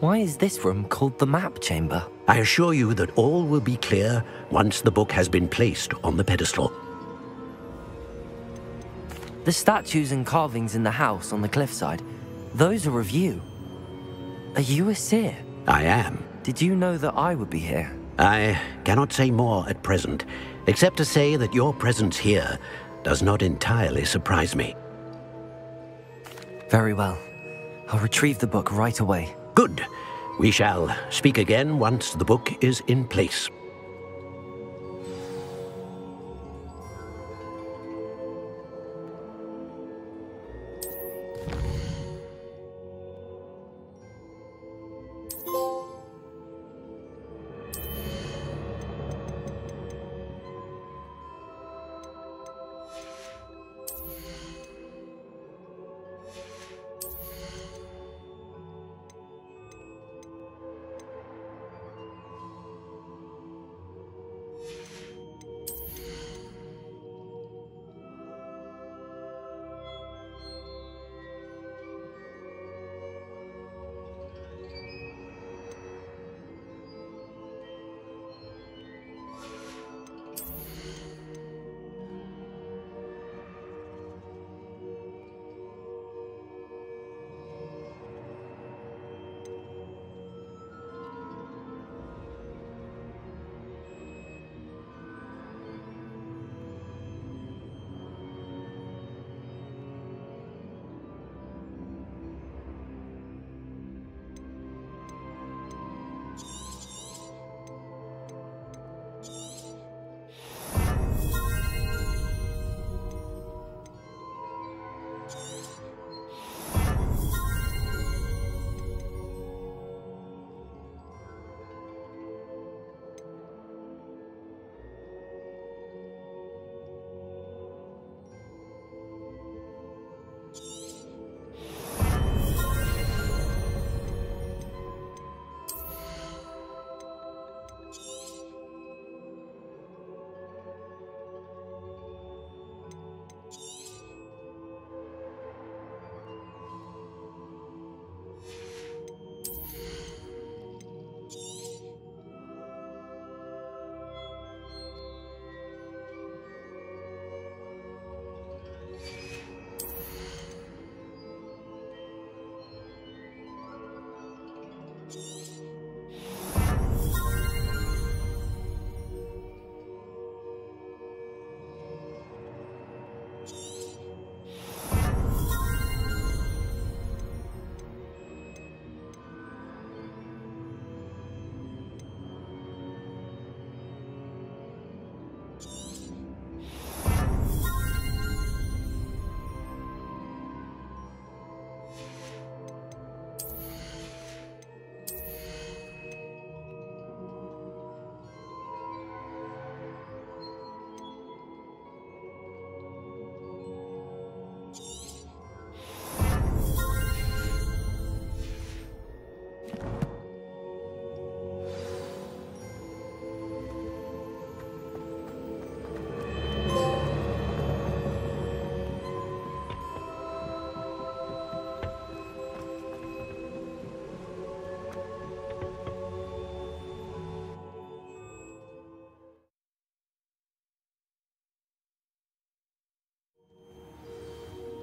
Why is this room called the map chamber? I assure you that all will be clear once the book has been placed on the pedestal. The statues and carvings in the house on the cliffside, those are of you. Are you a seer? I am. Did you know that I would be here? I cannot say more at present, except to say that your presence here does not entirely surprise me. Very well. I'll retrieve the book right away. Good. We shall speak again once the book is in place.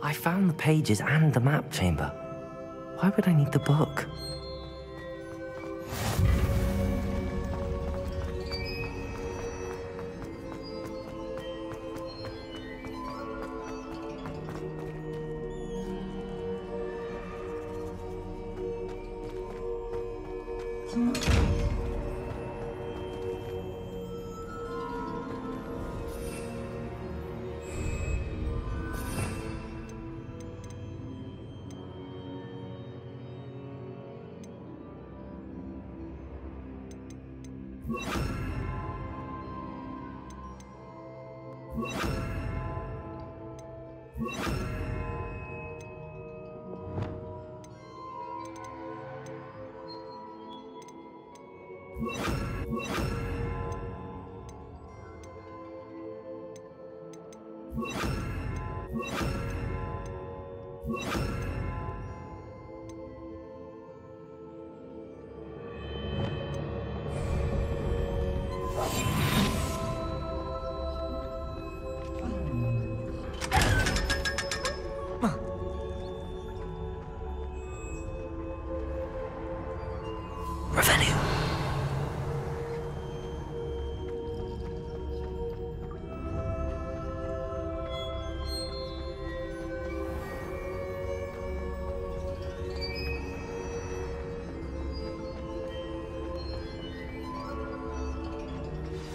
I found the pages and the map chamber. Why would I need the book?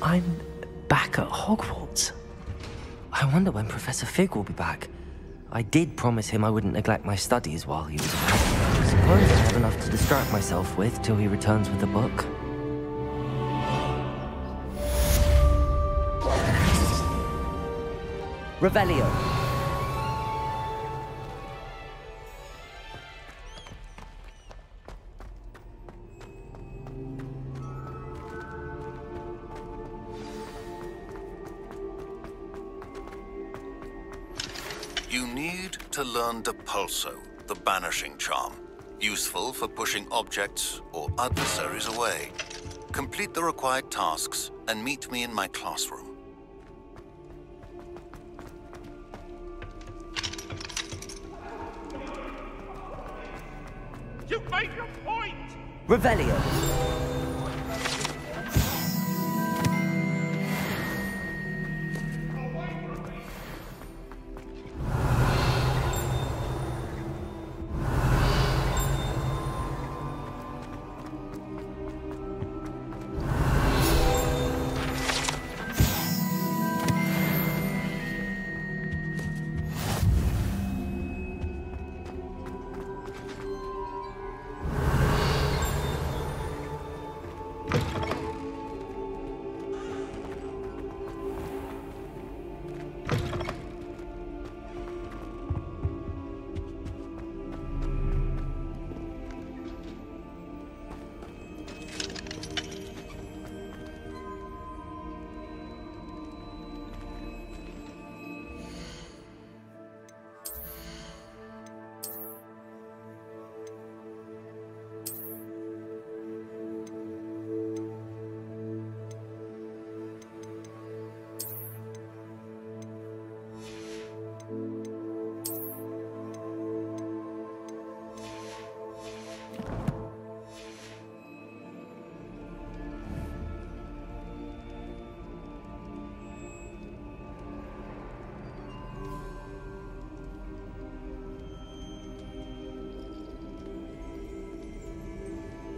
I'm back at Hogwarts. I wonder when Professor Fig will be back. I did promise him I wouldn't neglect my studies while he was away. I suppose I have enough to distract myself with till he returns with the book. Revelio. You need to learn Depulso, the banishing charm. Useful for pushing objects or adversaries away. Complete the required tasks and meet me in my classroom. You've made your point! Revelio.